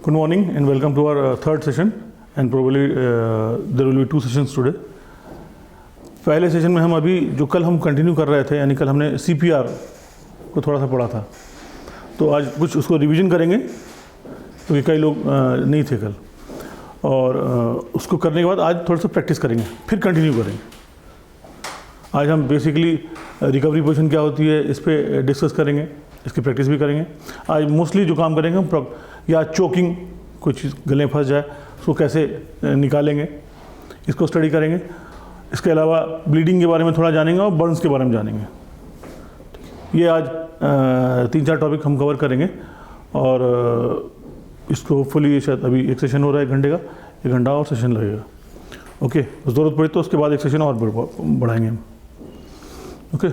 Good morning and welcome to our third session and probably there will be 2 sessions today. पहले session में हम अभी जो कल हम कंटिन्यू कर रहे थे, यानी कल हमने CPR को थोड़ा सा पढ़ा था, तो आज कुछ उसको रिवीजन करेंगे क्योंकि कई लोग नहीं थे कल, और उसको करने के बाद आज थोड़ा सा प्रैक्टिस करेंगे, फिर कंटिन्यू करेंगे. आज हम बेसिकली रिकवरी पोजीशन क्या होती है इस पर डिस्कस करेंगे, इसकी प्रैक्टिस भी करेंगे. आज मोस्टली जो काम करेंगे हम या चोकिंग, कुछ गले में फंस जाए उसको कैसे निकालेंगे, इसको स्टडी करेंगे. इसके अलावा ब्लीडिंग के बारे में थोड़ा जानेंगे और बर्न्स के बारे में जानेंगे. ये आज 3-4 टॉपिक हम कवर करेंगे और इसको होपफुली शायद अभी एक सेशन हो रहा है 1 घंटे का, 1 घंटा और सेशन लगेगा. ओके, ज़रूरत पड़ी तो उसके बाद एक सेशन और बढ़ाएंगे हम. ओके,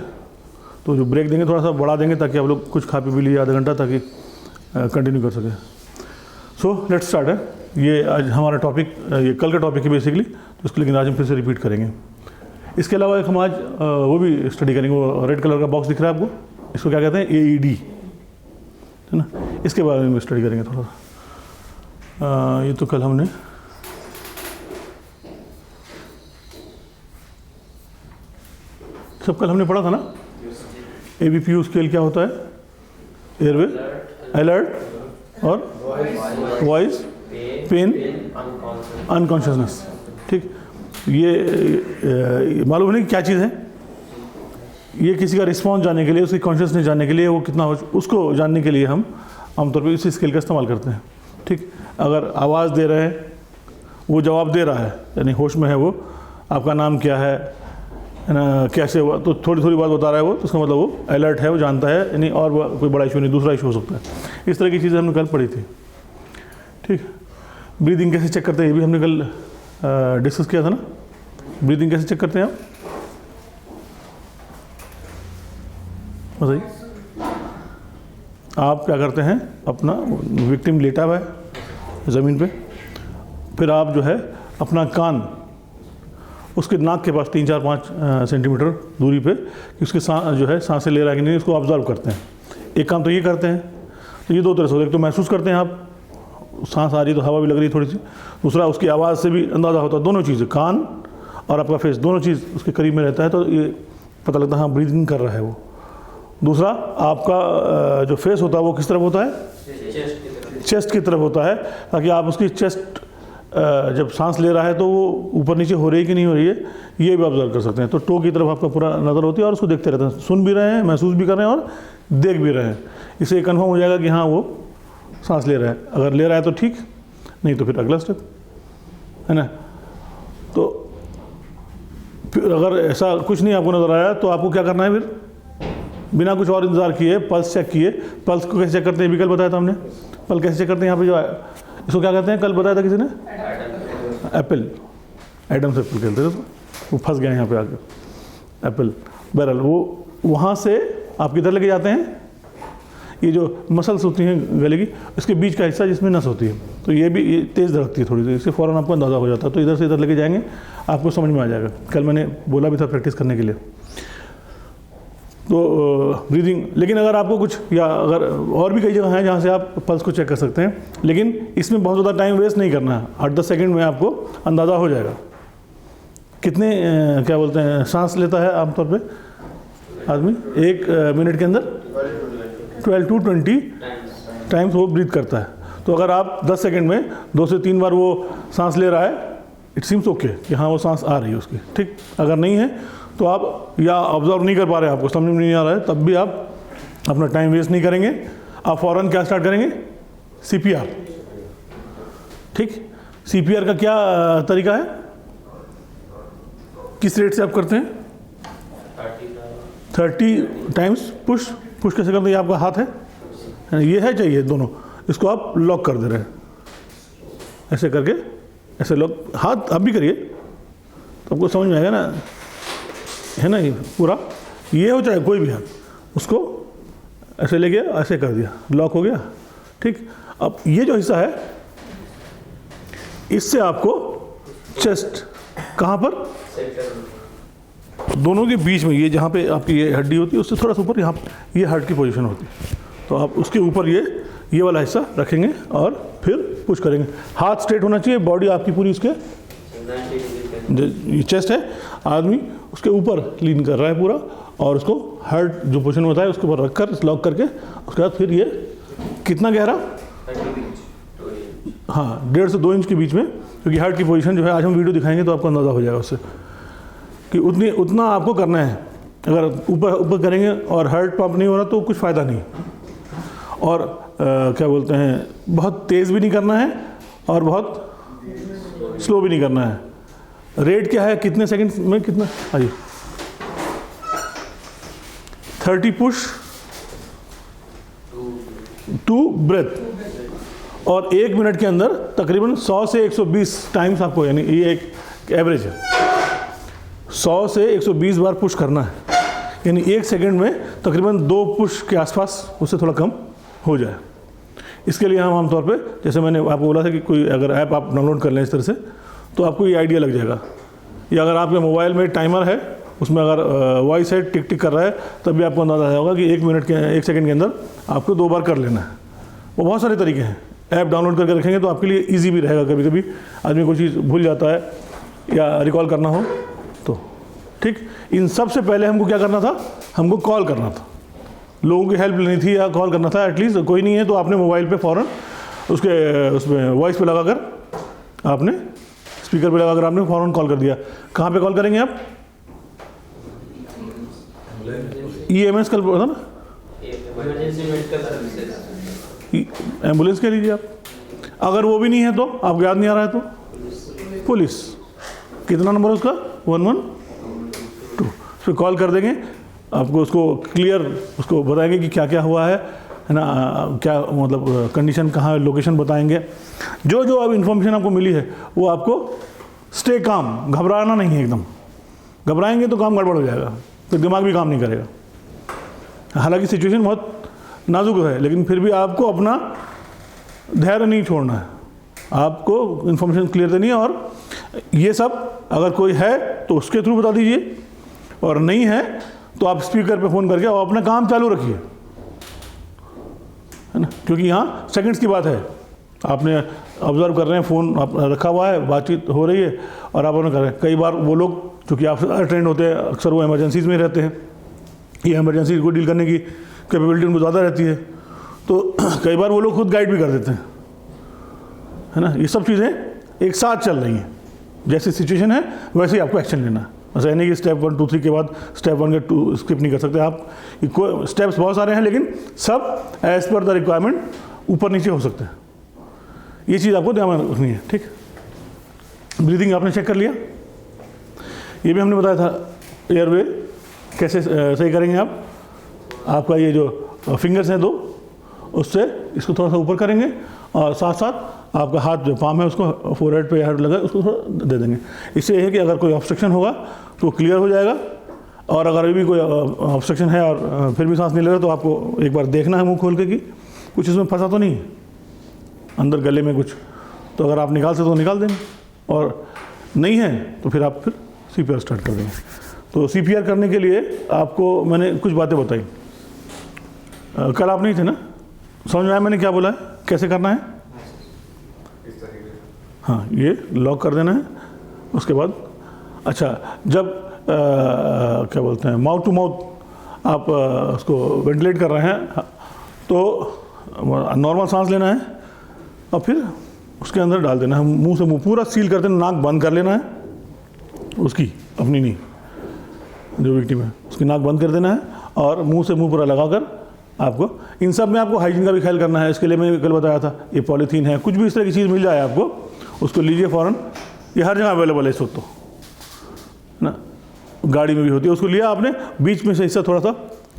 तो जो ब्रेक देंगे थोड़ा सा बढ़ा देंगे ताकि आप लोग कुछ खा पी भी लिए आधा घंटा, ताकि कंटिन्यू कर सकें. सो लेट्स स्टार्ट है. ये आज हमारा टॉपिक, ये कल का टॉपिक है बेसिकली, तो इसको लेकिन आज हम फिर से रिपीट करेंगे. इसके अलावा एक हम आज वो भी स्टडी करेंगे. वो रेड कलर का बॉक्स दिख रहा है आपको, इसको क्या कहते हैं, AED है ना, इसके बारे में स्टडी करेंगे थोड़ा सा. ये तो कल हमने सब कल हमने पढ़ा था ना. ABPU स्केल क्या होता है, एयरवे, अलर्ट और वॉइस, पेन, अनकॉन्शियसनेस. ठीक, ये मालूम नहीं क्या चीज़ है. ये किसी का रिस्पॉन्स जानने के लिए, उसकी कॉन्शियसनेस जानने के लिए, वो कितना हो, उसको जानने के लिए हम आमतौर पर इसी स्केल का इस्तेमाल करते हैं. ठीक, अगर आवाज़ दे रहे हैं, वो जवाब दे रहा है, यानी होश में है वो, आपका नाम क्या है ना, कैसे हुआ, तो थोड़ी थोड़ी बात बता रहा है वो, तो उसका मतलब वो अलर्ट है, वो जानता है, यानी और कोई बड़ा इशू नहीं, दूसरा इशू हो सकता है. इस तरह की चीज़ें हमने कल पढ़ी थी. ठीक, ब्रीदिंग कैसे चेक करते हैं ये भी हमने कल डिस्कस किया था ना. ब्रीदिंग कैसे चेक करते हैं आप बताइए. आप क्या करते हैं, अपना विक्टिम लेटा हुआ है ज़मीन पे, फिर आप जो है अपना कान उसके नाक के पास 3-4-5 सेंटीमीटर दूरी पे, कि उसके जो है सांसें ले रहा है कि नहीं, उसको ऑब्जर्व करते हैं. एक काम तो ये करते हैं, तो ये 2 तरह से होता है. एक तो महसूस करते हैं आप, सांस आ रही तो हवा भी लग रही है थोड़ी सी. दूसरा उसकी आवाज़ से भी अंदाज़ा होता है. दोनों चीज़ें, कान और आपका फेस, दोनों चीज़ उसके करीब में रहता है, तो ये पता लगता है हाँ ब्रीदिंग कर रहा है वो. दूसरा आपका जो फेस होता है वो किस तरफ होता है, चेस्ट की तरफ होता है, ताकि आप उसकी चेस्ट जब सांस ले रहा है तो वो ऊपर नीचे हो रही है कि नहीं हो रही है, ये भी ऑब्जर्व कर सकते हैं. तो टो की तरफ आपका पूरा नज़र होती है और उसको देखते रहते हैं. सुन भी रहे हैं, महसूस भी कर रहे हैं और देख भी रहे हैं. इससे कन्फर्म हो जाएगा कि हाँ वो सांस ले रहा है. अगर ले रहा है तो ठीक, नहीं तो फिर अगला स्टेप है ना. तो फिर अगर ऐसा कुछ नहीं आपको नज़र आया तो आपको क्या करना है, फिर बिना कुछ और इंतज़ार किए पल्स चेक किए. पल्स को कैसे चेक करते हैं भी कल बताया था हमने. पल्स कैसे चेक करते हैं, यहाँ पे जो इसको क्या कहते हैं, कल बताया था किसी ने, एप्पल, एडम्स एप्पल कहते थे. वो फंस गए यहाँ पे आकर, एप्पल. बहरहाल वो वहाँ से आप किधर लेके जाते हैं, ये जो मसल्स होती हैं गले की, इसके बीच का हिस्सा जिसमें नस होती है, तो ये भी ये तेज़ धड़कती है थोड़ी सी, इससे फ़ौरन आपको अंदाज़ा हो जाता है. तो इधर से इधर लेके जाएंगे, आपको समझ में आ जाएगा. कल मैंने बोला भी था प्रैक्टिस करने के लिए. तो ब्रीदिंग, लेकिन अगर आपको कुछ, या अगर और भी कई जगह हैं जहाँ से आप पल्स को चेक कर सकते हैं, लेकिन इसमें बहुत ज़्यादा टाइम वेस्ट नहीं करना है. 8-10 सेकंड में आपको अंदाज़ा हो जाएगा कितने क्या बोलते हैं सांस लेता है आमतौर पे आदमी 1 मिनट के अंदर 12 to 20 टाइम्स वो ब्रीथ करता है. तो अगर आप 10 सेकंड में 2 से 3 बार वो सांस ले रहा है, इट सीम्स ओके कि हाँ वो सांस आ रही है उसकी. ठीक, अगर नहीं है तो आप या ऑब्जर्व नहीं कर पा रहे, आपको समझ में नहीं आ रहा है, तब भी आप अपना टाइम वेस्ट नहीं करेंगे. आप फ़ौरन क्या स्टार्ट करेंगे, CPR. ठीक, CPR का क्या तरीका है, किस रेट से आप करते हैं, 30 टाइम्स पुश. पुश कैसे करते हैं, ये आपका हाथ है, ये है चाहिए दोनों, इसको आप लॉक कर दे रहे हैं ऐसे करके, ऐसे लॉक. हाथ आप भी करिए तो आपको समझ में आएगा ना, है ना. ये पूरा ये हो चाहे कोई भी हाथ, उसको ऐसे ले गया, ऐसे कर दिया, लॉक हो गया. ठीक, अब ये जो हिस्सा है, इससे आपको चेस्ट कहाँ पर, दोनों के बीच में, ये जहाँ पे आपकी ये हड्डी होती है उससे थोड़ा सा ऊपर, यहाँ ये हार्ट की पोजीशन होती है, तो आप उसके ऊपर ये वाला हिस्सा रखेंगे और फिर पुश करेंगे। हाथ स्ट्रेट होना चाहिए, बॉडी आपकी पूरी उसके, ये चेस्ट है, आदमी उसके ऊपर लीन कर रहा है पूरा, और उसको हार्ट जो पोजीशन होता है उसके ऊपर रखकर लॉक करके उसके बाद फिर ये कितना गहरा, हाँ 1.5 से 2 इंच के बीच में, क्योंकि हार्ट की पोजीशन जो है आज हम वीडियो दिखाएंगे तो आपको अंदाज़ा हो जाएगा उससे कि उतना आपको करना है। अगर ऊपर करेंगे और हार्ट पंप नहीं हो रहा तो कुछ फ़ायदा नहीं। और क्या बोलते हैं, बहुत तेज़ भी नहीं करना है और बहुत स्लो भी नहीं करना है। रेट क्या है, कितने सेकंड में कितना, आइए 30 पुश 2 ब्रेथ, और 1 मिनट के अंदर तकरीबन 100 से 120 टाइम्स आपको, यानी ये एक एवरेज है, 100 से 120 बार पुश करना है, यानी 1 सेकंड में तकरीबन 2 पुश के आसपास, उससे थोड़ा कम हो जाए। इसके लिए हम आमतौर पे, जैसे मैंने आपको बोला था कि कोई अगर ऐप आप डाउनलोड कर लें इस तरह से, तो आपको ये आइडिया लग जाएगा। या अगर आपके मोबाइल में टाइमर है, उसमें अगर वॉइस है टिक टिक कर रहा है, तब भी आपको अंदाज़ा होगा कि 1 सेकंड के अंदर आपको 2 बार कर लेना है। वो बहुत सारे तरीके हैं, ऐप डाउनलोड करके रखेंगे तो आपके लिए ईजी भी रहेगा। कभी कभी आदमी कोई चीज़ भूल जाता है या रिकॉल करना हो तो, ठीक। इन सब से पहले हमको क्या करना था, हमको कॉल करना था, लोगों की हेल्प लेनी थी या कॉल करना था। एटलीस्ट कोई नहीं है तो आपने मोबाइल पे फ़ौरन उसमें वॉइस पे लगाकर, आपने स्पीकर पे लगाकर आपने फ़ौरन कॉल कर दिया। कहाँ पे कॉल करेंगे आप, EMS कल था ना, एम्बुलेंस कह लीजिए आप। अगर वो भी नहीं है तो, आपको याद नहीं आ रहा है तो पुलिस, कितना नंबर है उसका, 112, उस पर कॉल कर देंगे। आपको उसको क्लियर उसको बताएंगे कि क्या क्या हुआ है ना, क्या मतलब कंडीशन कहाँ है, लोकेशन बताएंगे। जो जो अब इन्फॉर्मेशन आपको मिली है वो आपको स्टे काम, घबराना नहीं है एकदम। घबराएंगे तो काम गड़बड़ हो जाएगा, तो दिमाग भी काम नहीं करेगा। हालांकि सिचुएशन बहुत नाजुक है, लेकिन फिर भी आपको अपना धैर्य नहीं छोड़ना है, आपको इन्फॉर्मेशन क्लियर देनी है। और ये सब अगर कोई है तो उसके थ्रू बता दीजिए, और नहीं है तो आप स्पीकर पे फ़ोन करके और अपना काम चालू रखिए, है ना, क्योंकि यहाँ सेकंड्स की बात है। आपने ऑब्जर्व कर रहे हैं, फ़ोन आप रखा हुआ है, बातचीत हो रही है और आप कर रहे हैं। कई बार वो लोग चूँकि आप ट्रेंड होते हैं, अक्सर वो इमरजेंसीज़ में रहते हैं, ये इमरजेंसी को डील करने की कैपेबिलिटी उनको ज़्यादा रहती है, तो कई बार वो लोग खुद गाइड भी कर देते हैं, है ना। ये सब चीज़ें एक साथ चल रही हैं, जैसी सिचुएशन है वैसे ही आपको एक्शन लेना है। ऐसा नहीं कि स्टेप 1 2 3 के बाद स्टेप 1 के 2 स्किप नहीं कर सकते आप। स्टेप्स बहुत सारे हैं, लेकिन सब एज पर द रिक्वायरमेंट ऊपर नीचे हो सकते हैं। ये चीज़ आपको ध्यान में रखनी है, ठीक। ब्रीदिंग आपने चेक कर लिया, ये भी हमने बताया था, एयरवे कैसे सही करेंगे आप। आपका ये जो फिंगर्स हैं 2, उससे इसको थोड़ा सा ऊपर करेंगे और साथ साथ आपका हाथ जो पाम है उसको फोरहेड पे हाथ लगा उसको थोड़ा दे देंगे। इससे यह है कि अगर कोई ऑब्स्ट्रक्शन होगा तो क्लियर हो जाएगा, और अगर अभी भी कोई ऑब्स्ट्रक्शन है और फिर भी सांस नहीं ले रहा तो आपको एक बार देखना है मुंह खोल के कि कुछ इसमें फंसा तो नहीं है अंदर गले में कुछ, तो अगर आप निकाल सकते तो निकाल देंगे, और नहीं है तो फिर आप फिर CPR स्टार्ट कर देंगे। तो CPR करने के लिए आपको मैंने कुछ बातें बताई, कल आप नहीं थे ना, समझ में आया मैंने क्या बोला है, कैसे करना है। हाँ, ये लॉक कर देना है। उसके बाद अच्छा, जब क्या बोलते हैं, माउथ टू माउथ आप उसको वेंटिलेट कर रहे हैं तो नॉर्मल सांस लेना है और फिर उसके अंदर डाल देना है, मुंह से मुंह पूरा सील कर देना, नाक बंद कर लेना है उसकी, अपनी नहीं, जो विक्टिम है उसकी नाक बंद कर देना है और मुंह से मुंह पूरा लगाकर आपको, इन सब में आपको हाइजीन का भी ख्याल करना है। इसके लिए मैं कल बताया था, ये पॉलीथीन है, कुछ भी इस तरह की चीज़ मिल जाए आपको उसको लीजिए फ़ौरन। ये हर जगह अवेलेबल है इस वक्त तो, ना, गाड़ी में भी होती है। उसको लिया आपने, बीच में से हिस्सा थोड़ा सा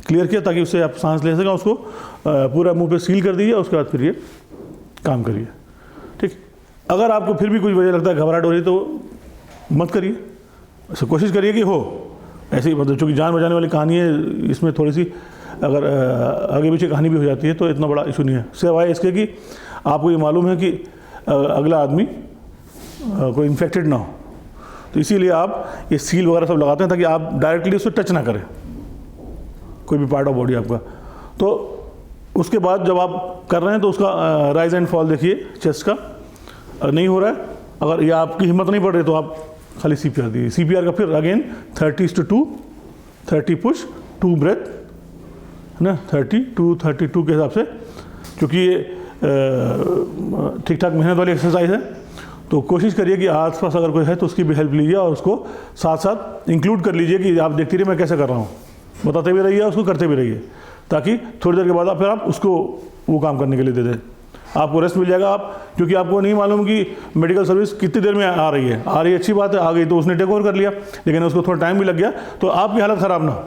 क्लियर किया ताकि उससे आप सांस ले सकें, उसको पूरा मुंह पे सील कर दीजिए। उसके बाद फिर ये काम करिए, ठीक। अगर आपको फिर भी कुछ वजह लगता है, घबराहट हो रही है, तो मत करिए, ऐसे कोशिश करिए कि हो ऐसे ही, मतलब चूँकि जान बचाने वाली कहानी है, इसमें थोड़ी सी अगर आगे पीछे कहानी भी हो जाती है तो इतना बड़ा इशू नहीं है। सिवाय इसके कि आपको ये मालूम है कि अगला आदमी कोई इन्फेक्टेड ना हो, तो इसीलिए आप ये सील वगैरह सब लगाते हैं ताकि आप डायरेक्टली उससे टच ना करें कोई भी पार्ट ऑफ बॉडी आपका। तो उसके बाद जब आप कर रहे हैं तो उसका राइज एंड फॉल देखिए चेस्ट का। अगर नहीं हो रहा है, अगर ये आपकी हिम्मत नहीं पड़ रही, तो आप खाली CPR दीजिए। CPR का फिर अगेन 30:2, 30 पुश 2 ब्रेथ, है ना, 32 के हिसाब से, क्योंकि ये ठीक ठाक मेहनत वाली एक्सरसाइज है। तो कोशिश करिए कि आसपास अगर कोई है तो उसकी भी हेल्प लीजिए और उसको साथ साथ इंक्लूड कर लीजिए कि आप देखते रहिए मैं कैसे कर रहा हूँ, बताते भी रहिए, उसको करते भी रहिए, ताकि थोड़ी देर के बाद फिर आप उसको वो काम करने के लिए दे दें। आपको रेस्ट मिल जाएगा। आप क्योंकि आपको नहीं मालूम कि मेडिकल सर्विस कितनी देर में आ रही है, अच्छी बात है, आ गई तो उसने टेक ओवर कर लिया, लेकिन उसको थोड़ा टाइम भी लग गया, तो आपकी हालत ख़राब ना हो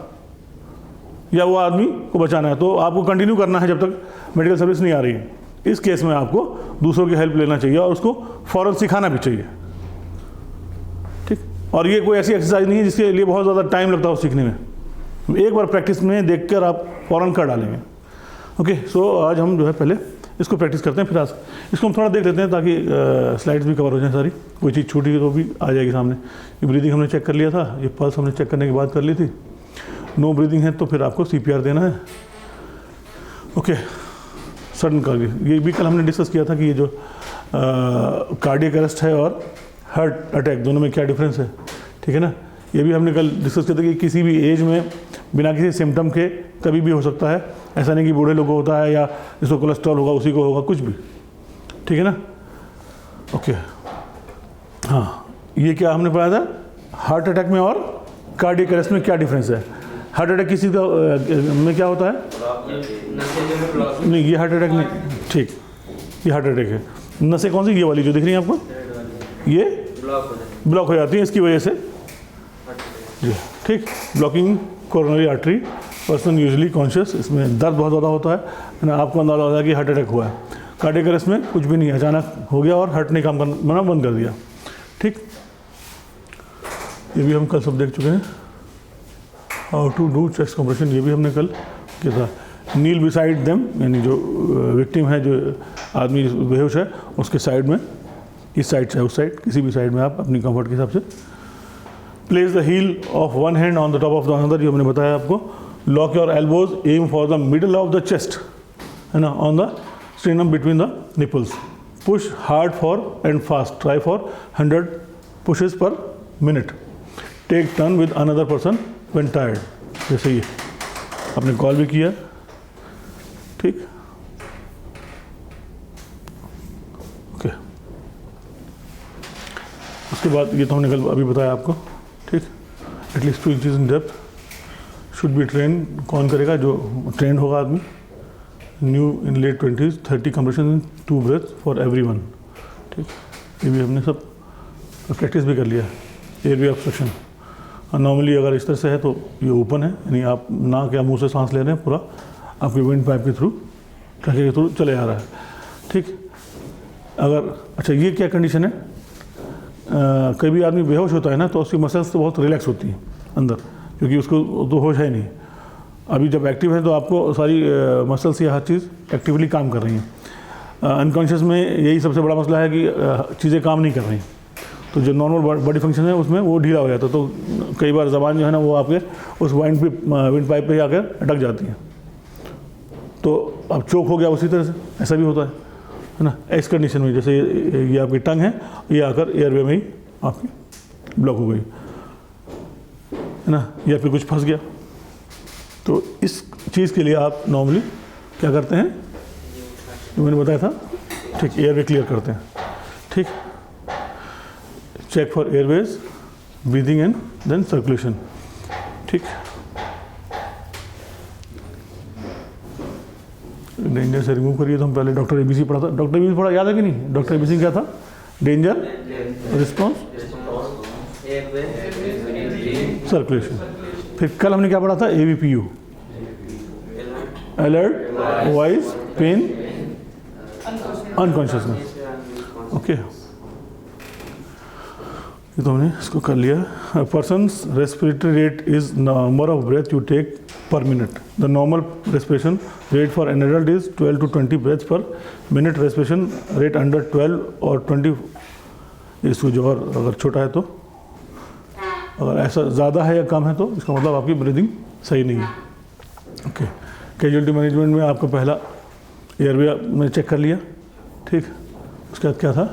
या वो आदमी को बचाना है, तो आपको कंटिन्यू करना है जब तक मेडिकल सर्विस नहीं आ रही है। इस केस में आपको दूसरों की हेल्प लेना चाहिए और उसको फ़ौरन सिखाना भी चाहिए, ठीक। और ये कोई ऐसी एक्सरसाइज नहीं है जिसके लिए बहुत ज़्यादा टाइम लगता हो सीखने में, एक बार प्रैक्टिस में देखकर आप फ़ौरन कर डालेंगे। ओके, सो आज हम जो है पहले इसको प्रैक्टिस करते हैं, फिर आज इसको हम थोड़ा देख लेते हैं ताकि स्लाइड्स भी कवर हो जाए सारी। कोई चीज़ छूटी तो भी आ जाएगी सामने। ये ब्रीदिंग हमने चेक कर लिया था, ये पल्स हमने चेक करने के बाद कर ली थी। नो ब्रीदिंग है तो फिर आपको CPR देना है। ओके, सडन कार्डियक, ये भी कल हमने डिस्कस किया था कि ये जो कार्डियक अरेस्ट है और हार्ट अटैक दोनों में क्या डिफरेंस है, ठीक है ना। ये भी हमने कल डिस्कस किया था कि किसी भी एज में बिना किसी सिम्टम के कभी भी हो सकता है। ऐसा नहीं कि बूढ़े लोगों को होता है या जिसको कोलेस्ट्रॉल होगा उसी को होगा, कुछ भी, ठीक है ना। ओके, हाँ, ये क्या हमने पढ़ा था, हार्ट अटैक में और कार्डियक अरेस्ट में क्या डिफरेंस है। हार्ट अटैक किसी का में क्या होता है, नहीं ये हार्ट अटैक नहीं, ठीक, ये हार्ट अटैक है। नसें कौन सी, ये वाली जो दिख रही है आपको, ये ब्लॉक हो जाती है इसकी वजह से, जी, ठीक। Blocking coronary artery, person usually conscious, इसमें दर्द बहुत ज़्यादा होता है ना, आपको अंदाजा होता है कि हार्ट अटैक हुआ है। कार्डियक अरेस्ट में कुछ भी नहीं, अचानक हो गया और हार्ट ने काम करना बंद कर दिया, ठीक। ये भी हम कल सब देख चुके हैं। How to do chest compression, ये भी हमने कल किया था। नील बिसाइड देम, यानी जो विक्टिम है, जो आदमी बेहोश है, उसके साइड में, इस साइड से उस साइड, किसी भी साइड में आप अपनी कंफर्ट के हिसाब से। Place the heel of one hand on the top of the another, जो हमने बताया आपको। Lock your elbows, aim for the middle of the chest, है ना, on the sternum between the nipples. Push hard for and fast, try for 100 pushes per minute. Take turn with another person when tired, जैसे ये आपने call भी किया, ठीक। Okay, उसके बाद ये तो हमने कल अभी बताया आपको, ठीक। At least 2 inches in depth, should be train, कौन करेगा, जो ट्रेंड होगा आदमी। New in late 20s, 30 compression in 2 breath for everyone, ठीक। ये भी हमने सब प्रैक्टिस भी कर लिया। एयरवे ऑब्स्ट्रक्शन, नॉर्मली अगर इस तरह से है तो ये ओपन है, यानी आप नाक या मुंह से सांस ले रहे हैं, पूरा आपके विंड पाइप के थ्रू, ट्रैके के थ्रू चले आ रहा है, ठीक। अगर अच्छा, ये क्या कंडीशन है, कभी भी आदमी बेहोश होता है ना, तो उसकी मसल्स तो बहुत रिलैक्स होती हैं अंदर, क्योंकि उसको तो होश है नहीं। अभी जब एक्टिव है तो आपको सारी मसल्स या हर चीज़ एक्टिवली काम कर रही हैं। अनकॉन्शियस में यही सबसे बड़ा मसला है कि चीज़ें काम नहीं कर रही, तो जो नॉर्मल बॉडी फंक्शन है उसमें वो ढीला हो जाता है, तो कई बार ज़बान जो है ना वो आपके उस विंड पाइप पे आकर अटक जाती है, तो अब चोक हो गया उसी तरह से, ऐसा भी होता है ना। इस कंडीशन में जैसे ये आपकी टंग है, ये आकर एयरवे में ही आपकी ब्लॉक हो गई, है ना, या फिर कुछ फंस गया। तो इस चीज़ के लिए आप नॉर्मली क्या करते हैं, जो मैंने बताया था, ठीक, एयरवे क्लियर करते हैं, ठीक। Check for airways, breathing and then circulation, ठीक। डेंजर से रिमूव करिए, तो हम पहले डॉक्टर ABC पढ़ा था। डॉक्टर ABC पढ़ा, याद है कि नहीं, डॉक्टर ABC क्या था, डेंजर, रिस्पॉन्स, सर्कुलेशन। फिर कल हमने क्या पढ़ा था, AVPU, alert, voice, pain, unconsciousness, okay. ये तो हमने इसको कर लिया। Person's respiratory rate is number of breath you take per minute. The normal respiration rate for an adult is 12 to 20 breath per minute. Respiration rate under 12 और 20, इसको जो और अगर छोटा है तो, अगर ऐसा ज़्यादा है या कम है तो इसका मतलब आपकी ब्रीदिंग सही नहीं है, ओके। कैजुअलिटी मैनेजमेंट में आपका पहला एयरवे मैंने चेक कर लिया, ठीक। उसके बाद क्या था,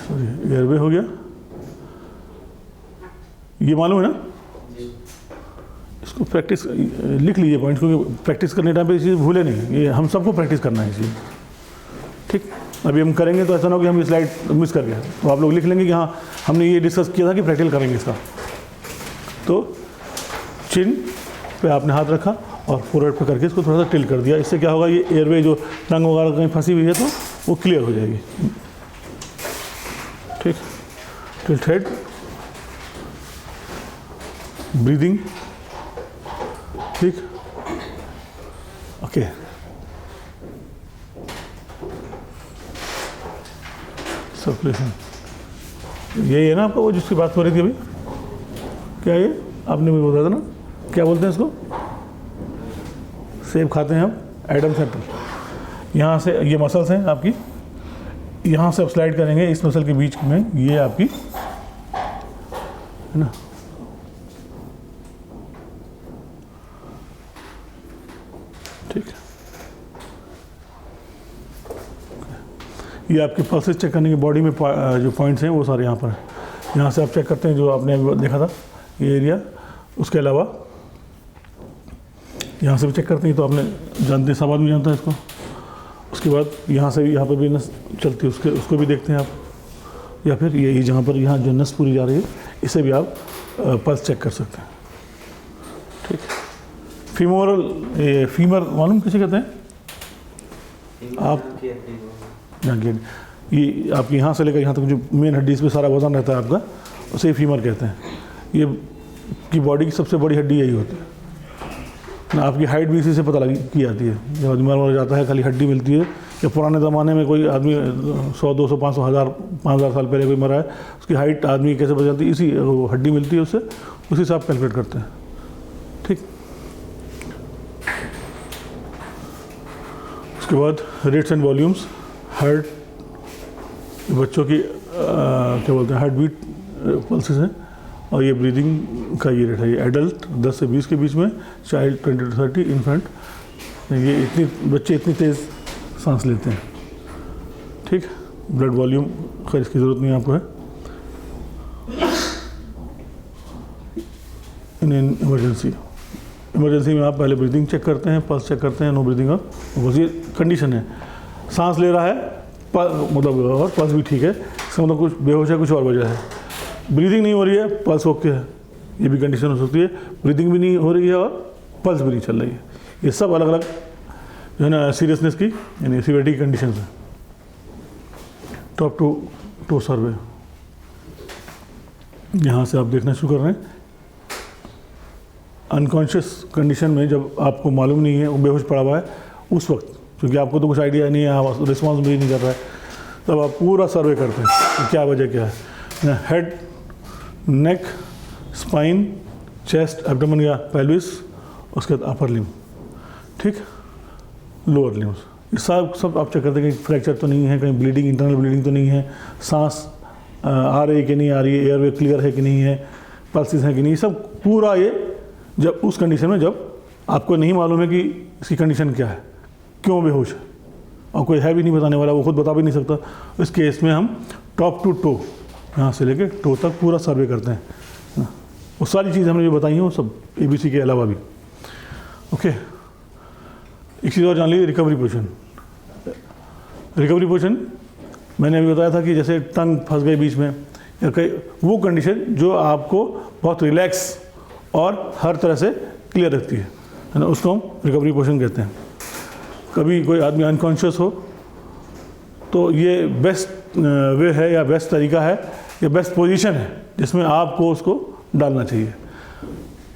सॉरी एयरवे हो गया, ये मालूम है ना, इसको प्रैक्टिस लिख लीजिए पॉइंट, क्योंकि प्रैक्टिस करने टाइम पे ये चीज़ भूले नहीं, ये हम सबको प्रैक्टिस करना है ये चीज़, ठीक। अभी हम करेंगे तो ऐसा ना हो कि हम ये स्लाइड मिस कर गए, तो आप लोग लिख लेंगे कि हाँ हमने ये डिस्कस किया था कि प्रैक्टिकल करेंगे इसका। तो चिन पे आपने हाथ रखा और फोरहेड पे करके इसको थोड़ा सा टिल्ट कर दिया, इससे क्या होगा, ये एयरवे जो टंग वगैरह कहीं फंसी हुई है तो वो क्लियर हो जाएगी, ठीक। टिल्ट हेड, ब्रीदिंग, ठीक, ओके। सर्कुलेशन, यही है ना आपका वो जिसकी बात हो रही थी अभी, क्या ये आपने भी बताया था ना, क्या बोलते हैं इसको, सेब खाते हैं हम, एडम सेंटर। यहाँ से ये मसल्स हैं आपकी, यहाँ से आप स्लाइड करेंगे इस मसल के बीच में, ये आपकी है ना, ठीक। ये आपके पल्सेस चेक करने की बॉडी में जो पॉइंट्स हैं वो सारे यहाँ पर हैं, यहाँ से आप चेक करते हैं जो आपने अभी देखा था ये एरिया। उसके अलावा यहाँ से भी चेक करते हैं, तो आपने जानते हैं, सब आदमी जानता है इसको। उसके बाद यहाँ से भी, यहाँ पर भी नस चलती है, उसको भी देखते हैं आप, या फिर ये जहाँ पर यहाँ जो नस पूरी जा रही है इसे भी आप पल्स चेक कर सकते हैं, ठीक। फीमर मालूम किसे कहते हैं आप, ये आपकी यहाँ से लेकर यहाँ तक जो मेन हड्डी, इस पर सारा वजन रहता है आपका, उसे ही फीमर कहते हैं। ये की बॉडी की सबसे बड़ी हड्डी यही होती है ना। आपकी हाइट भी इसी से पता लगी की जाती है, जब आदमी मर जाता है खाली हड्डी मिलती है। या पुराने ज़माने में कोई आदमी 100, 200, 500, 1000, 5000 साल पहले कोई मरा है, उसकी हाइट आदमी कैसे पता चलती है, इसी हड्डी मिलती है उससे, उसी से आप कैलकुलेट करते हैं, ठीक। उसके बाद रेट्स एंड वॉल्यूम्स, हार्ट, बच्चों की क्या बोलते हैं हार्ट बीट पल्सेस हैं, और ये ब्रीदिंग का ये रेट है। ये एडल्ट 10 से 20 के बीच में, चाइल्ड 20 to 30, इन्फेंट, ये बच्चे इतनी तेज़ सांस लेते हैं, ठीक। ब्लड वॉल्यूम खैर इसकी ज़रूरत नहीं आपको है। इन इमरजेंसी में आप पहले ब्रीदिंग चेक करते हैं, पल्स चेक करते हैं, नो ब्रीदिंग और बस ये कंडीशन है, सांस ले रहा है मतलब और पल्स भी ठीक है, इसका मतलब कुछ बेहोश है, कुछ और वजह है। ब्रीदिंग नहीं हो रही है, पल्स ओके है, ये भी कंडीशन हो सकती है। ब्रीदिंग भी नहीं हो रही है और पल्स भी नहीं चल रही है, ये सब अलग अलग जो है ना सीरियसनेस की यानी सीवियरिटी की कंडीशन है। टॉप टू टो सर्वे, यहाँ से आप देखना शुरू कर रहे हैं। अनकॉन्शियस कंडीशन में जब आपको मालूम नहीं है, वो बेहोश पड़ा हुआ है उस वक्त, क्योंकि आपको तो कुछ आइडिया नहीं है, आप रिस्पॉन्स भी नहीं कर रहा है, तब आप पूरा सर्वे करते हैं कि क्या वजह क्या है। हेड, नेक, स्पाइन, चेस्ट, एब्डोमेन या पेल्विस, उसके बाद अपर लिम्ब, ठीक, लोअर लिम्स, ये सब आप चेक करते हैं कि फ्रैक्चर तो नहीं है, कहीं ब्लीडिंग, इंटरनल ब्लीडिंग तो नहीं है, सांस आ रही है कि नहीं आ रही है, एयरवे क्लियर है कि नहीं है, पल्सेस हैं कि नहीं, सब पूरा ये जब उस कंडीशन में जब आपको नहीं मालूम है कि इसकी कंडीशन क्या है, क्यों बेहोश है, और कोई है भी नहीं बताने वाला, वो खुद बता भी नहीं सकता, इस केस में हम टॉप टू टो, यहाँ से लेके टो तक पूरा सर्वे करते हैं ना। वो सारी चीज़ हमने जो बताई हैं वो सब ABC के अलावा भी, ओके। एक चीज़ और जान लीजिए, रिकवरी पोजीशन। रिकवरी पोजीशन मैंने अभी बताया था कि जैसे टंग फंस गई बीच में, या कई वो कंडीशन जो आपको बहुत रिलैक्स और हर तरह से क्लियर रखती है ना, उसको हम रिकवरी पोजीशन कहते हैं। कभी कोई आदमी अनकॉन्शियस हो तो ये बेस्ट वे है या बेस्ट तरीका है या बेस्ट पोजीशन है जिसमें आपको उसको डालना चाहिए।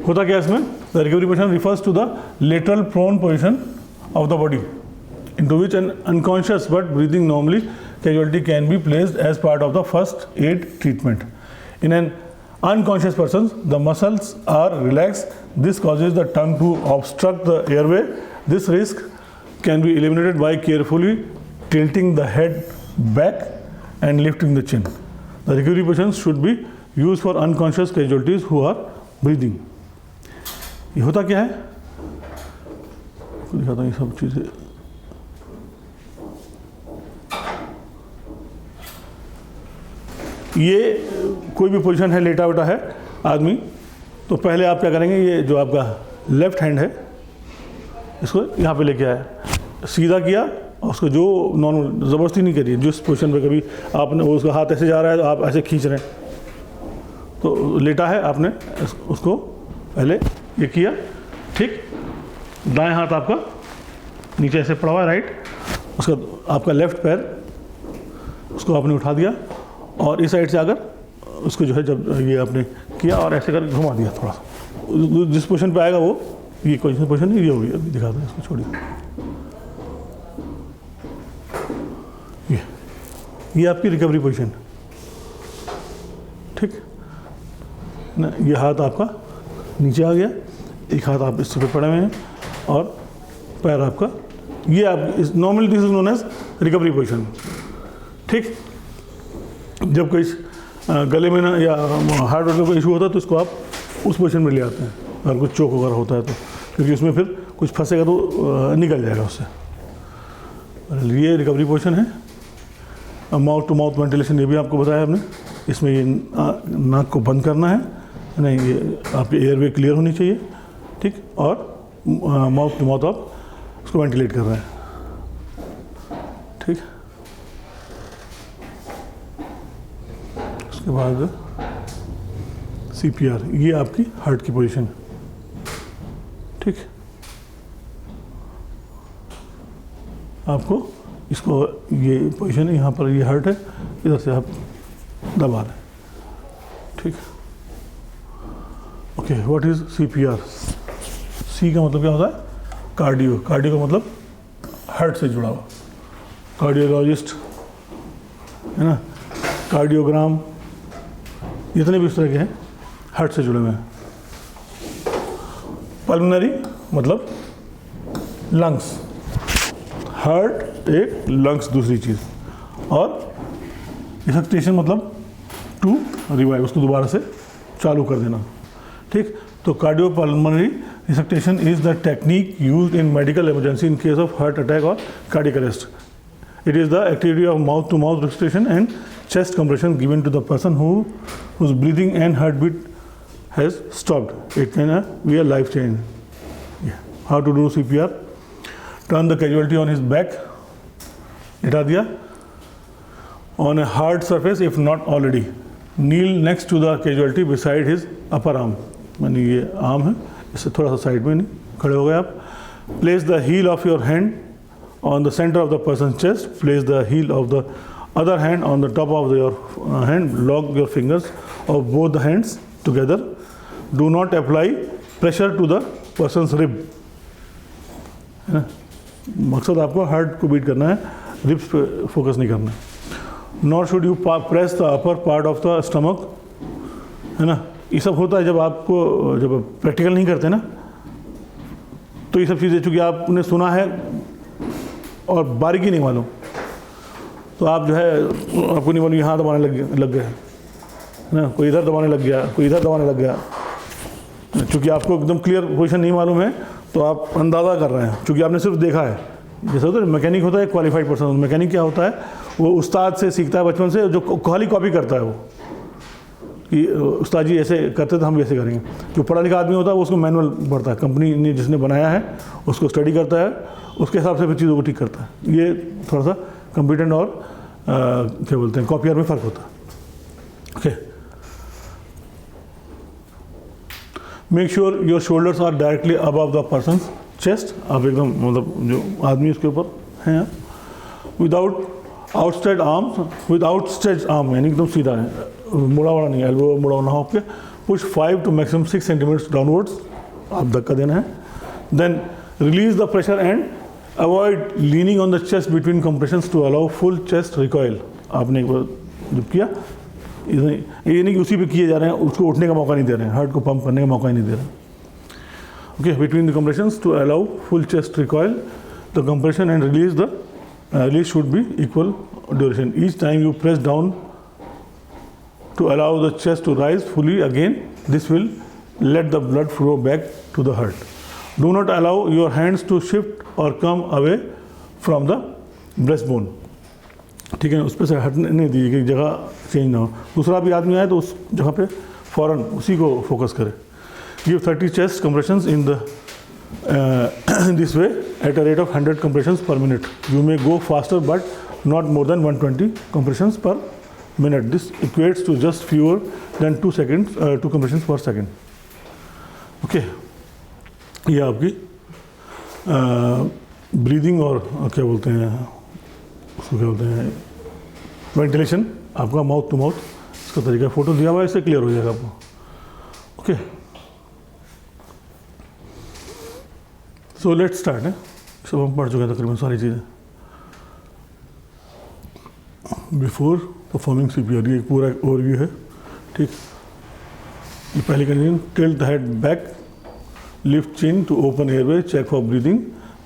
होता क्या इसमें, the recovery position refers to the lateral prone position of the body into which an unconscious but breathing normally casualty can be placed as part of the first aid treatment. In an unconscious person, the muscles are relaxed. This causes the tongue to obstruct the airway. This risk can be eliminated by carefully tilting the head back and lifting the chin. The recovery positions should be used for unconscious casualties who are breathing. ये होता क्या है, दिखाता हूँ ये सब चीज़ें। ये कोई भी पोजीशन है, लेटा वेटा है आदमी, तो पहले आप क्या करेंगे, ये जो आपका लेफ्ट हैंड है इसको यहाँ पे लेके आया, सीधा किया, और उसको जो नॉर्मल ज़बरदस्ती नहीं करिए, जिस पोजीशन पे कभी आपने उसका हाथ ऐसे जा रहा है तो आप ऐसे खींच रहे हैं, तो लेटा है आपने उसको पहले ये किया, ठीक। दाएं हाथ आपका नीचे ऐसे पड़ा हुआ है, राइट, उसका आपका लेफ्ट पैर उसको आपने उठा दिया और इस साइड से आकर उसको जो है जब ये आपने किया और ऐसे कर घुमा दिया थोड़ा सा, जिस पोजीशन पे आएगा वो, ये कोई पोजीशन नहीं, ये होगी, अभी दिखा दो इसको, छोड़िए, ये आपकी रिकवरी पोजीशन, ठीक ना। ये हाथ आपका नीचे आ गया, एक हाथ आप इस पे पड़े हुए हैं और पैर आपका, ये आप normally this is known as recovery position, ठीक। जब कोई गले में ना या हार्ट में कोई इशू होता है तो इसको आप उस पोजीशन में ले आते हैं, अगर कुछ चोक वगैरह होता है तो, क्योंकि उसमें फिर कुछ फंसेगा तो निकल जाएगा उससे। ये रिकवरी पोजीशन है। माउथ टू माउथ वेंटिलेशन, ये भी आपको बताया हमने, इसमें ये नाक को बंद करना है, नहीं ये आपकी एयरवे क्लियर होनी चाहिए, ठीक, और माउथ टू माउथ आप उसको वेंटिलेट कर रहे हैं, ठीक। उसके बाद CPR, ये आपकी हार्ट की पोजीशन, ठीक। आपको इसको ये पोजीशन है, यहाँ पर ये हार्ट है, इधर से आप दबा रहे हैं, ठीक। Okay, what is CPR? C का मतलब क्या होता है? कार्डियो। कार्डियो का मतलब हार्ट से जुड़ा हुआ, कार्डियोलॉजिस्ट है ना, कार्डियोग्राम, जितने भी इस तरह के हैं हार्ट से जुड़े हुए हैं। पल्मोनरी मतलब लंग्स, हार्ट एक, लंग्स दूसरी चीज़, और रिसक्टेशन मतलब टू रिवाइव, उसको दोबारा से चालू कर देना, ठीक। तो cardiopulmonary resuscitation is the technique used in medical emergency in case of heart attack और cardiac arrest. It is the activity of mouth to mouth resuscitation and chest compression given to the person whose breathing and heartbeat has stopped. It can be a life change. Yeah. How to do CPR? Turn the casualty on his back, लेटा दिया, on a hard surface if not already. Kneel next to the casualty beside his upper arm. मानी ये arm है, इससे थोड़ा सा side में नहीं खड़े हो गए आप. Place the heel of your hand on the center of the person's chest. Place the heel of the other hand on the top of your hand. Lock your fingers of both the hands together. Do not apply pressure to the person's rib. है ना, मकसद आपको heart को beat करना है, ribs पे focus नहीं करना है. Nor should you press the upper part of the stomach. है ना, ये सब होता है जब आपको, जब प्रैक्टिकल नहीं करते ना, तो ये सब चीज़ें चूँकि आपने सुना है और बारीकी नहीं मालूम, तो आप जो है आपको नहीं मालूम, यहाँ दबाने लग गए है ना, कोई इधर दबाने लग गया, कोई इधर दबाने लग गया. चूँकि आपको एकदम क्लियर पोजीशन नहीं मालूम है तो आप अंदाज़ा कर रहे हैं, चूँकि आपने सिर्फ देखा है. जैसे होता है मैकेनिक होता है क्वालिफाइड पर्सन. मैकेनिक क्या होता है, वो उस्ताद से सीखता है बचपन से, जो खाली कॉपी करता है वो, कि उस्ताद जी ऐसे करते थे हम वैसे करेंगे. जो पढ़ा लिखा आदमी होता है वो उसको मैनुअल पढ़ता है, कंपनी ने जिसने बनाया है उसको स्टडी करता है, उसके हिसाब से फिर चीज़ों को ठीक करता है. ये थोड़ा सा कंप्यूटेंट और क्या बोलते हैं कॉपियर में फ़र्क होता है. Okay, make sure your shoulders are directly above the person chest. आप एकदम मतलब जो आदमी उसके ऊपर हैं आप, without outstretch arms, with outstretch arm यानी एकदम सीधा है, मुड़ा हुआ नहीं, एल्बो मुड़ा ना हो आपके. Push 5 to maximum 6 centimetres downwards, आप धक्का देना है. Then release the pressure and avoid leaning on the chest between compressions to allow full chest recoil. आपने एक बार जब किया, ये नहीं कि उसी पे किए जा रहे हैं, उसको उठने का मौका नहीं दे रहे हैं, हार्ट को पंप करने का मौका ही नहीं दे रहे हैं. Okay, between the compressions to allow full chest recoil, the compression and release the release should be equal duration. Each time you press down to allow the chest to rise fully again, this will let the blood flow back to the heart. Do not allow your hands to shift or come away from the breastbone. ठीक है ना, उस पर से हटने नहीं दीजिए कि जगह चेंज ना हो। दूसरा भी आदमी आए तो उस जगह पे फ़ौरन उसी को फोकस करे। Give 30 chest compressions in this way at a rate of 100 compressions per minute. You may go faster but not more than 120 compressions per minute. This equates to just fewer than 2 compressions per second. Okay, ये आपकी breathing और क्या बोलते हैं उसको, क्या बोलते हैं, वेंटिलेशन, आपका माउथ टू माउथ इसका तरीका फ़ोटो दिया हुआ है, इससे क्लियर हो जाएगा आपको। ओके, सो लेट्स स्टार्ट है। सब हम पढ़ चुके हैं तकरीबन सारी चीज़ें। बिफोर परफॉर्मिंग CPR, ये पूरा ओवरव्यू है। ठीक, ये पहली condition, tilt the head back, lift chin to open airway, check for breathing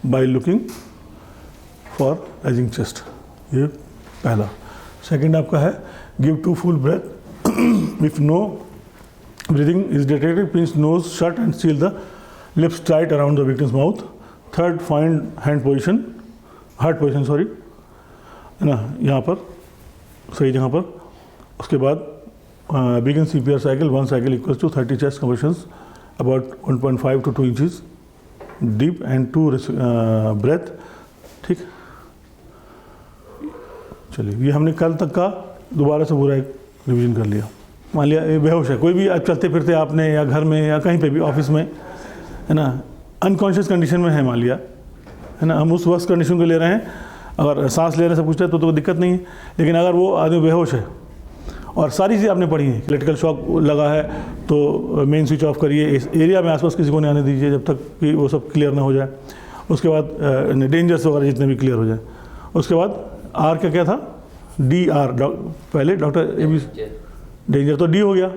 by looking for rising chest, ये पहला। सेकंड आपका है, give 2 full breath, if no breathing is detected pinch nose shut and seal the lips tight around the victim's mouth. Third, find hand position, heart position sorry, है ना, यहाँ पर सही जगह पर। उसके बाद begin CPR cycle, 1 cycle equals to 30 chest compressions about 1.5 to 2 inches deep and 2 breath. ठीक, चलिए ये हमने कल तक का दोबारा से पूरा एक रिवीजन कर लिया। मान लिया ये बेहोश है, कोई भी आप चलते फिरते आपने या घर में या कहीं पे भी ऑफिस में, है ना, अनकॉन्शियस कंडीशन में है मान लिया, है ना, हम उस वक्त कंडीशन को ले रहे हैं, अगर सांस ले रहे हैं सब कुछ है तो दिक्कत नहीं है। लेकिन अगर वो आदमी बेहोश है और सारी चीज़ें आपने पढ़ी हैं, इलेक्ट्रिकल शॉक लगा है तो मेन स्विच ऑफ करिए, इस एरिया में आसपास किसी को नहीं आने दीजिए जब तक कि वो सब क्लियर ना हो जाए। उसके बाद डेंजर्स वगैरह जितने भी क्लियर हो जाए। उसके बाद आर का क्या था, DR, पहले डॉक्टर AB, डेंजर तो D हो गया,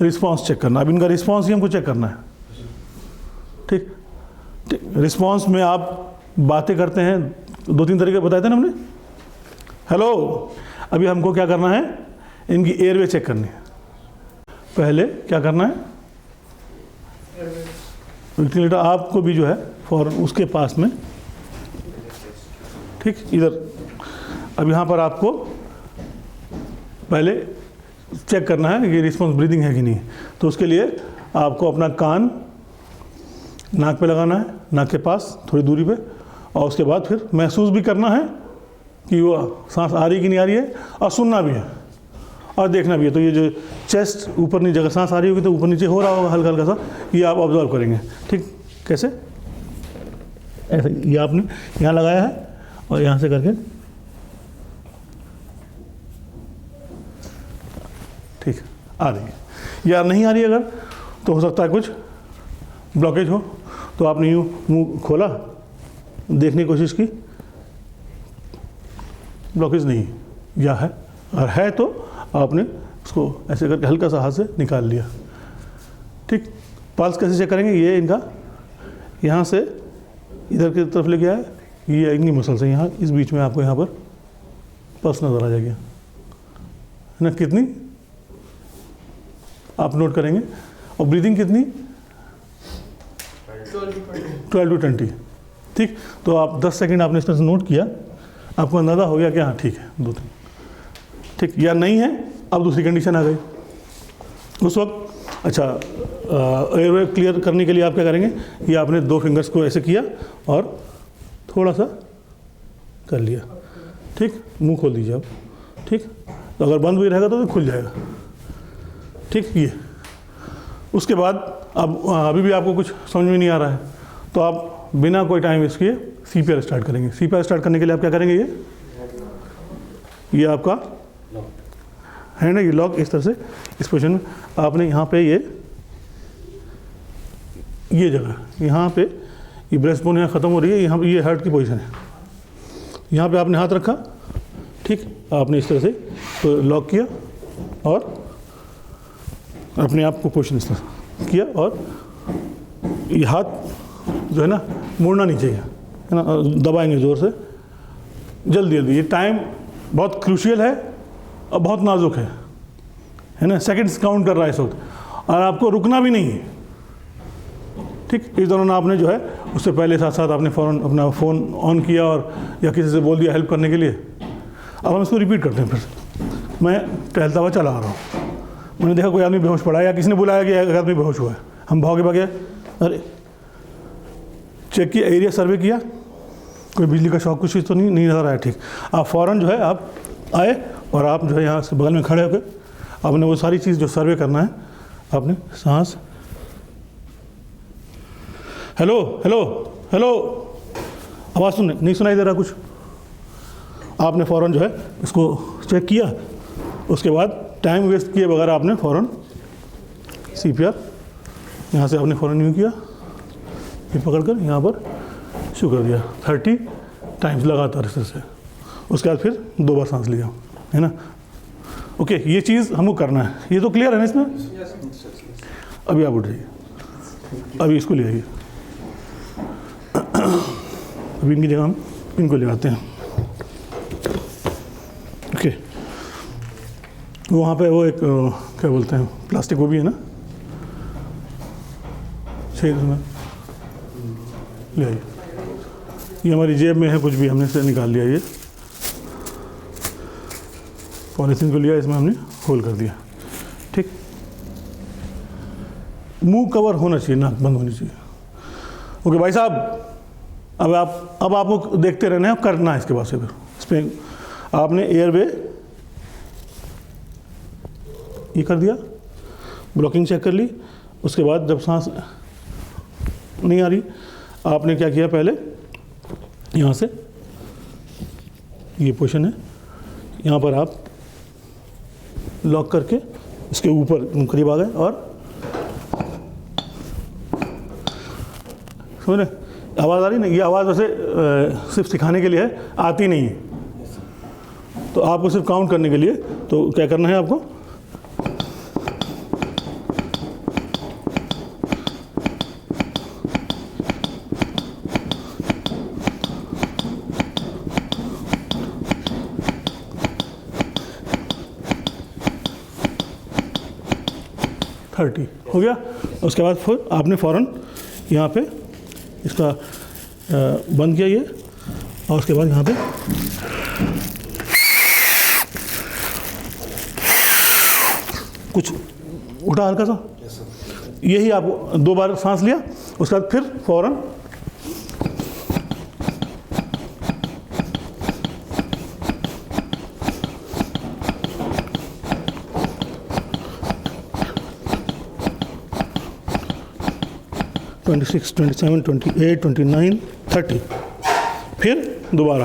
रिस्पॉन्स चेक करना। अब इनका रिस्पॉन्स ही हमको चेक करना है। ठीक, रिस्पॉन्स में आप बातें करते हैं, 2-3 तरीके बताए थे ना हमने। हेलो, अभी हमको क्या करना है, इनकी एयरवे चेक करनी है। पहले क्या करना है, वेंटिलेटर आपको भी जो है फौरन उसके पास में, ठीक, इधर। अब यहाँ पर आपको पहले चेक करना है कि रिस्पॉन्स ब्रीदिंग है कि नहीं। तो उसके लिए आपको अपना कान नाक पे लगाना है, नाक के पास थोड़ी दूरी पे, और उसके बाद फिर महसूस भी करना है कि वो सांस आ रही कि नहीं आ रही है, और सुनना भी है और देखना भी है। तो ये जो चेस्ट ऊपर नीचे, अगर सांस आ रही होगी तो ऊपर नीचे हो रहा होगा हल्का हल्का सा, ये आप ऑब्जर्व करेंगे। ठीक, कैसे, ऐसे ये आपने यहाँ लगाया है और यहाँ से करके, ठीक, आ रही है या नहीं आ रही है। अगर तो हो सकता है कुछ ब्लॉकेज हो, तो आपने यूँ मुँह खोला, देखने की कोशिश की, ब्लॉकेज नहीं या है, और है तो आपने उसको ऐसे करके हल्का सा हाथ से निकाल लिया। ठीक, पल्स कैसे चेक करेंगे, ये इनका यहाँ से इधर की तरफ लेके आए, ये इनकी मसल्स है यहाँ, इस बीच में आपको यहाँ पर पल्स नज़र आ जाएगी, है ना, कितनी आप नोट करेंगे। और ब्रीदिंग कितनी, 12 to 20। ठीक, तो आप 10 सेकंड आपने इस तरह से नोट किया, आपको अंदाज़ा हो गया कि हाँ ठीक है, 2-3, ठीक, या नहीं है। अब दूसरी कंडीशन आ गई उस वक्त। अच्छा, एयरवे क्लियर करने के लिए आप क्या करेंगे, ये आपने 2 फिंगर्स को ऐसे किया और थोड़ा सा कर लिया। ठीक, मुंह खोल दीजिए आप। ठीक, तो अगर बंद भी रहेगा तो खुल जाएगा। ठीक, ये उसके बाद अब अभी भी आपको कुछ समझ में नहीं आ रहा है तो आप बिना कोई टाइम वेस्ट किए CPR स्टार्ट करेंगे। CPR स्टार्ट करने के लिए आप क्या करेंगे, ये आपका है ना, ये लॉक इस तरह से इस पोजीशन में आपने यहाँ पे ये जगह यहाँ पे ये ब्रेस्ट बोन यहाँ ख़त्म हो रही है, यहाँ पे ये हार्ट की पोजीशन है, यहाँ पे आपने हाथ रखा। ठीक, आपने इस तरह से तो लॉक किया और अपने आप को पोजीशन इस तरह किया, और ये हाथ जो है ना मुड़ना नहीं चाहिए, है ना, दबाएंगे ज़ोर से, जल्दी जल्दी। ये टाइम बहुत क्रूशियल है और बहुत नाजुक है ना, सेकंड्स काउंट कर रहा है इस वक्त, और आपको रुकना भी नहीं है। ठीक, इस दौरान आपने जो है उससे पहले साथ साथ आपने फ़ौरन अपना फ़ोन ऑन किया और या किसी से बोल दिया हेल्प करने के लिए, अब हम इसको रिपीट करते हैं फिर से। मैं टहलता हुआ चला आ रहा हूँ, मैंने देखा कोई आदमी बेहोश पड़ा है या किसी ने बुलाया कि एक आदमी बेहोश हुआ है, हम भागे, अरे चेक किया, एरिया सर्वे किया, कोई बिजली का शॉक कुछ चीज़ तो नहीं नज़र आया, ठीक। आप फ़ौरन जो है आप आए और आप जो है यहाँ से बगल में खड़े होकर आपने वो सारी चीज़ जो सर्वे करना है, आपने सांस, हेलो हेलो हेलो, आवाज़ नहीं सुनाई दे रहा कुछ, आपने फ़ौरन जो है इसको चेक किया। उसके बाद टाइम वेस्ट किए बगैर आपने फ़ौरन CPR यहाँ से आपने फ़ौरन यूँ किया, ये पकड़कर यहाँ पर शुरू कर दिया 30 टाइम्स लगातार इस तरह से। उसके बाद फिर 2 बार सांस लिया, है ना। ओके, ये चीज़ हमको करना है, ये तो क्लियर है ना इसमें। अभी आप उठ जाइए, अभी इसको ले आइए, अभी इनकी जगह हम इनको ले आते हैं। ओके, वहाँ पे वो एक क्या बोलते हैं प्लास्टिक वो भी है ना, छेद में ले आइए, ये हमारी जेब में है, कुछ भी हमने से निकाल लिया, ये पॉलीथीन को लिया, इसमें हमने होल कर दिया, ठीक। मुंह कवर होना चाहिए, नाक बंद होनी चाहिए। ओके भाई साहब, अब आपको देखते रहना है, करना है इसके बाद से। फिर इसमें आपने एयरवे ये कर दिया, ब्लॉकिंग चेक कर ली। उसके बाद जब सांस नहीं आ रही, आपने क्या किया, पहले यहाँ से ये पोजीशन है, यहाँ पर आप लॉक करके इसके ऊपर करीब आ गए और समझ रहे, आवाज़ आ रही ना। ये आवाज़ वैसे सिर्फ सिखाने के लिए है, आती नहीं है, तो आपको सिर्फ काउंट करने के लिए तो क्या करना है आपको, हो गया। उसके बाद फिर आपने फ़ौरन यहाँ पे इसका बंद किया ये, और उसके बाद यहाँ पे कुछ उठा हल्का सा, यही आप 2 बार सांस लिया। उसके बाद फिर फ़ौरन ट्वेंटी 26, 27, 28, 29, 30, फिर दोबारा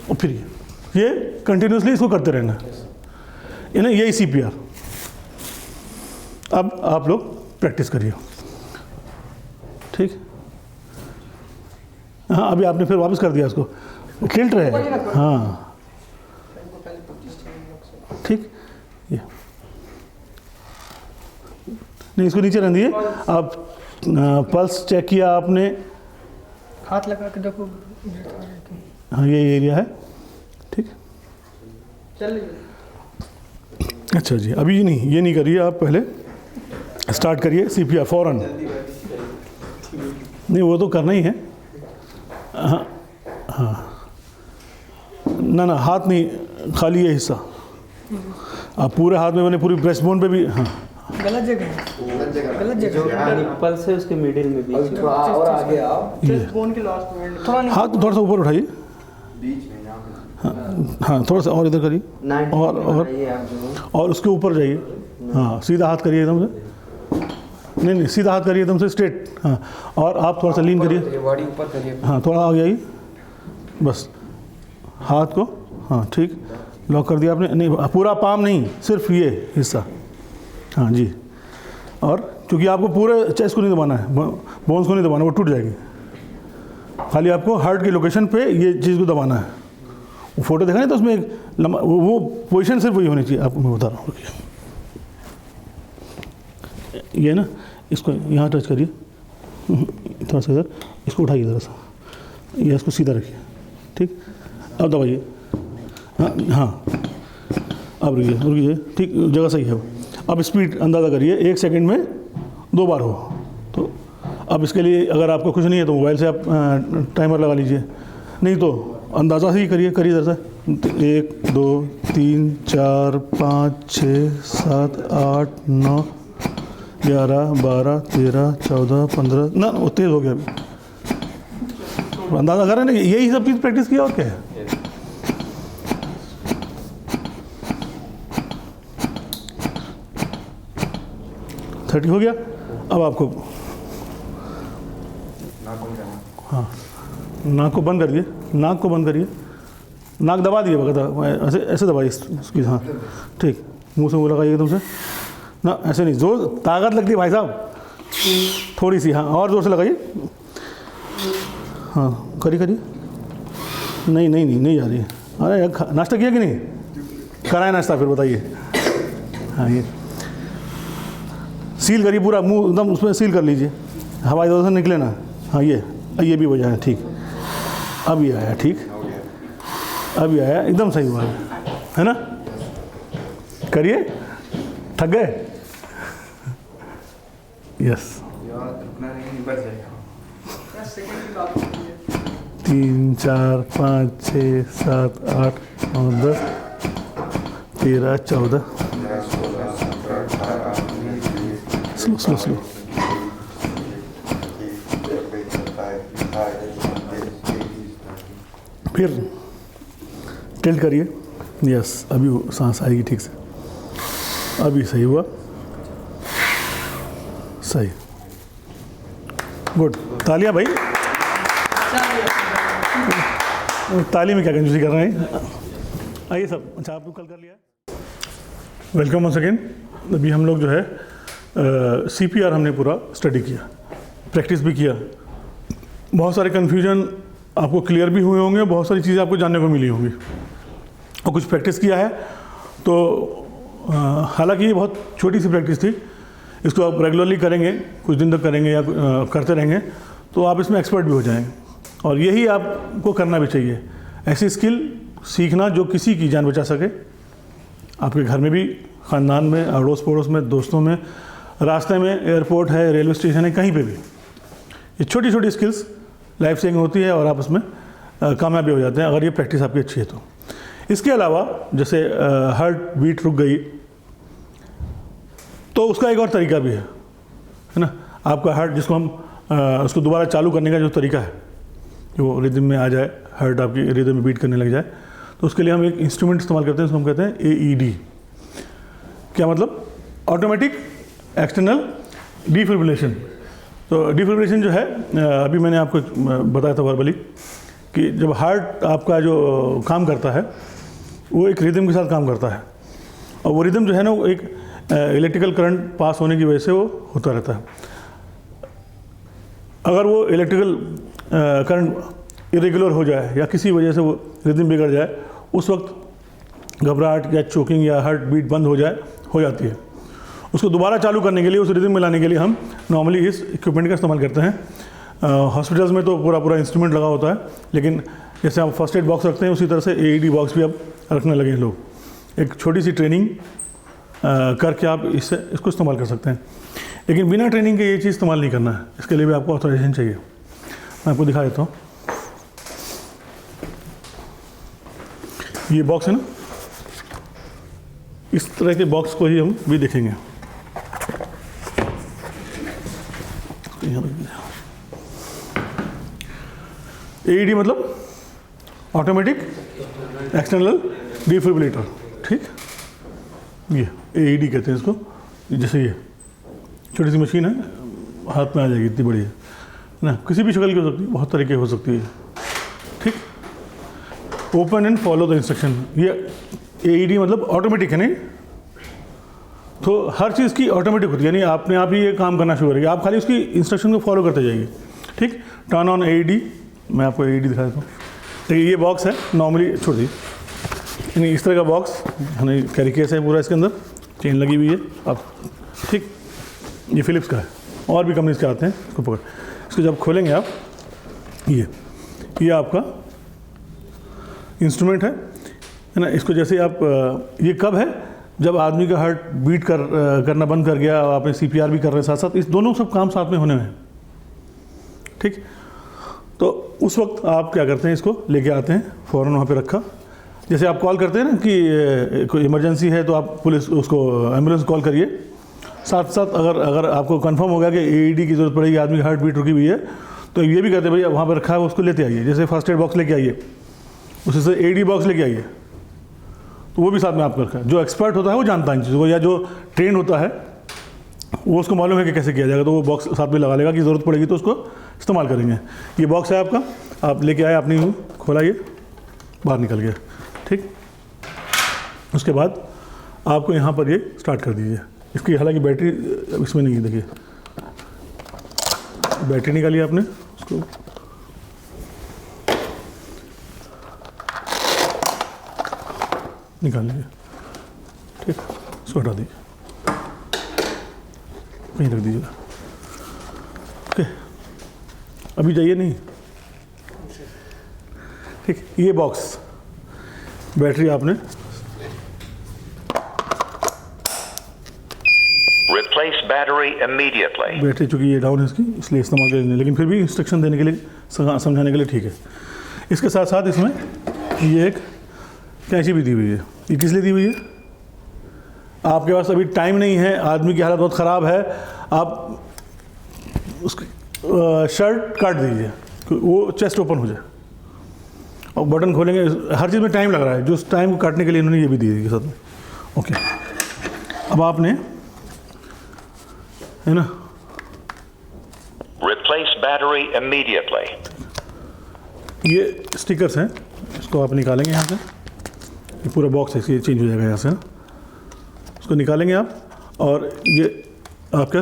और फिर ये कंटिन्यूसली इसको करते रहना है ना, यही CPR। अब आप लोग प्रैक्टिस करिए, ठीक। हाँ, अभी आपने फिर वापस कर दिया इसको, टिल्ट रहे हैं, हाँ ठीक। ये नहीं, इसको नीचे रहने दिए। आप पल्स चेक किया आपने, हाथ लगा के देखो, हाँ ये एरिया है, ठीक। अच्छा जी, अभी ये नहीं करिए, आप पहले स्टार्ट करिए CPR फ़ौरन। नहीं, वो तो करना ही है, हाँ हाँ, ना हाथ नहीं, खाली ये हिस्सा आप पूरे हाथ में, मैंने पूरी ब्रेस्ट बोन पे भी, हाँ गलत जगह पल्स है उसके मिडिल में, बीच में और आगे आओ, ब्रेस्ट बोन के लास्ट में हाथ थोड़ा सा ऊपर उठाइए, हाँ थोड़ा सा और इधर करिए, और उसके ऊपर जाइए, हाँ सीधा हाथ करिए एकदम से, नहीं सीधा हाथ करिए एकदम से स्ट्रेट, हाँ। और आप थोड़ा सा लीन करिए, बॉडी ऊपर करिए, हाँ थोड़ा आगे आइए, बस हाथ को, हाँ ठीक, लॉक कर दिया आपने। नहीं, पूरा पाम नहीं, सिर्फ ये हिस्सा, हाँ जी। और क्योंकि आपको पूरे चेस्ट को नहीं दबाना है, बोन्स को नहीं दबाना, वो टूट जाएगी, खाली आपको हार्ट की लोकेशन पे ये चीज़ को दबाना है। वो फोटो देखा नहीं तो उसमें एक लंबा वो पोजीशन सिर्फ वही होनी चाहिए, आपको मैं बता रहा हूँ। ये ना, इसको यहाँ टच करिए थोड़ा सा इधर, इसको उठाइए ज़रा सा, ये इसको सीधा रखिए, ठीक। अब दबाइए, हाँ हाँ, अब रुकिए, ठीक, जगह सही है। अब स्पीड अंदाज़ा करिए, 1 सेकंड में 2 बार हो तो अब इसके लिए अगर आपको कुछ नहीं है तो मोबाइल से आप टाइमर लगा लीजिए, नहीं तो अंदाज़ा से ही करिए इधर से 1 2 3 4 5 6 7 8 9 11 12 13 14 15 ना वो तेज़ हो गया अभी, अंदाज़ा कर रहे हैं ना, यही सब चीज़ प्रैक्टिस किया और क्या है। थर्टी हो गया। अब आपको हाँ नाक को बंद करिए, नाक को बंद करिए, नाक दबा दिए बगैर ऐसे ऐसे दबाइए इसकी, हाँ ठीक, मुंह से मुँह लगाइए तुमसे ना, ऐसे नहीं, जोर ताकत लगती है भाई साहब थोड़ी सी, हाँ और ज़ोर से लगाइए, हाँ करिए करिए, नहीं नहीं नहीं नहीं जा रही है। अरे यार नाश्ता किया कि नहीं, कराए नाश्ता फिर बताइए। हाँ ये सील करिए पूरा मुंह एकदम, उसमें सील कर लीजिए, हवा इधर से निकले ना। हाँ ये भी वजह है, ठीक, अब ये आया, ठीक अब ये आया, एकदम सही हुआ है ना। करिए, थक गए, यस 3 4 5 6 7 8 9 10 13 14 स्लो स्लो, फिर टिल्ट करिए, यस अभी सांस आएगी ठीक से, अभी सही हुआ, सही, गुड, तालियां भाई, ताली में क्या कंजूसी कर रहे हैं, आइए सब। अच्छा आपको कल कर लिया, वेलकम वंस अगेन। अभी हम लोग जो है CPR हमने पूरा स्टडी किया, प्रैक्टिस भी किया, बहुत सारे कन्फ्यूजन आपको क्लियर भी हुए होंगे, बहुत सारी चीज़ें आपको जानने को मिली होंगी, और कुछ प्रैक्टिस किया है। तो हालांकि ये बहुत छोटी सी प्रैक्टिस थी, इसको आप रेगुलरली करेंगे, कुछ दिन तक करेंगे या करते रहेंगे तो आप इसमें एक्सपर्ट भी हो जाएंगे, और यही आपको करना भी चाहिए, ऐसी स्किल सीखना जो किसी की जान बचा सके, आपके घर में भी, ख़ानदान में, अड़ोस पड़ोस में, दोस्तों में, रास्ते में, एयरपोर्ट है, रेलवे स्टेशन है, कहीं पे भी। ये छोटी छोटी स्किल्स लाइफ सेविंग होती है और आप उसमें कामयाब भी हो जाते हैं अगर ये प्रैक्टिस आपकी अच्छी है तो। इसके अलावा जैसे हार्ट बीट रुक गई तो उसका एक और तरीका भी है ना, आपका हार्ट जिसको हम उसको दोबारा चालू करने का जो तरीका है, जो रिदम में आ जाए, हार्ट आपकी रिदम में बीट करने लग जाए, तो उसके लिए हम एक इंस्ट्रूमेंट इस्तेमाल करते हैं, उसको हम कहते हैं AED। क्या मतलब? Automatic external defibrillation. तो डिफिब्रिलेशन जो है, अभी मैंने आपको बताया था वर्बली कि जब हार्ट आपका जो काम करता है वो एक रिदम के साथ काम करता है, और वो रिदम जो है ना वो एक इलेक्ट्रिकल करंट पास होने की वजह से वो होता रहता है। अगर वो इलेक्ट्रिकल करंट इरेगुलर हो जाए या किसी वजह से वो रिदम बिगड़ जाए, उस वक्त घबराहट या चोकिंग या हार्ट बीट बंद हो जाती है। उसको दोबारा चालू करने के लिए, उस रिदम में लाने के लिए हम नॉर्मली इस इक्विपमेंट का इस्तेमाल करते हैं। हॉस्पिटल्स में तो पूरा इंस्ट्रूमेंट लगा होता है, लेकिन जैसे हम फर्स्ट एड बॉक्स रखते हैं उसी तरह से AED बॉक्स भी अब रखने लगे हैं लोग। एक छोटी सी ट्रेनिंग करके आप इसको इस्तेमाल कर सकते हैं, लेकिन बिना ट्रेनिंग के ये चीज़ इस्तेमाल नहीं करना है, इसके लिए भी आपको ऑथराइजेशन चाहिए। मैं आपको दिखा देता हूँ, ये बॉक्स है ना, इस तरह के बॉक्स को ही हम भी देखेंगे। AED मतलब ऑटोमेटिक एक्सटर्नल डिफिब्रिलेटर, ठीक। ये AED कहते हैं इसको। जैसे ये छोटी सी मशीन है, हाथ में आ जाएगी, इतनी बड़ी है ना, किसी भी शक्ल की हो सकती है, बहुत तरीके हो सकती है, ठीक। Open and follow the instruction, ये AED मतलब ऑटोमेटिक है नहीं, तो हर चीज़ की ऑटोमेटिक होती है, यानी आपने आप ही ये काम करना शुरू करेंगे, आप खाली उसकी इंस्ट्रक्शन को फॉलो करते जाइए, ठीक। टर्न ऑन AED, मैं आपको AED दिखा देता हूँ। देखिए ये बॉक्स है, नॉर्मली छोड़ दी, यानी इस तरह का बॉक्स यानी कैरी केस है पूरा, इसके अंदर चेन लगी हुई है आप, ठीक। ये फिलिप्स का है, और भी कंपनीज के आते हैं, इसको पकड़, इसको जब खोलेंगे आप, ये आपका इंस्ट्रूमेंट है ना। इसको जैसे आप, ये कब है, जब आदमी का हार्ट बीट करना बंद कर गया, आपने CPR भी कर रहे हैं साथ साथ, इस दोनों सब काम साथ में होने हैं। ठीक, तो उस वक्त आप क्या करते हैं, इसको लेके आते हैं, फ़ौरन वहाँ पे रखा। जैसे आप कॉल करते हैं ना कि कोई इमरजेंसी है, तो आप पुलिस उसको एम्बुलेंस कॉल करिए। साथ साथ अगर आपको कंफर्म हो गया कि AED की ज़रूरत पड़ेगी, आदमी की हार्ट बीट रुकी हुई है, तो ये भी कहते हैं भैया वहाँ पर रखा है, उसको लेते आइए। जैसे फर्स्ट एड बॉक्स लेके आइए, उसी से AED बॉक्स लेके आइए, तो वो भी साथ में आपको रखा है। जो एक्सपर्ट होता है वो जानता है इन चीज़ों को, या जो ट्रेन होता है वो उसको मालूम है कि कैसे किया जाएगा, तो वो बॉक्स साथ में लगा लेगा कि ज़रूरत पड़ेगी तो उसको इस्तेमाल करेंगे। ये बॉक्स है आपका, आप लेके आए, अपनी खोलाइए, बाहर निकल गया। ठीक, उसके बाद आपको यहाँ पर ये स्टार्ट कर दीजिए। इसकी हालांकि बैटरी इसमें नहीं है, देखिए बैटरी निकाली आपने, उसको निकाल लीजिए। ठीक, इसको हटा दीजिए, कहीं रख दीजिएगा। ओके, अभी जाइए नहीं। ठीक, ये बॉक्स बैटरी आपने Replace battery immediately. बैटरी चूँकि ये डाउन है इसकी, इसलिए इस्तेमाल करेंगे, लेकिन फिर भी इंस्ट्रक्शन देने के लिए, समझाने के लिए ठीक है। इसके साथ साथ इसमें ये एक कैंची भी दी हुई है। ये किस लिए दी हुई है? आपके पास अभी टाइम नहीं है, आदमी की हालत बहुत ख़राब है, आप उसकी शर्ट काट दीजिए, वो चेस्ट ओपन हो जाए, और बटन खोलेंगे। हर चीज़ में टाइम लग रहा है, जो उस टाइम को काटने के लिए इन्होंने ये भी दी है साथ में। ओके, अब आपने, है ना, Replace battery immediately. ये स्टिकर्स हैं, इसको आप निकालेंगे यहाँ से। ये पूरा बॉक्स है, ये चेंज हो जाएगा यहाँ से ना, उसको निकालेंगे आप, और ये आपके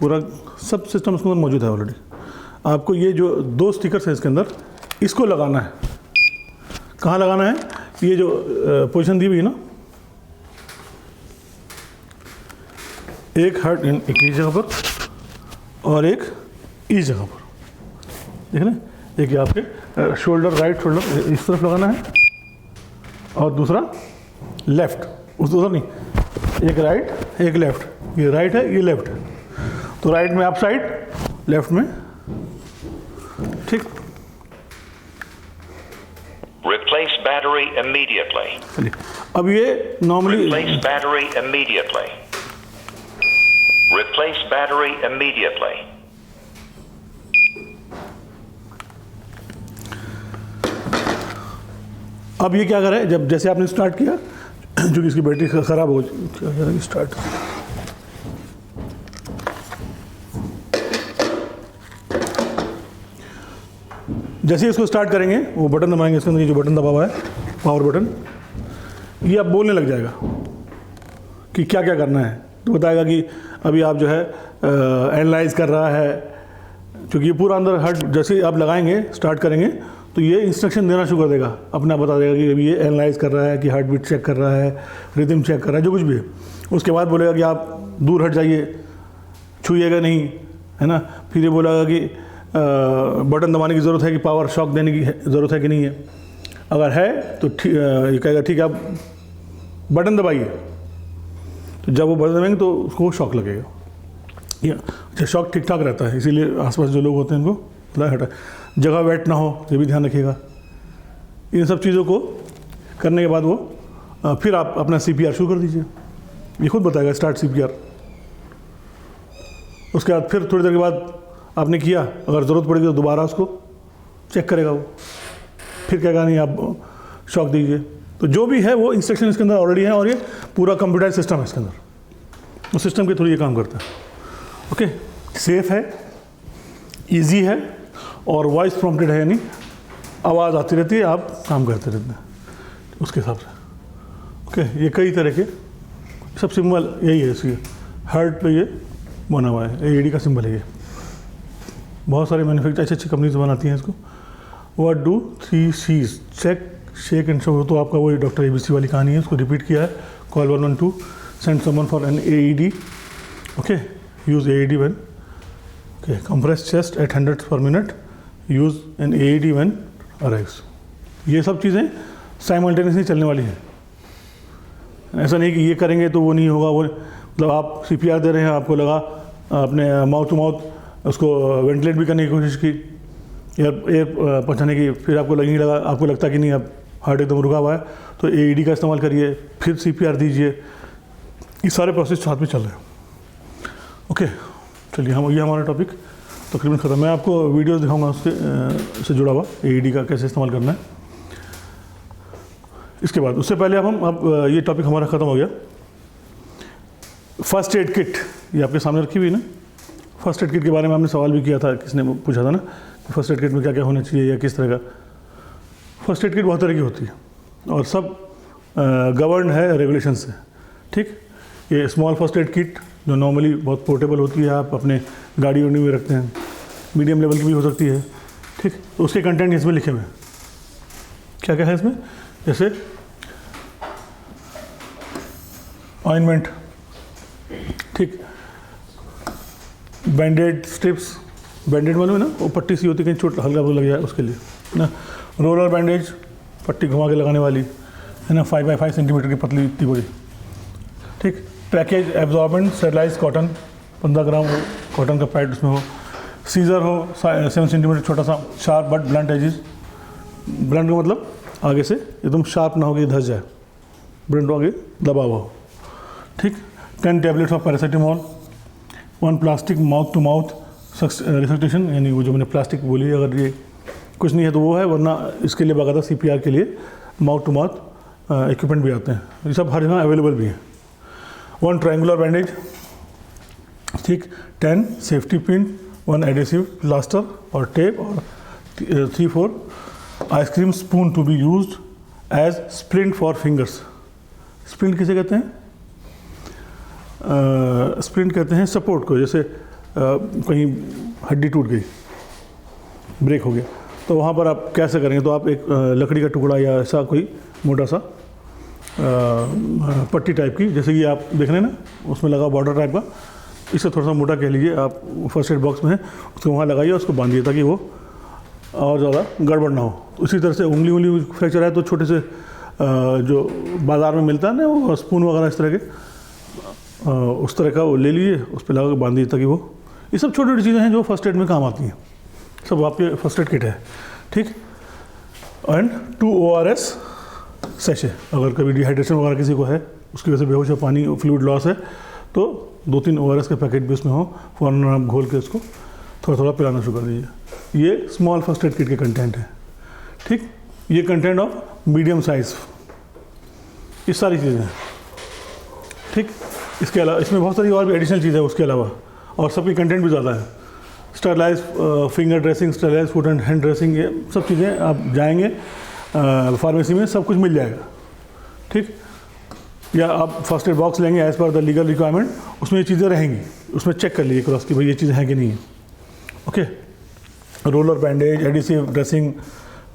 पूरा सब सिस्टम उसके अंदर मौजूद है ऑलरेडी। आपको ये जो 2 स्टिकर्स हैं इसके अंदर, इसको लगाना है। कहाँ लगाना है? ये जो पोजीशन दी हुई है ना, एक हार्ट एक इस जगह पर और एक इस जगह पर, देख रहे हैं? एक आपके शोल्डर, राइट शोल्डर इस तरफ लगाना है, और दूसरा लेफ्ट, उस दूसरा नहीं, एक राइट एक लेफ्ट। ये राइट है, ये लेफ्ट है, तो राइट में अप साइड, लेफ्ट में। ठीक, Replace battery immediately. चलिए अब ये normally Replace battery immediately. Replace battery immediately. अब ये क्या करे, जब जैसे आपने स्टार्ट किया, जो कि इसकी बैटरी ख़राब हो स्टार्ट, जैसे ही इसको स्टार्ट करेंगे, वो बटन दबाएंगे, इसके अंदर ये जो बटन दबा हुआ है, पावर बटन, ये अब बोलने लग जाएगा कि क्या क्या करना है। तो बताएगा कि अभी आप जो है एनालाइज कर रहा है, क्योंकि ये पूरा अंदर हट, जैसे ही आप लगाएंगे, स्टार्ट करेंगे, तो ये इंस्ट्रक्शन देना शुरू कर देगा, अपना बता देगा कि अभी ये एनालाइज कर रहा है, कि हार्ट बीट चेक कर रहा है, रिदम चेक कर रहा है, जो कुछ भी है। उसके बाद बोलेगा कि आप दूर हट जाइए, छूइएगा नहीं, है ना। फिर ये बोलेगा कि बटन दबाने की ज़रूरत है, कि पावर शॉक देने की ज़रूरत है कि नहीं है। अगर है तो ये कहेगा ठीक है, आप बटन दबाइए। तो जब वो बटन दबाएंगे तो उसको शॉक लगेगा। या अच्छा, शॉक ठीक ठाक रहता है, इसीलिए आसपास जो लोग होते हैं उनको हटा, जगह वेट ना हो, ये भी ध्यान रखिएगा। इन सब चीज़ों को करने के बाद वो फिर आप अपना CPR शुरू कर दीजिए। ये खुद बताएगा स्टार्ट CPR। उसके बाद फिर थोड़ी देर के बाद आपने किया, अगर ज़रूरत पड़ेगी तो दोबारा उसको चेक करेगा वो, फिर कहेगा नहीं आप शॉक दीजिए। तो जो भी है वो इंस्ट्रक्शन इसके अंदर ऑलरेडी है, और ये पूरा कंप्यूटर सिस्टम है इसके अंदर, उस सिस्टम के थ्रू ये काम करता है। ओके, सेफ है, इजी है, और वॉइस प्रॉम्प्टेड है, यानी आवाज़ आती रहती है, आप काम करते रहते हैं उसके हिसाब से। ओके, ये कई तरह के सब सिंबल यही है इसकी, हार्ट पे ये बना हुआ है, AED का सिंबल है ये। बहुत सारे मैन्युफैक्चर अच्छी अच्छी कंपनीज बनाती हैं इसको। What do 3 C's, check, shake and show. तो आपका वही डॉक्टर ABC वाली कहानी है, उसको रिपीट किया है। Call 112, send someone for an AED। Okay, use AED when, okay, compress chest at 100 per minute, use an AED when arrives. ये सब चीज़ें साइमल्टेनियसली चलने वाली हैं। ऐसा नहीं कि ये करेंगे तो वो नहीं होगा, वो मतलब आप CPR दे रहे हैं, आपको लगा अपने माउथ टू माउथ उसको वेंटिलेट भी करने की कोशिश की, एयर पहुँचाने की, फिर आपको लगता कि नहीं अब हार्ट एकदम रुका हुआ है तो AED का इस्तेमाल करिए, फिर CPR दीजिए। ये सारे प्रोसेस साथ में चल रहे हैं। ओके, चलिए ये हमारा टॉपिक तकरीबन ख़त्म। मैं आपको वीडियोस दिखाऊंगा उसके से जुड़ा हुआ AED का कैसे इस्तेमाल करना है। इसके बाद उससे पहले अब ये टॉपिक हमारा ख़त्म हो गया। फर्स्ट एड किट ये आपके सामने रखी हुई ना। फर्स्ट एड किट के बारे में आपने सवाल भी किया था, किसने पूछा था ना कि फर्स्ट एड किट में क्या क्या होना चाहिए या किस तरह का। फर्स्ट एड किट बहुत तरह की होती है और सब गवर्न है रेगुलेशन से, ठीक। ये स्मॉल फर्स्ट एड किट जो नॉर्मली बहुत पोर्टेबल होती है, आप अपने गाड़ी वाड़ी में रखते हैं, मीडियम लेवल की भी हो सकती है, ठीक। तो उसके कंटेंट इसमें लिखे हुए हैं, क्या क्या है इसमें, जैसे ऑइंटमेंट, ठीक, बैंडेड स्ट्रिप्स, बैंडेड मालूम है ना, वो पट्टी सी होती है, कहीं चोट हल्का लग जाए उसके लिए ना। रोलर बैंडेज, पट्टी घुमा के लगाने वाली है ना, 5 by 5 सेंटीमीटर की पतली इतनी बड़ी, ठीक। Package absorbent sterilise cotton, 15 gram cotton का पैड उसमें हो। सीजर हो 7 सेंटीमीटर छोटा सा, sharp but blunt edges. Blunt का मतलब आगे से एकदम शार्प ना हो कि धस जाए, ब्लंट आगे दबा हुआ हो, ठीक। 10 tablets of paracetamol, 1 plastic mouth to mouth resuscitation, यानी वो जो मैंने प्लास्टिक बोली, अगर ये कुछ नहीं है तो वो है, वरना इसके लिए बाकायदा CPR के लिए माउथ टू माउथ इक्विपमेंट भी आते हैं, ये सब हर जगह अवेलेबल भी हैं। 1 ट्रायंगुलर बैंडेज, ठीक। 10 सेफ्टी पिन, 1 एडेसिव प्लास्टर और टेप, और 3-4 ice cream spoon to be used as splint for fingers. Splint किसे कहते हैं? स्प्लिंट कहते हैं सपोर्ट को, जैसे कहीं हड्डी टूट गई, ब्रेक हो गया, तो वहाँ पर आप कैसे करेंगे, तो आप एक लकड़ी का टुकड़ा या ऐसा कोई मोटा सा पट्टी टाइप की, जैसे कि आप देख रहे हैं ना उसमें लगा बॉर्डर टाइप का, इससे थोड़ा सा मोटा कह लीजिए, आप फर्स्ट एड बॉक्स में है उसको वहाँ लगाइए, उसको बांधिए ताकि वो और ज़्यादा गड़बड़ ना हो। तो इसी तरह से उंगली फ्रैक्चर है तो छोटे से जो बाज़ार में मिलता है ना वो स्पून वगैरह इस तरह के, उस तरह का वो ले लीजिए, उस पर लगा के बांधिए ताकि वो, ये सब छोटी छोटी चीज़ें हैं जो फर्स्ट एड में काम आती हैं, सब आपके फर्स्ट एड किट है, ठीक। एंड 2 ORS सैशे, अगर कभी डिहाइड्रेशन वगैरह किसी को है, उसकी वजह से बेहोश है, पानी फ्लूइड लॉस है, तो 2-3 ORS के पैकेट भी उसमें हो, फ़ौरन आप घोल के उसको थोड़ा थोड़ा पिलाना शुरू कर दीजिए। ये स्मॉल फर्स्ट एड किट के कंटेंट है, ठीक। ये कंटेंट ऑफ मीडियम साइज़, ये सारी चीज़ें हैं, ठीक। इसके अलावा इसमें बहुत सारी और भी एडिशनल चीज़ें हैं उसके अलावा, और सबकी कंटेंट भी ज़्यादा है। Sterilise finger dressing, sterilise foot and hand dressing, ये सब चीज़ें आप जाएंगे फार्मेसी में सब कुछ मिल जाएगा, ठीक। या आप फर्स्ट एड बॉक्स लेंगे as per the legal requirement, उसमें ये चीज़ें रहेंगी, उसमें चेक कर लीजिए क्रॉस की भाई ये चीज़ें हैं कि नहीं है, okay. Roller bandage, adhesive dressing,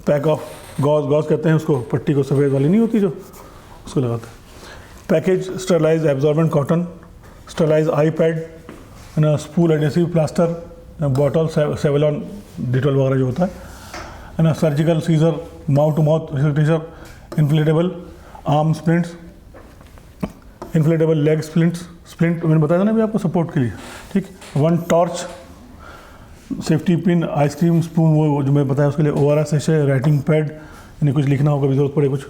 pack of gauze, gauze कहते हैं उसको, पट्टी को सफ़ेद वाली नहीं होती जो, उसको लगाते हैं। Package sterilize absorbent cotton, sterilize eye pad, है ना, spool adhesive plaster, bottle Savlon Dettol वगैरह जो होता है ना, surgical scissor, mouth to mouth resuscitation, inflatable arm splints, inflatable leg splint मैंने बताया था ना अभी आपको सपोर्ट के लिए, ठीक। 1 torch, safety pin, ice cream spoon, वो जो मैं बताया उसके लिए, ORS सैशे, राइटिंग पैड, यानी कुछ लिखना हो, कभी ज़रूरत पड़े कुछ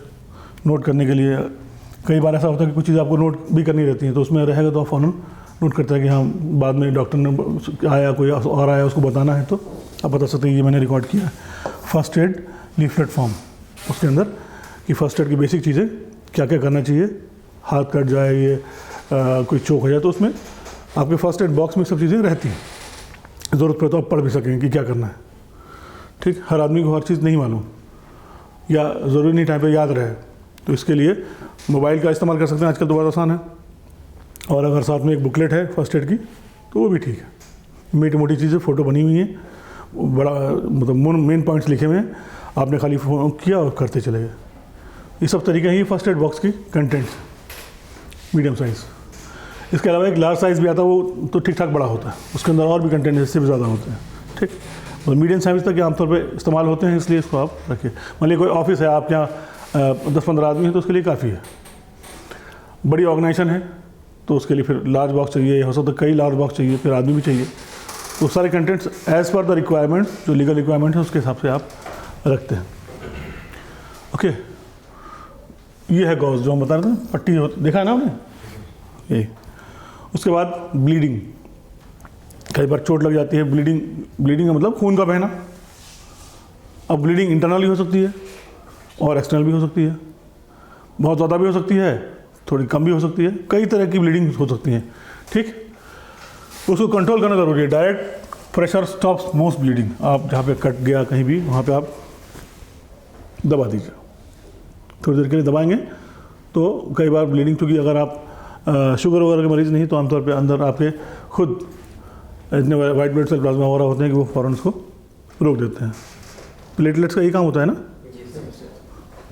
नोट करने के लिए। कई बार ऐसा होता है कि कुछ चीज़ आपको नोट भी करनी रहती है, तो उसमें रहेगा तो आप फ़ौरन नोट करते हैं कि हाँ बाद में डॉक्टर ने आया, कोई और आया, उसको बताना है तो आप बता सकते हैं ये मैंने रिकॉर्ड किया है। फर्स्ट एड लीफलेट फॉर्म, उसके अंदर कि फर्स्ट एड की बेसिक चीज़ें क्या क्या करना चाहिए, हाथ कट जाए, ये कोई चोक हो जाए, तो उसमें आपके फर्स्ट एड बॉक्स में सब चीज़ें रहती हैं, ज़रूरत पड़े तो आप पढ़ भी सकें कि क्या करना है, ठीक। हर आदमी को हर चीज़ नहीं मालूम या ज़रूरी नहीं टाइम पे याद रहे, तो इसके लिए मोबाइल का इस्तेमाल कर सकते हैं, आजकल तो बहुत आसान है, और अगर साथ में एक बुकलेट है फर्स्ट एड की तो वो भी ठीक है। मोटी मोटी चीज़ें फ़ोटो बनी हुई हैं, बड़ा मतलब मेन पॉइंट्स लिखे हुए हैं, आपने खाली फ़ोन किया और करते चले गए। ये सब तरीके हैं फर्स्ट एड बॉक्स की कंटेंट्स, मीडियम साइज़। इसके अलावा एक लार्ज साइज़ भी आता है, वो तो ठीक ठाक बड़ा होता है, उसके अंदर और भी कंटेंट इससे भी ज़्यादा होते हैं, ठीक। और मीडियम साइज़ तक आमतौर पे इस्तेमाल होते हैं, इसलिए इसको आप रखिए। मान लीजिए कोई ऑफिस है, आपके यहाँ 10-15 आदमी हैं तो उसके लिए काफ़ी है। बड़ी ऑर्गेनाइजेशन है तो उसके लिए फिर लार्ज बॉक्स चाहिए, हो सकता है कई लार्ज बॉक्स चाहिए, फिर आदमी भी चाहिए। तो सारे contents as per the requirement, जो लीगल रिक्वायरमेंट है उसके हिसाब से आप रखते हैं। ओके, ये है गॉज जो हम बता रहे थे, पट्टी देखा है ना आपने, ये। उसके बाद ब्लीडिंग, कई बार चोट लग जाती है, ब्लीडिंग का मतलब खून का बहना। अब ब्लीडिंग इंटरनली हो सकती है और एक्सटर्नल भी हो सकती है, बहुत ज़्यादा भी हो सकती है, थोड़ी कम भी हो सकती है, कई तरह की ब्लीडिंग हो सकती है, ठीक। उसको कंट्रोल करना जरूरी है। Direct pressure stops most bleeding. आप जहाँ पे कट गया कहीं भी, वहाँ पे आप दबा दीजिए, थोड़ी देर के लिए दबाएंगे तो कई बार ब्लीडिंग, क्योंकि अगर आप शुगर वगैरह के मरीज़ नहीं तो आमतौर पे अंदर आपके खुद इतने वाइट ब्लड सेल प्लाज्मा वगैरह होते हैं कि वो फ़ौरन उसको रोक देते हैं। प्लेटलेट्स का यही काम होता है ना,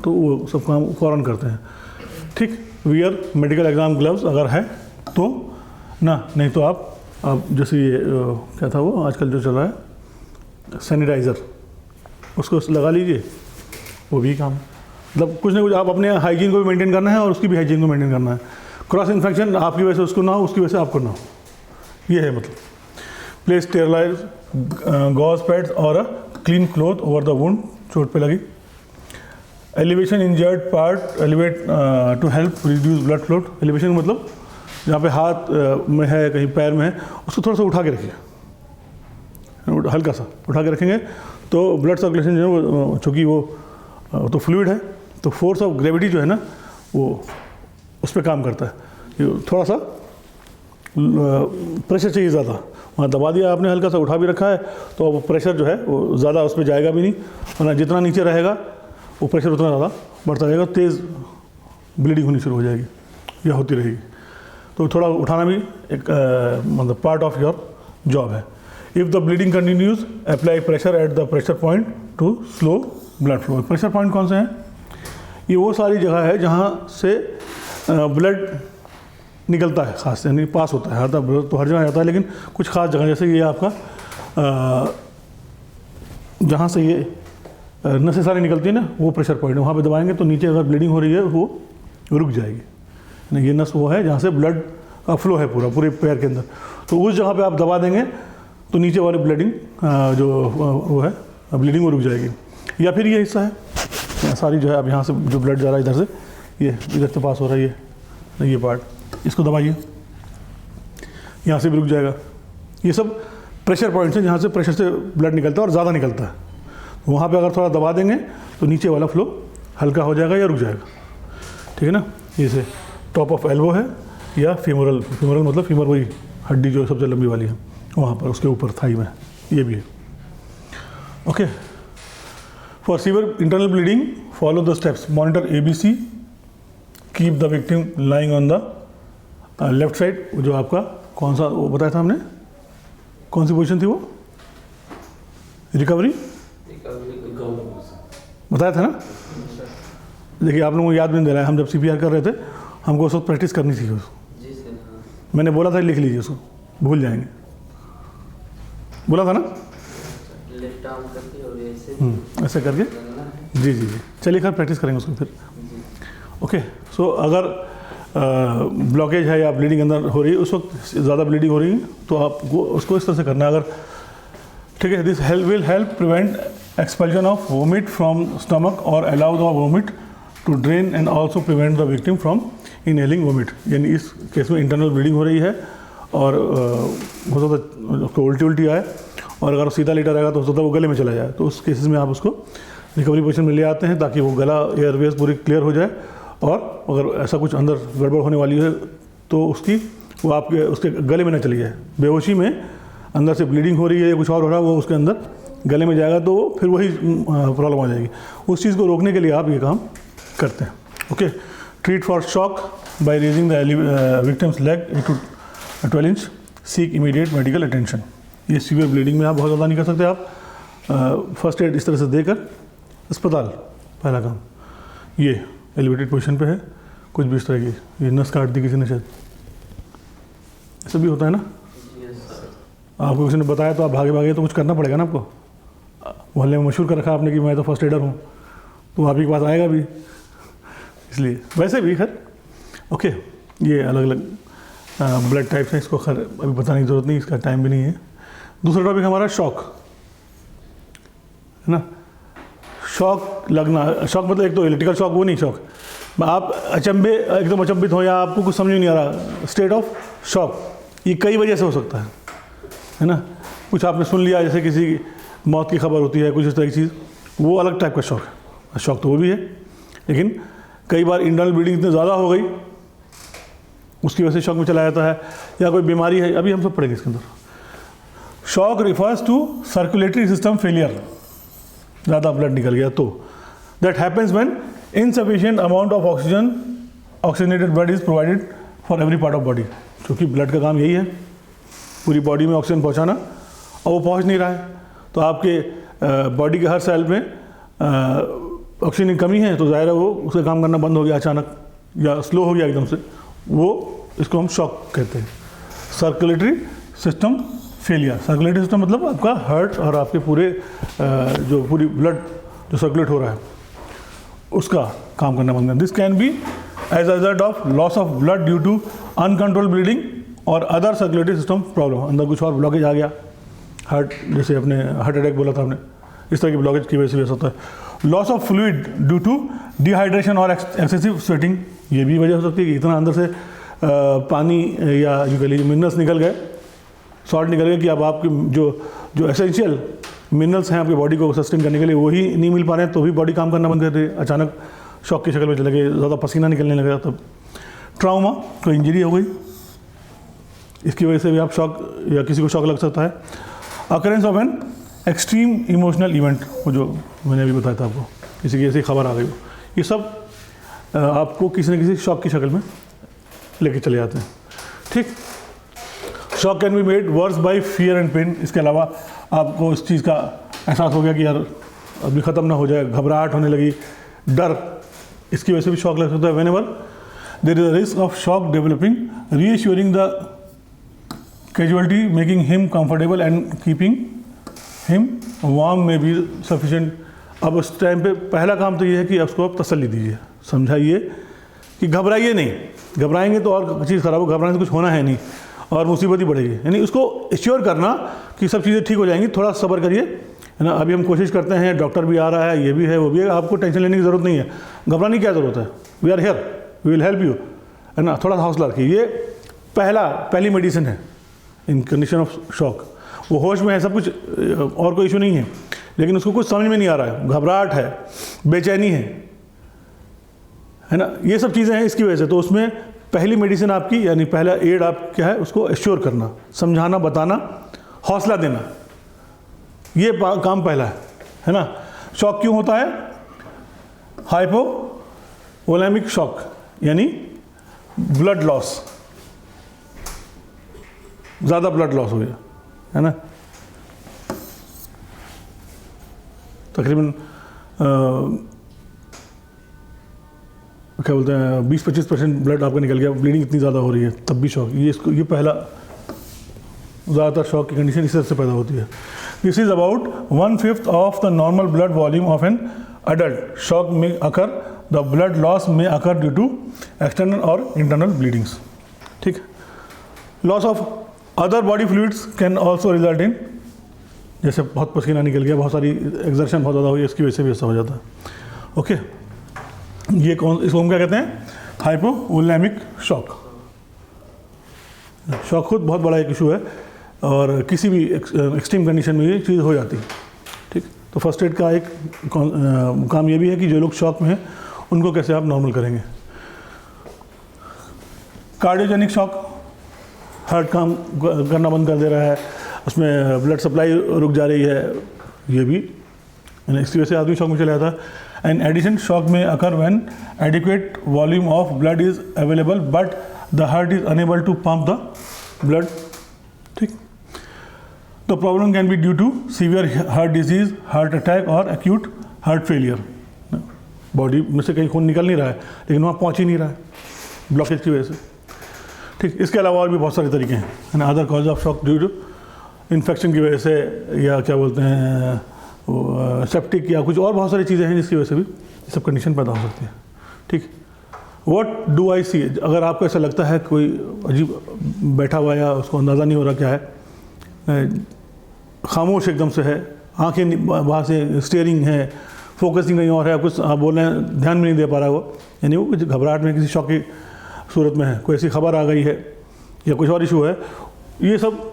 तो वो सब काम फ़ौरन करते हैं, ठीक। वियर मेडिकल एग्जाम ग्लव्स अगर है तो ना, नहीं तो आप जैसे ये क्या था वो आजकल जो चल रहा है सैनिटाइज़र, उसको लगा लीजिए, वो भी काम। मतलब कुछ ना कुछ आप अपने हाइजीन को भी मेंटेन करना है और उसकी भी हाइजीन को मेंटेन करना है। क्रॉस इन्फेक्शन आपकी वजह से उसको ना हो, उसकी वजह से आपको ना हो, ये है मतलब। प्लेस स्टेरलाइज गॉज पैड्स और a clean cloth over the wound, चोट पे लगी। Elevation injured part elevate to help reduce blood flow. Elevation मतलब जहाँ पे हाथ में है, कहीं पैर में है, उसको थोड़ा सा उठा के रखिए, हल्का सा उठा के रखेंगे तो ब्लड सर्कुलेशन जो है वो, चूँकि वो तो फ्लूइड है तो फोर्स ऑफ ग्रेविटी जो है ना वो उस पर काम करता है। थोड़ा सा प्रेशर चाहिए ज़्यादा, वहाँ दबा दिया आपने, हल्का सा उठा भी रखा है तो वो प्रेशर जो है वो ज़्यादा उस पर जाएगा भी नहीं, वरना जितना नीचे रहेगा वो प्रेशर उतना ज़्यादा बढ़ता रहेगा, तेज़ ब्लीडिंग होनी शुरू हो जाएगी या होती रहेगी। तो थोड़ा उठाना भी एक मतलब पार्ट ऑफ योर जॉब है। If the bleeding continues apply pressure at the pressure point two slow blood flow. Pressure point कौन से हैं? ये वो सारी जगह है जहाँ से ब्लड निकलता है, खास यानी पास होता है। ब्लड तो हर जगह जाता है, लेकिन कुछ खास जगह, जैसे ये आपका जहाँ से ये नसें सारी निकलती है ना, वो प्रेशर पॉइंट है। वहाँ पे दबाएंगे तो नीचे अगर ब्लीडिंग हो रही है वो रुक जाएगी। ये नस वो है जहाँ से ब्लड का फ्लो है पूरे पैर के अंदर, तो उस जगह पे आप दबा देंगे तो नीचे वाली ब्लीडिंग जो वो है ब्लीडिंग वो रुक जाएगी। या फिर ये हिस्सा है सारी जो है, अब यहाँ से जो ब्लड जा रहा है इधर से, ये इधर से पास हो रहा है, ये पार्ट, इसको दबाइए, यहाँ से भी रुक जाएगा। ये सब प्रेशर पॉइंट्स हैं जहाँ से प्रेशर से ब्लड निकलता है और ज़्यादा निकलता है। वहाँ पे अगर थोड़ा दबा देंगे तो नीचे वाला फ्लो हल्का हो जाएगा या रुक जाएगा, ठीक है ना। जैसे टॉप ऑफ एल्बो है या फीमोरल मतलब फीमर वही हड्डी जो सबसे लंबी वाली है, वहाँ पर उसके ऊपर थाई में ये भी है। Okay, for severe internal bleeding follow the steps, monitor ABC, keep the victim lying on the left side. जो आपका कौन सा वो बताया था हमने, कौन सी पोजीशन थी वो, रिकवरी बताया था ना। देखिए आप लोगों को याद भी नहीं दे रहा है, हम जब CPR कर रहे थे हमको उस वक्त प्रैक्टिस करनी थी उसको। मैंने बोला था लिख लीजिए उसको, भूल जाएंगे, बोला था ना। लेफ्ट आर्म करके और ऐसे करके, जी जी जी, चलिए खैर प्रैक्टिस करेंगे उसको फिर। ओके, सो अगर ब्लॉकेज है या ब्लीडिंग अंदर हो रही है, उस वक्त ज़्यादा ब्लीडिंग हो रही है तो आपको उसको इस तरह से करना है। अगर ठीक है, this will help prevent expulsion of vomit from stomach और allow the vomit to drain and also prevent the victim from inhaling vomit. यानी इस केस में इंटरनल ब्लीडिंग हो रही है और हो सकता है उसको उल्टी आए, और अगर सीधा लेटा रहेगा तो हो सकता है वो गले में चला जाए। तो उस केसेस में आप उसको रिकवरी पोजीशन में ले आते हैं ताकि वो गला एयरवेज पूरी क्लियर हो जाए, और अगर ऐसा कुछ अंदर गड़बड़ होने वाली है तो उसकी वो आपके उसके गले में ना चली जाए। बेहोशी में अंदर से ब्लीडिंग हो रही है या कुछ और हो रहा है, वो उसके अंदर गले में जाएगा तो फिर वही प्रॉब्लम आ जाएगी। उस चीज़ को रोकने के लिए आप ये काम करते हैं। Okay, treat for shock by raising the victims leg 8 to 12 inch, seek immediate medical attention. ये सीवियर ब्लीडिंग में आप बहुत ज़्यादा नहीं कर सकते, आप फर्स्ट एड इस तरह से देकर अस्पताल पहला काम। ये एलिवेटेड पोजीशन पे है, कुछ भी इस तरह की, ये नस काट दी किसी ने शायद, ऐसा भी होता है ना। आपको किसी ने बताया तो आप भागे तो कुछ करना पड़ेगा ना आपको। मोहल्ले में मशहूर कर रखा आपने कि मैं तो फर्स्ट एडर हूँ, तो आप ही के पास आएगा भी, इसलिए वैसे भी खैर। ओके, ये अलग अलग ब्लड टाइप्स हैं, इसको खैर अभी बताने की ज़रूरत नहीं, इसका टाइम भी नहीं है। दूसरा टॉपिक हमारा शॉक है ना। शॉक लगना, शॉक मतलब एक तो इलेक्ट्रिकल शॉक, वो नहीं शॉक, आप अचंभे एकदम अचंभित हो या आपको कुछ समझ नहीं आ रहा, स्टेट ऑफ शॉक, ये कई वजह से हो सकता है ना। कुछ आपने सुन लिया, जैसे किसी की मौत की खबर होती है, कुछ इस तरह की चीज़, वो अलग टाइप का शॉक है। शॉक तो वो भी है, लेकिन कई बार इंटरनल ब्लीडिंग इतनी ज़्यादा हो गई उसकी वजह से शॉक में चला जाता है, या कोई बीमारी है, अभी हम सब पढ़ेंगे इसके अंदर। Shock refers to circulatory system failure, ज़्यादा ब्लड निकल गया तो, that happens when insufficient amount of oxygen, oxygenated blood is provided for every part of body. क्योंकि ब्लड का काम यही है, पूरी बॉडी में ऑक्सीजन पहुंचाना, और वो पहुंच नहीं रहा है, तो आपके बॉडी के हर सेल में ऑक्सीजन की कमी है, तो ज़ाहिर है वो उसका काम करना बंद हो गया अचानक, या स्लो हो गया एकदम से, वो इसको हम शॉक कहते हैं। Circulatory system failure, circulatory system मतलब आपका हार्ट और आपके पूरे जो पूरी ब्लड जो सर्कुलेट हो रहा है उसका काम करना बंद करना। This can be as a result of loss of blood due to uncontrolled bleeding और अदर सर्कुलेटरी सिस्टम प्रॉब्लम। अंदर कुछ और ब्लॉकेज आ गया, हार्ट, जैसे अपने हार्ट अटैक बोला था हमने, इस तरह की ब्लॉकेज की वजह से भी हो सकता है। Loss of fluid due to dehydration और एक्सेसिव स्वेटिंग, ये भी वजह हो सकती है कि इतना अंदर से पानी या जो कह लीजिए मिनरल्स निकल गए, सॉल्ट निकल गए कि अब आपके जो एसेंशियल मिनरल्स हैं आपकी बॉडी को सस्टेन करने के लिए वही नहीं मिल पा रहे हैं, तो भी बॉडी काम करना बंद कर रही है। अचानक शॉक की शक्ल में चले गए, ज़्यादा पसीना निकलने लगा, तब ट्राउमा, कोई इंजरी हो गई, इसकी वजह से भी आप शॉक या किसी को शॉक लग सकता है। Occurrence of an extreme emotional event, वो जो मैंने अभी बताया था आपको, किसी की ऐसी खबर आ गई हो, ये सब आपको किसी न किसी शॉक की शक्ल में लेके चले जाते हैं। ठीक, shock can be made worse by fear and pain. इसके अलावा आपको इस चीज़ का एहसास हो गया कि यार अभी ख़त्म ना हो जाए, घबराहट होने लगी, डर, इसकी वजह से भी शॉक लग सकता है। Whenever there is a risk of shock developing, reassuring the casualty, making him comfortable and keeping him warm may be sufficient. अब उस टाइम पे पहला काम तो ये है कि उसको आप तसल्ली दीजिए, समझाइए कि घबराइए नहीं, घबराएंगे तो और चीज़ ख़राब हो, घबराने से कुछ होना है नहीं और मुसीबत ही बढ़ेगी। यानी उसको एश्योर करना कि सब चीज़ें ठीक हो जाएंगी, थोड़ा सब्र करिए, है ना। अभी हम कोशिश करते हैं, डॉक्टर भी आ रहा है, ये भी है, वो भी है, आपको टेंशन लेने की ज़रूरत नहीं है, घबराने की क्या ज़रूरत है। We are here, we will help you, है ना। थोड़ा हौसला रखिए, ये पहली मेडिसिन है इन कंडीशन ऑफ शॉक। वो होश में है, सब कुछ और कोई इशू नहीं है, लेकिन उसको कुछ समझ में नहीं आ रहा है, घबराहट है, बेचैनी है ना, ये सब चीज़ें हैं इसकी वजह से। तो उसमें पहली मेडिसिन आपकी, यानी पहला एड आप क्या है, उसको एश्योर करना, समझाना, बताना, हौसला देना, ये काम पहला है ना। शॉक क्यों होता है? हाइपोवोलेमिक शॉक, यानी ब्लड लॉस, ज़्यादा ब्लड लॉस हो गया, है ना। तकरीबन क्या बोलते हैं 20-25% ब्लड आपका निकल गया, ब्लीडिंग इतनी ज़्यादा हो रही है, तब भी शॉक। ये पहला ज़्यादातर शॉक की कंडीशन इस तरह से पैदा होती है। This is about 1/5 of the normal blood volume of an adult. Shock may occur the blood loss में अकर ड्यू टू एक्सटर्नल और इंटरनल ब्लीडिंग्स। ठीक, loss of other body fluids can also result in, जैसे बहुत पसीना निकल गया, बहुत सारी एक्सर्शन बहुत ज़्यादा हुई, इसकी वजह से भी ऐसा हो जाता है। ओके, ये इसको हम क्या कहते हैं? Hypovolemic shock. शॉक खुद बहुत बड़ा एक इशू है और किसी भी एक्सट्रीम कंडीशन में ये चीज़ हो जाती है। ठीक, तो फर्स्ट एड का एक काम ये भी है कि जो लोग शॉक में हैं उनको कैसे आप नॉर्मल करेंगे। कार्डियोजेनिक शॉक, हार्ट काम करना बंद कर दे रहा है, उसमें ब्लड सप्लाई रुक जा रही है, ये भी, इसकी वजह से आदमी शॉक में चला जाता है। And addition shock may occur when adequate volume of blood is available but the heart is unable to pump the blood. ठीक, the problem can be due to severe heart disease, heart attack और acute heart failure. Body में से कहीं खून निकल नहीं रहा है लेकिन वहाँ पहुँच ही नहीं रहा है ब्लॉकेज की वजह से। ठीक, इसके अलावा और भी बहुत सारे तरीके हैं, ना other cause of shock due to infection की वजह से, या क्या बोलते हैं सेप्टिक, या कुछ और बहुत सारी चीज़ें हैं जिसकी वजह से भी ये सब कंडीशन पैदा हो सकती है। ठीक, व्हाट डू आई सी, अगर आपको ऐसा लगता है कोई अजीब बैठा हुआ या उसको अंदाज़ा नहीं हो रहा क्या है, खामोश एकदम से है, आंखें बाहर से स्टेयरिंग है, फोकसिंग कहीं और है, कुछ आप बोल रहे हैं ध्यान में नहीं दे पा रहा है वो, यानी वो कुछ घबराहट में किसी शौक की सूरत में है, कोई ऐसी खबर आ गई है या कुछ और इशू है, ये सब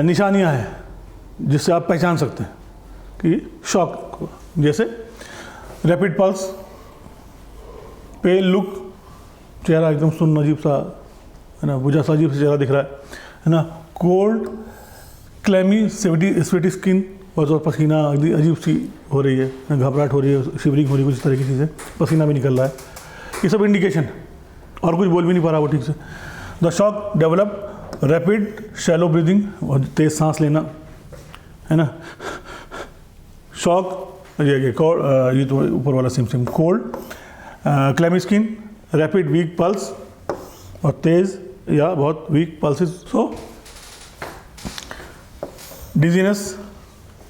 निशानियां हैं जिससे आप पहचान सकते हैं कि शॉक को। जैसे रैपिड पल्स, पेल लुक, चेहरा एकदम सुन्न अजीब सा है ना, बुझा सा अजीब सा चेहरा दिख रहा है ना, कोल्ड क्लैमी स्वेटी स्किन, और पसीना अजीब सी हो रही है, घबराहट हो रही है, शिवरिंग हो रही है, कुछ इस तरह की चीज़ें, पसीना भी निकल रहा है, ये सब इंडिकेशन, और कुछ बोल भी नहीं पा रहा वो ठीक से। The shock develop rapid shallow breathing, और तेज़ सांस लेना है ना, शॉक ये तो ऊपर वाला SIM cold clammy skin, rapid week pulse, और तेज़ या बहुत वीक पल्सेस, सो डिजीनेस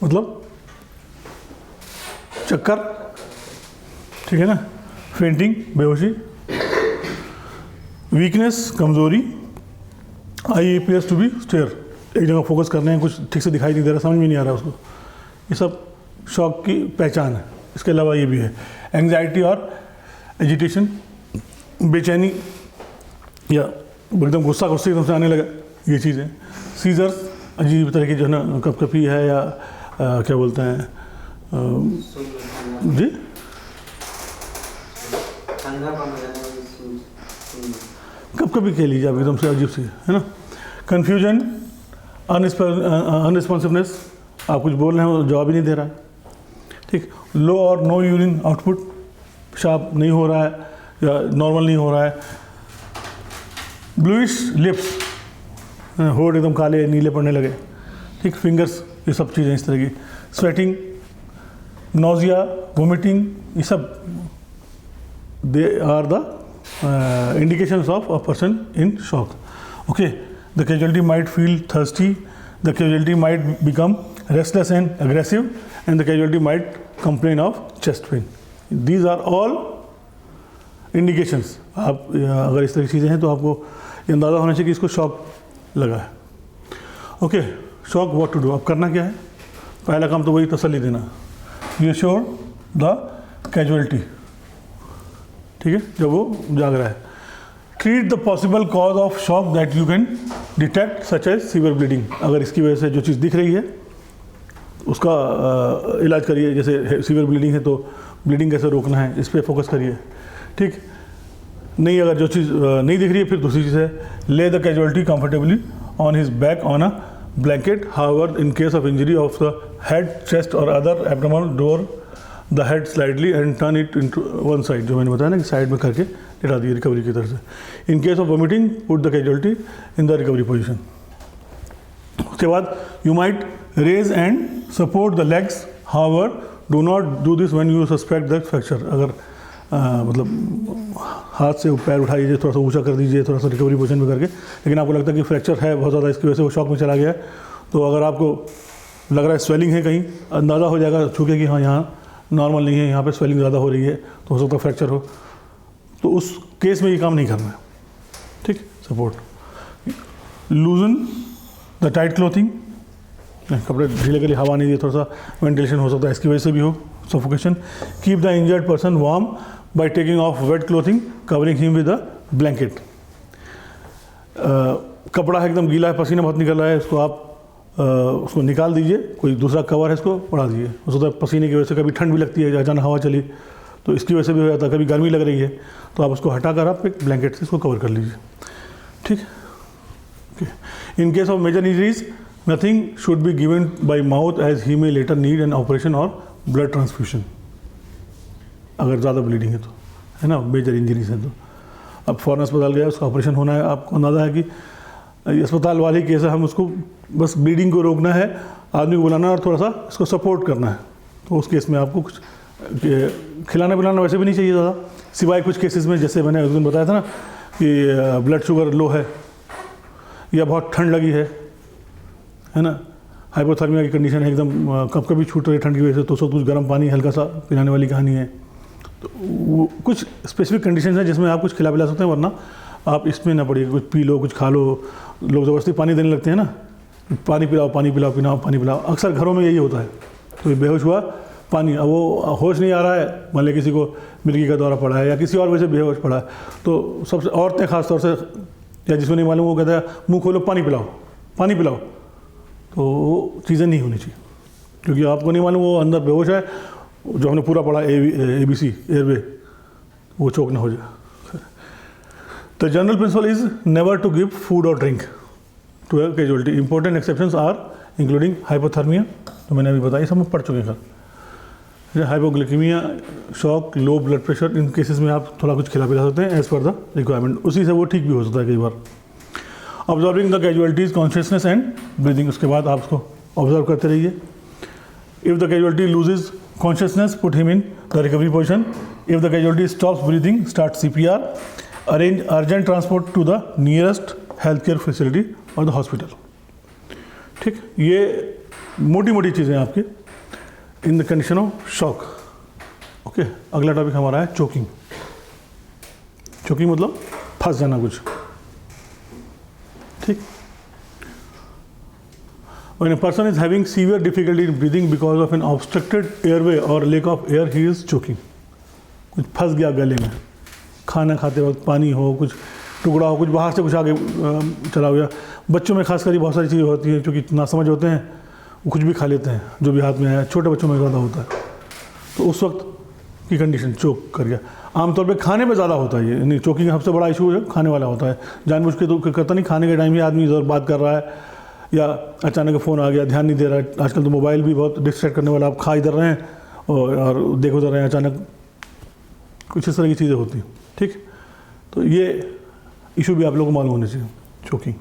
मतलब चक्कर, ठीक है ना, फेंटिंग बेहोशी, वीकनेस कमज़ोरी, आई अपीयर्स टू बी स्टेयर, एक जगह फोकस कर रहे हैं, कुछ ठीक से दिखाई नहीं दे रहा, समझ में नहीं आ रहा उसको, ये सब शॉक की पहचान है। इसके अलावा ये भी है एंग्जाइटी और एजिटेशन, बेचैनी या एकदम गुस्सा एकदम से आने लगा, ये चीज़ें, सीजर्स, अजीब तरह की जो है ना कपकपी है, या क्या बोलते हैं जी, कपकपी कह लीजिए आप, एकदम से अजीब सी है ना, कन्फ्यूजन, अनरिस्पॉन्सिवनेस, आप कुछ बोल रहे हैं वो जवाब ही नहीं दे रहा है, ठीक, लो और नो यूरिन आउटपुट, पेशाब नहीं हो रहा है या नॉर्मल नहीं हो रहा है, ब्लूइश लिप्स, होठ एकदम काले नीले पड़ने लगे, ठीक, फिंगर्स, ये सब चीज़ें इस तरह की, स्वेटिंग, नोजिया, वोमिटिंग, ये सब they are the indications of a person in shock. Okay, the casualty might feel thirsty, the casualty might become restless and aggressive, and the casualty might complain of chest pain. These are all indications. आप अगर इस तरह की चीज़ें हैं तो आपको ये अंदाज़ा होना चाहिए कि इसको शॉक लगा है। Okay, shock what to do, अब करना क्या है? पहला काम तो वही तसल्ली देना, रिअश्योर द कैजुअलिटी, ठीक है, जब वो जाग रहा है। Treat the possible cause of shock that you can detect such as severe bleeding, अगर इसकी वजह से जो चीज़ दिख रही है उसका इलाज करिए, जैसे सीवियर ब्लीडिंग है तो ब्लीडिंग कैसे रोकना है इस पर फोकस करिए, ठीक। नहीं, अगर जो चीज़ नहीं दिख रही है फिर दूसरी चीज़ है, lay the casualty comfortably on his back on a blanket, however in case of injury of the head, chest और other abdominal, door the head slightly and turn it into one side, जो मैंने बताया ना कि side में करके लेटा दिए रिकवरी की तरफ से। In case of vomiting put the casualty in the recovery position. उसके बाद you might raise and support the legs, however do not do this when you suspect the fracture, अगर मतलब हाथ से पैर उठा दीजिए, थोड़ा सा ऊंचा कर दीजिए, थोड़ा सा रिकवरी पोजीशन में करके, लेकिन आपको लगता है कि फ्रैक्चर है बहुत ज़्यादा, इसकी वजह से वो शॉक में चला गया है, तो अगर आपको लग रहा है स्वेलिंग है कहीं, अंदाज़ा हो जाएगा छू के कि हाँ यहाँ नॉर्मल नहीं है, यहाँ पे स्वेलिंग ज़्यादा हो रही है, तो हो सकता है फ्रैक्चर हो, तो उस केस में ये काम नहीं करना है, ठीक। सपोर्ट, लूजन द टाइट क्लोथिंग, कपड़े ढीले के लिए हवा नहीं दिए, थोड़ा सा वेंटिलेशन हो सकता है इसकी वजह से भी हो, suffocation. Keep the injured person warm by taking off wet clothing, covering him with a blanket. कपड़ा है एकदम गीला है, पसीना बहुत निकल रहा है, इसको आप उसको निकाल दीजिए, कोई दूसरा कवर है इसको पड़ा दीजिए, हो सकता है पसीने की वजह से कभी ठंड भी लगती है, अचानक हवा चली तो इसकी वजह से भी हो जाता है, कभी गर्मी लग रही है तो आप उसको हटाकर आप एक ब्लैंकेट से इसको कवर कर लीजिए, ठीक। In case of major injuries nothing should be given by mouth as he may later need an operation और ब्लड ट्रांसफ्यूशन, अगर ज़्यादा ब्लीडिंग है तो, है ना, मेजर इंजरीज हैं तो। अब फ़ौरन अस्पताल गया, उसका ऑपरेशन होना है, आपको अंदाज़ा है कि अस्पताल वाले केस है, हम उसको बस ब्लीडिंग को रोकना है, आदमी को बुलाना और थोड़ा सा इसको सपोर्ट करना है, तो उस केस में आपको कुछ खिलाना पिलाना वैसे भी नहीं चाहिए ज़्यादा, सिवाय कुछ केसेस में, जैसे मैंने उस दिन बताया था ना कि ब्लड शुगर लो है या बहुत ठंड लगी है ना, हाइपोथर्मिया की कंडीशन है, एकदम कब कभी छूट रही ठंड की वजह से, तो सब कुछ गर्म पानी हल्का सा पिलाने वाली कहानी है, तो वो कुछ स्पेसिफिक कंडीशन है जिसमें आप कुछ खिला पिला सकते हैं, वरना आप इसमें ना पड़िए, कुछ पी लो, कुछ खा लो। लोग ज़बरदस्ती पानी देने लगते हैं ना, पानी पिलाओ, पानी पिलाओ, पिलाओ, पानी पिलाओ। अक्सर घरों में यही होता है, तो बेहोश हुआ, पानी, अब वो होश नहीं आ रहा है, मान लिया किसी को मिर्गी का दौरा पड़ा है या किसी और वजह से बेहोश पड़ा है, तो सबसे औरतें खास तौर से, या जिसको नहीं मालूम वो कहता है मुँह खोलो, पानी पिलाओ, पानी पिलाओ। तो वो चीज़ें नहीं होनी चाहिए, क्योंकि आपको नहीं मालूम वो अंदर बेहोश है, जो हमने पूरा पढ़ा ABC एयरवे, वो चोक ना हो जाए। The general principle is never to give food और drink to a casualty. Important exceptions are including hypothermia, तो मैंने अभी बताया, सब में पढ़ चुके हैं sir. Hypoglycemia, shock, low blood pressure, इन केसेस में आप थोड़ा कुछ खिला पिला सकते हैं एज पर द रिक्वायरमेंट, उसी से वो ठीक भी हो सकता है कई बार। Observing the casualties consciousness and breathing, उसके बाद आप उसको ऑब्जर्व करते रहिए। If the casualty loses consciousness, put him in the recovery position. If the casualty stops breathing, start CPR. Arrange urgent transport to the nearest healthcare facility or the hospital. ठीक, ये मोटी मोटी चीज़ें आपके in the condition of shock. Okay, अगला topic हमारा है choking. Choking मतलब फंस जाना कुछ, ठीक। When a person is having severe difficulty in breathing because of an obstructed airway or lack of air, he is choking. कुछ फंस गया गले में, खाना खाते वक्त पानी हो, कुछ टुकड़ा हो, कुछ बाहर से कुछ आगे चला गया। बच्चों में खास कर बहुत सारी चीज़ें होती हैं, क्योंकि ना समझ होते हैं, वो कुछ भी खा लेते हैं जो भी हाथ में आया। छोटे बच्चों में ज़्यादा होता है, तो उस वक्त की कंडीशन चोक कर गया। आमतौर पे खाने पे ज़्यादा होता है ये, नहीं, चोकिंग सबसे बड़ा इशू है खाने वाला होता है। जानबूझ के तो करता नहीं, खाने के टाइम ही आदमी इधर बात कर रहा है, या अचानक फ़ोन आ गया, ध्यान नहीं दे रहा है। आजकल तो मोबाइल भी बहुत डिस्ट्रैक्ट करने वाला, आप खा इधर रहे हैं और देखो उधर रहे हैं, अचानक कुछ इस तरह की चीज़ें होती हैं, ठीक। तो ये इशू भी आप लोगों को मालूम होने चाहिए। Choking,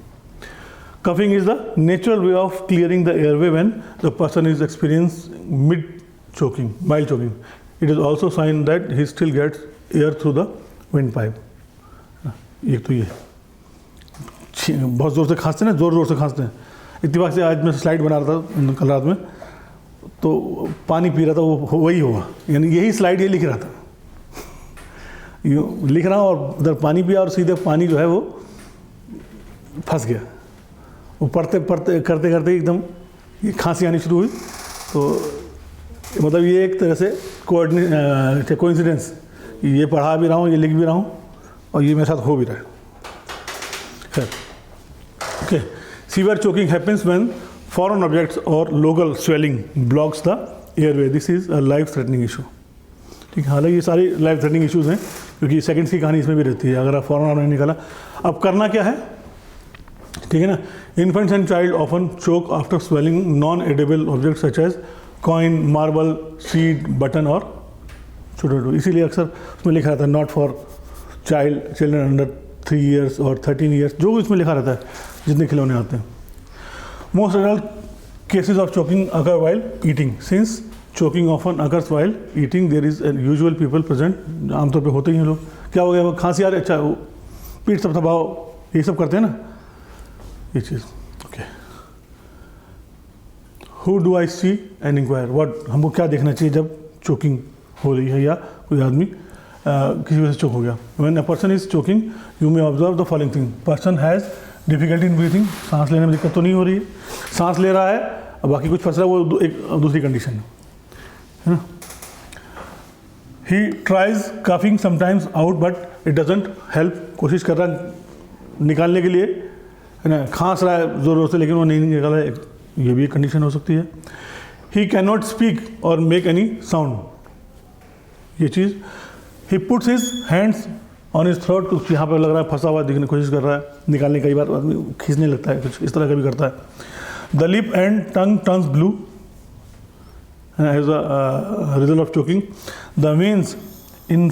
coughing is the natural way of clearing the airway when the person is experience mid choking, mild choking. It is also sign that he still gets air through the windpipe. एक तो ये बहुत ज़ोर से खांसते हैं ना, ज़ोर से खांसते हैं। इत्तेफाक से आज मैं स्लाइड बना रहा था कल रात में, तो पानी पी रहा था, वो वही हुआ, यानी यही स्लाइड ये लिख रहा था, यूँ लिख रहा हूँ और उधर पानी पिया और सीधे पानी जो है वो फंस गया। वो पढ़ते पढ़ते करते करते एकदम ये खांसी आनी शुरू हुई। तो मतलब ये एक तरह से कोइंसिडेंस, ये पढ़ा भी रहा हूँ, ये लिख भी रहा हूँ और ये मेरे साथ हो भी रहा है। खैर, okay. Severe choking happens when foreign objects or local swelling blocks the airway. This is a life-threatening issue. ठीक है, हालांकि ये सारी लाइफ थ्रेटनिंग इश्यूज हैं, क्योंकि सेकंड्स की कहानी इसमें भी रहती है। अगर आप फॉरन आपने निकाला, अब करना क्या है, ठीक है ना। Infants and child often choke after swelling non edible object such as coin, marble, seed, button और छोटे। इसीलिए अक्सर उसमें लिखा रहता है not for children under 3 years और 13 years, जो इसमें लिखा रहता है, जितने खिलौने आते हैं। Most rare cases of choking occur while eating. Since choking often occurs while eating, there is usual people present, आमतौर पे होते ही हैं लोग। क्या हो गया, खांसी आ रही, अच्छा वो पीठ सब दबाओ, ये सब करते हैं ना, ये चीज़। Okay, who do I see and inquire, what, हमको क्या देखना चाहिए जब चोकिंग हो रही है या कोई आदमी किसी वजह से चोक हो गया। When a person is choking you may observe the following thing. Person has difficulty in breathing, सांस लेने में दिक्कत तो नहीं हो रही है, सांस ले रहा है, अब बाकी कुछ फंस रहा है, वो एक दूसरी कंडीशन है ना। He tries coughing sometimes out but it doesn't help, कोशिश कर रहा है निकालने के लिए, है ना, खांस रहा है ज़ोर ज़ोर से, लेकिन वो नहीं निकल रहा है, ये भी एक कंडीशन हो सकती है। ही कैन नॉट स्पीक और मेक एनी साउंड, ये चीज़। He puts his hands on his throat, कुछ यहाँ पर लग रहा है फंसा हुआ दिखने की कोशिश कर रहा है, निकालने कई बार आदमी खींचने लगता है, कुछ इस तरह का भी करता है। The lip and tongue turns blue as a result of choking. The veins in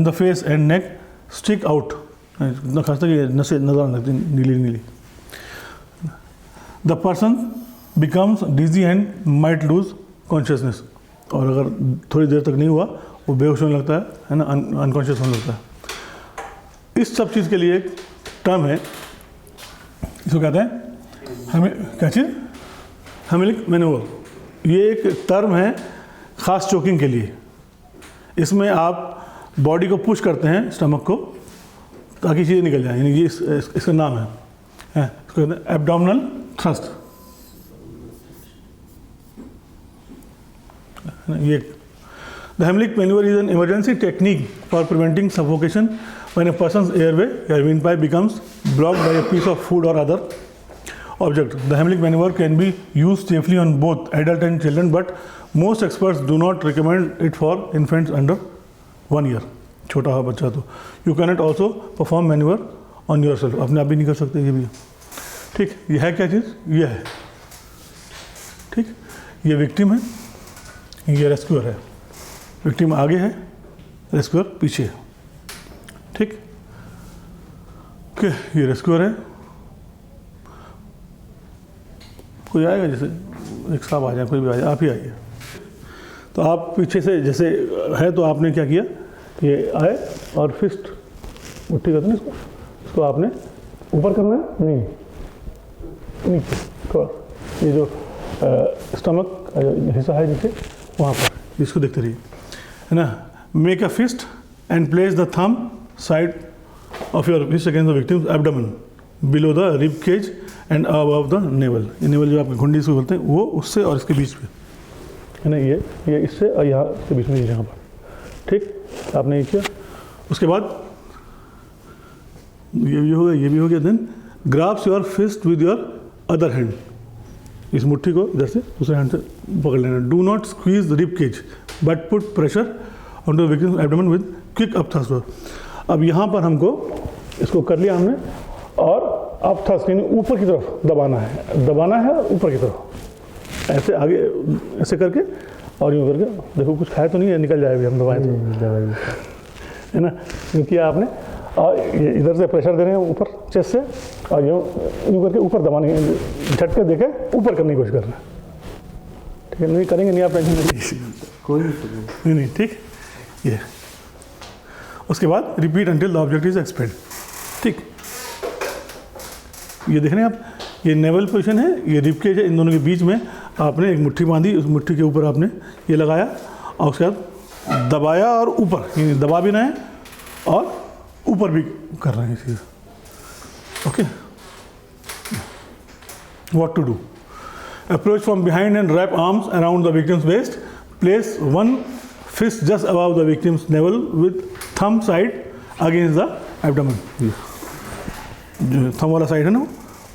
the face and neck stick out, इतना खास था कि नसें नजर आने लगती नीली नीली। The person becomes dizzy and might lose consciousness, और अगर थोड़ी देर तक नहीं हुआ वो बेहोश होने लगता है ना, अनकॉन्शियस होने लगता है। इस सब चीज़ के लिए एक टर्म है, इसको कहते हैं हमें क्या चीज़, हेमिलिक मैनूवर। ये एक टर्म है ख़ास चोकिंग के लिए। इसमें आप बॉडी को पुश करते हैं स्टमक को ताकि चीज़ें निकल जाए, यानी ये इसका नाम है इसको कहते हैं एब्डोमिनल थ्रस्ट। ये the Heimlich maneuver is an emergency technique for preventing suffocation when a person's airway or windpipe becomes blocked by a piece of food or other object. The Heimlich maneuver can be used safely on both adult and children, but most experts do not recommend it for infants under 1 year. छोटा है बच्चा तो you cannot also perform maneuver on yourself. अपने आप भी नहीं कर सकते ये भी, ठीक। ये है क्या चीज़, ये है, ठीक। ये विक्टिम है, ये रेस्क्यूअर है। विक्टिम आगे है, रेस्क्यूअर पीछे है, ठीक। ओके, ये रेस्क्यूअर है। कोई आएगा, जैसे एक साहब आ जाए, कोई भी आ जाए, आप ही आइए। तो आप पीछे से जैसे है तो आपने क्या किया, ये आए और फिस्ट मुट्ठी करते हैं इसको आपने ऊपर करना है, नहीं नीचे थोड़ा, ये जो स्टमक हिस्सा है नीचे वहाँ पर, इसको देखते रहिए, है ना। Make a fist and place the thumb side of your fist against the victim's abdomen below the rib cage and above the navel. ये नेवल जो आपकी घुंडी से बोलते हैं, वो उससे और इसके बीच में, है ना, ये इससे और यहाँ इसके बीच में, यहाँ पर, ठीक। आपने ये किया, उसके बाद ये भी हो गया, ये भी हो गया। Then grabs your fist with your other hand, इस मुट्ठी को जैसे दूसरे हैंड से पकड़ लेना। Do not squeeze the rib cage but put pressure on the victim's abdomen with quick up thrust. अब यहाँ पर हमको इसको कर लिया हमने, और अप थ्रस्ट यानी ऊपर की तरफ दबाना है ऊपर की तरफ, ऐसे आगे ऐसे करके और यूँ करके। देखो कुछ खाए तो नहीं है, निकल जाएगी, हम दबाएं तो, है ना। क्योंकि आपने और ये इधर से प्रेशर दे रहे हैं ऊपर चेस्ट से, और यूँ करके ऊपर दबाने, झटके देके ऊपर करने की कोशिश करना है, ठीक है। नहीं करेंगे नहीं, आप टेंशन नहीं लीजिए, कोई नहीं, ठीक। ये उसके बाद repeat until the object is expelled, ठीक। ये देख रहे हैं आप, ये नेवल पोजीशन है, ये रिब केज है, इन दोनों के बीच में आपने एक मुट्ठी बांधी, उस मुट्ठी के ऊपर आपने ये लगाया और उसके बाद दबाया और ऊपर, यानी दबा भी रहे हैं और ऊपर भी कर रहे हैं इसी। Okay, what to do, approach from behind and wrap arms around the victim's waist, place one fist just above the victim's navel with thumb side against the abdomen. जो थंब वाला साइड है ना,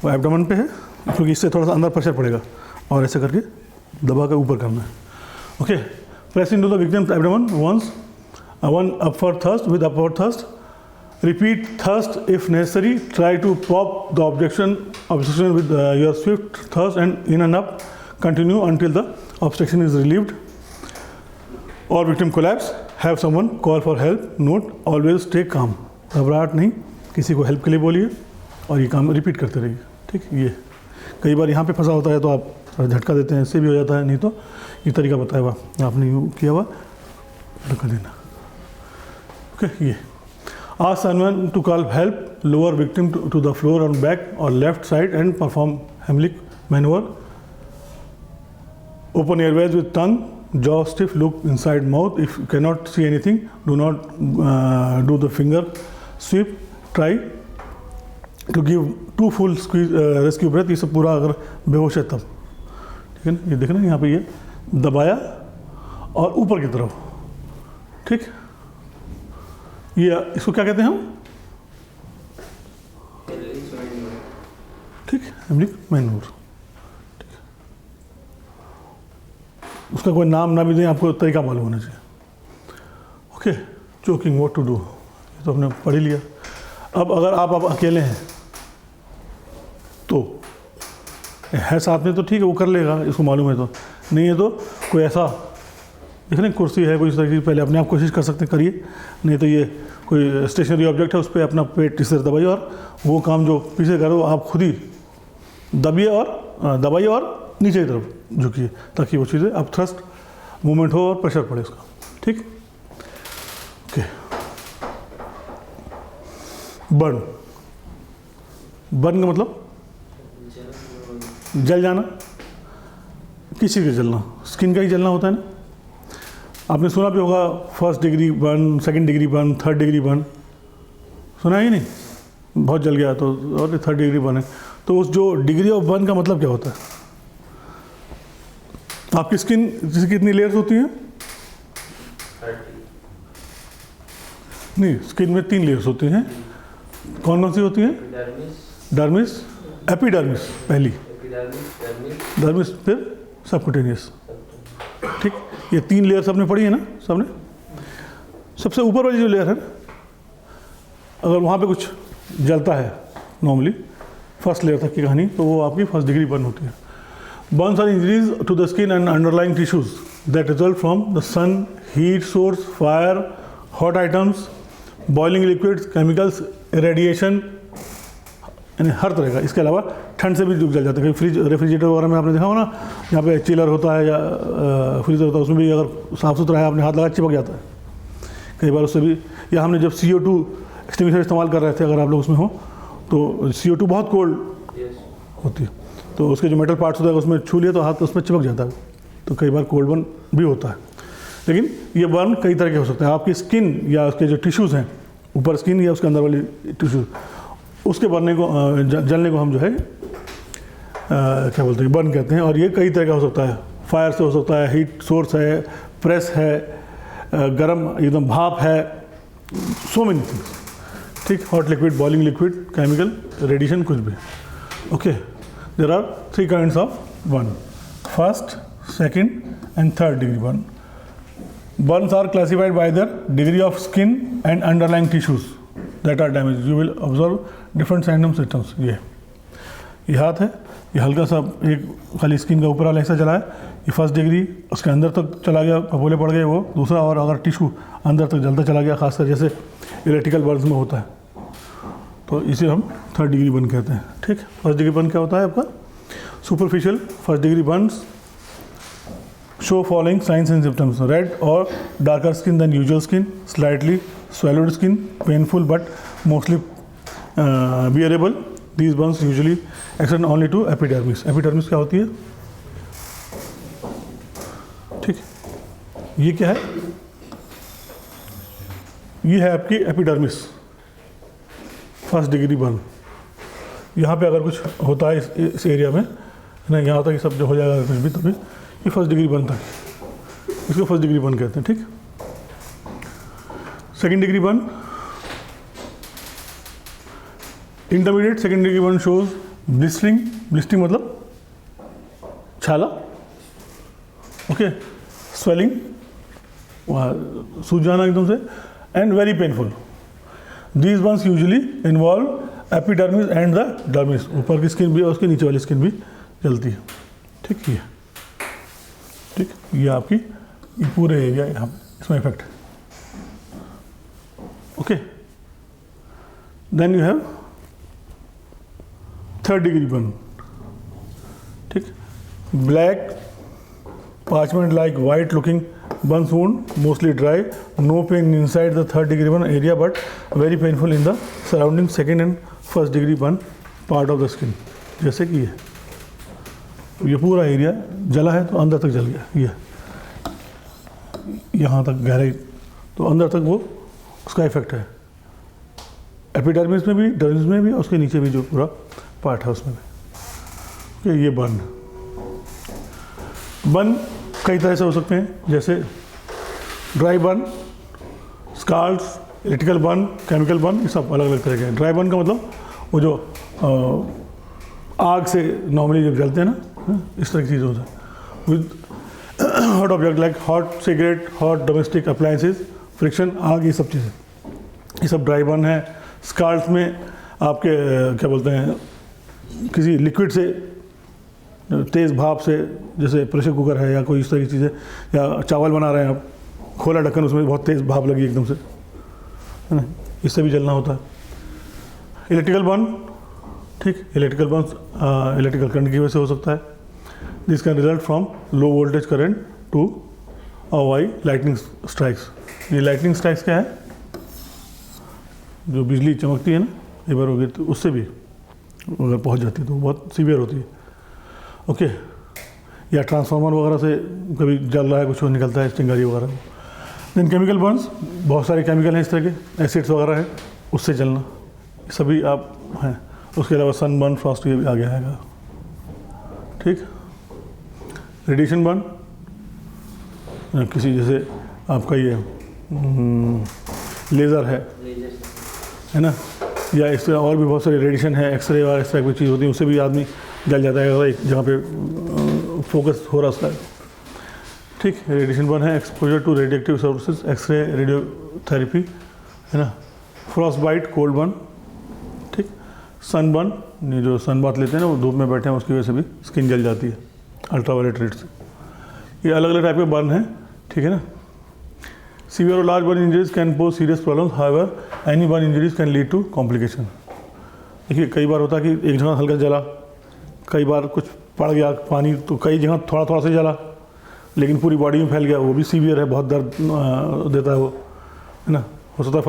वो एब्डोमेन पे है, क्योंकि इससे थोड़ा सा अंदर प्रेशर पड़ेगा, और ऐसे करके दबा के ऊपर करना है। Okay, press into the victim's abdomen once, one upward thrust with upward thrust, repeat thrust if necessary, try to pop the obstruction with your swift thrust and in and up, continue until the obstruction is relieved or victim collapse, have someone call for help, note always stay calm, घबराहट नहीं, किसी को help के लिए बोलिए और ये काम रिपीट करते रहिए, ठीक। ये कई बार यहाँ पे फंसा होता है तो आप झटका देते हैं, इससे भी हो जाता है, नहीं तो ये तरीका बताया हुआ आपने यूँ किया हुआ धक्का देना। ओके, ये ask someone to call help, lower victim to the floor on back or left side and perform Heimlich maneuver. Open airways with tongue, jaw stiff, look inside mouth. If you cannot see anything, do not do the finger sweep. Try to give 2 full squeeze rescue breath. ये सब पूरा अगर बेहोश है तब, ठीक है ना। ये देखना यहाँ पे ये दबाया और ऊपर की तरफ, ठीक। ये इसको क्या कहते हैं हम, ठीक, हेमलिक मैन्यूवर, ठीक। उसका कोई नाम ना भी दें, आपको तरीका मालूम होना चाहिए। Okay, choking, what to do, ये तो हमने पढ़ ही लिया। अब अगर आप अकेले हैं तो है साथ में तो ठीक है, वो कर लेगा, इसको मालूम है तो। नहीं है तो कोई ऐसा देख रहे कुर्सी है, कोई इस तरह की, पहले अपने आप कोशिश कर सकते हैं, करिए। नहीं तो ये कोई स्टेशनरी ऑब्जेक्ट है, उस पर अपना पेट इस तरह दबाइए, और वो काम जो पीछे करो आप खुद ही दबाइए और नीचे की तरफ झुकिए, ताकि वो चीज़ें अब थ्रस्ट मूवमेंट हो और प्रेशर पड़े उसका, ठीक। ओके, बर्न का मतलब जल जाना, किसी का जलना, स्किन का ही जलना होता है ना। आपने सुना भी होगा first degree burn, second degree burn, third degree burn, सुना है कि नहीं? बहुत जल गया तो और थर्ड डिग्री बर्न है। तो उस जो डिग्री ऑफ बर्न का मतलब क्या होता है? आपकी स्किन जिसकी कितनी लेयर्स होती हैं? 30 नहीं, स्किन में 3 लेयर्स होती हैं। कौन कौन सी होती हैं? एपिडर्मिस, डर्मिस, एपिडर्मिस पहली, एपिडर्मिस, डर्मिस फिर सबक्यूटेनियस। ठीक, ये 3 लेयर सबने पढ़ी है ना सबने? सबसे ऊपर वाली जो लेयर है, अगर वहाँ पे कुछ जलता है नॉर्मली फर्स्ट लेयर तक की कहानी, तो वो आपकी फर्स्ट डिग्री बर्न होती है। Burns are injuries to the skin and underlying tissues that result from the sun, heat source, fire, hot items, boiling liquids, chemicals, radiation, यानी हर तरह का। इसके अलावा ठंड से भी जल जाता है। कहीं फ्रिज रेफ्रिजरेटर वगैरह में आपने देखा हो ना, यहाँ पे चिलर होता है या फ्रीजर होता है, उसमें भी अगर साफ़ सुथरा है, आपने हाथ लगा चिपक जाता है कई बार उससे भी। या हमने जब CO2 एक्सटिंग्विशर इस्तेमाल कर रहे थे, अगर आप लोग उसमें हो तो CO2 बहुत कोल्ड होती है, तो उसके जो मेटल पार्ट्स होता है उसमें छू लिया तो हाथ उसमें चिपक जाता है, तो कई बार कोल्ड बर्न भी होता है। लेकिन ये बर्न कई तरह के हो सकते हैं। आपकी स्किन या उसके जो टिश्यूज़ हैं, ऊपर स्किन या उसके अंदर वाली टिश्यूज़, उसके बनने को जलने को हम जो है क्या बोलते हैं, बर्न कहते हैं। और ये कई तरह का हो सकता है। फायर से हो सकता है, हीट सोर्स है, प्रेस है, गरम एकदम भाप है, सो मेनी थिंग्स। ठीक, hot liquid, boiling liquid, chemical, radiation, कुछ भी। Okay, there are 3 kinds of burn, first, second and third degree burn. Burns are classified by their degree of skin and underlying tissues that are damaged. You will observe different symptom symptoms. ये हाथ है, ये हल्का सा एक खाली skin का ऊपर वाला हिस्सा चला है, ये फर्स्ट डिग्री, उसके अंदर तक चला गया, फफोले पड़ गए वो दूसरा, और अगर टिश्यू अंदर तक जलता चला गया, खासकर जैसे इलेक्ट्रिकल बर्न्स में होता है, तो इसे हम थर्ड डिग्री बर्न कहते हैं। ठीक, फर्स्ट डिग्री बर्न क्या होता है आपका? Superficial first degree Burns show following signs and symptoms: red or darker skin than usual skin, slightly swellowed skin, painful but mostly bearable. These burns usually extend only to epidermis. Epidermis क्या होती है? ठीक, ये क्या है? ये है आपकी एपिडर्मिस, फर्स्ट डिग्री बर्न। यहाँ पे अगर कुछ होता है इस एरिया में ना, यहाँ तक ये सब जो हो जाएगा कुछ भी, तभी ये फर्स्ट डिग्री बर्न था, इसको फर्स्ट डिग्री बर्न कहते हैं। ठीक, second degree burn, intermediate second degree burn shows blistering, blistering मतलब छाला, ओके, स्वेलिंग, सूज जाना एकदम से, and very painful. These Burns usually involve epidermis and the dermis, ऊपर की स्किन भी और उसके नीचे वाली स्किन भी जलती है। ठीक, ये ठीक, ये आपकी ये पूरे एरिया यहाँ इसमें इफेक्ट है। Okay, then you have third degree burn. ठीक, black parchment like white looking burns wound, mostly dry, no pain inside the third degree burn area but very painful in the surrounding second and first degree burn part of the skin. जैसे कि ये पूरा area जला है तो अंदर तक जल गया, ये यहाँ तक गहराई, तो अंदर तक वो उसका इफेक्ट है। एपिडर्मिस में भी, डर्मिस में भी, और उसके नीचे भी जो पूरा पार्ट है उसमें भी। ये बर्न कई तरह से हो सकते हैं, जैसे dry burn, scars, electrical burn, chemical burn, ये सब अलग अलग तरह के हैं। ड्राई बर्न का मतलब वो जो आग से नॉर्मली जब जलते हैं ना, इस तरह की चीज़ होता है। With hot object like hot cigarette, hot domestic appliances, friction, आग, ये सब चीज़ें, ये सब ड्राई बर्न है। स्कार्स में आपके क्या बोलते हैं, किसी लिक्विड से, तेज़ भाप से, जैसे प्रेशर कुकर है या कोई इस तरह की चीज़ें, या चावल बना रहे हैं आप, खोला ढक्कन, उसमें बहुत तेज़ भाप लगी एकदम से, है ना, इससे भी जलना होता है। इलेक्ट्रिकल बर्न, ठीक, इलेक्ट्रिकल बर्न इलेक्ट्रिकल करंट की वजह से हो सकता है। This can result from low voltage current to why lightning strikes. ये लाइटनिंग स्ट्राइक्स क्या है? जो बिजली चमकती है ना, एक बार हो गई तो उससे भी अगर पहुंच जाती है तो बहुत सीवियर होती है। ओके, या ट्रांसफार्मर वगैरह से कभी जल रहा है, कुछ निकलता है चिंगारी वगैरह, देन केमिकल बर्न्स, बहुत सारे केमिकल हैं इस तरह के, एसिड्स वगैरह है, उससे जलना, सभी आप हैं। उसके अलावा सन बर्न, फ्रॉस्ट, ये भी आगे आएगा। ठीक। रेडिएशन बर्न, किसी जैसे आपका ये लेज़र है ना, या इस तरह और भी बहुत सारे रेडिएशन है, एक्सरे और इस तरह की चीज़ होती है, उससे भी आदमी जल जाता है अगर एक जगह पे फोकस हो रहा उसका। ठीक। रेडिएशन बर्न है exposure to radioactive sources, x-ray, radiotherapy, है ना। Frost bite, cold burn. ठीक। सन बर्न, ये जो सन बाथ लेते हैं ना, वो धूप में बैठे हैं, उसकी वजह से भी स्किन जल जाती है अल्ट्रावायलेट रेड से। ये अलग अलग टाइप के बर्न हैं, ठीक है ना। सीवियर और large burn injuries can pose serious problems, however any burn injuries can lead to complication. देखिए कई बार होता है कि एक जगह हल्का जला, कई बार कुछ पड़ गया पानी, तो कई जगह थोड़ा थोड़ा से जला, लेकिन पूरी बॉडी में फैल गया, वो भी सीवियर है, बहुत दर्द देता है वो, है ना। हो सकता है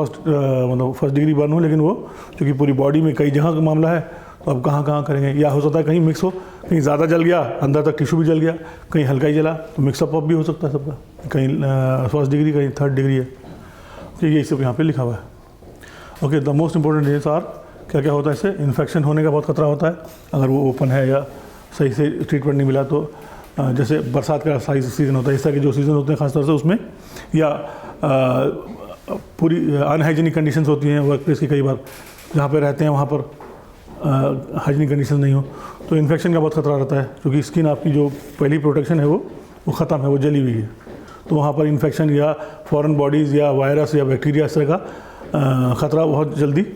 फर्स्ट डिग्री बर्न हो, लेकिन वो क्योंकि पूरी बॉडी में कई जगह का मामला है, तो अब कहाँ करेंगे। या हो सकता है कहीं मिक्स हो, कहीं ज़्यादा जल गया, अंदर तक टिश्यू भी जल गया, कहीं हल्का ही जला, तो मिक्सअप भी हो सकता है सबका, कहीं फर्स्ट डिग्री, कहीं थर्ड डिग्री है। तो ये सब यहाँ पे लिखा हुआ है। Okay, the most important days are, क्या क्या होता है इससे, इन्फेक्शन होने का बहुत खतरा होता है अगर वो ओपन है या सही से ट्रीटमेंट नहीं मिला तो। जैसे बरसात का सही सीज़न होता है, इस तरह के जो सीज़न होते हैं खासतौर से उसमें, या पूरी अनहाइजीनिक कंडीशंस होती हैं वर्क प्लेस की, कई बार जहाँ पे रहते हैं वहाँ पर हाइजीनिक कंडीशन नहीं हो, तो इन्फेक्शन का बहुत खतरा रहता है, क्योंकि स्किन आपकी जो पहली प्रोटेक्शन है वो ख़त्म है, वो जली हुई है, तो वहाँ पर इन्फेक्शन या फॉरेन बॉडीज़ या वायरस या बैक्टीरिया इस तरह का ख़तरा बहुत जल्दी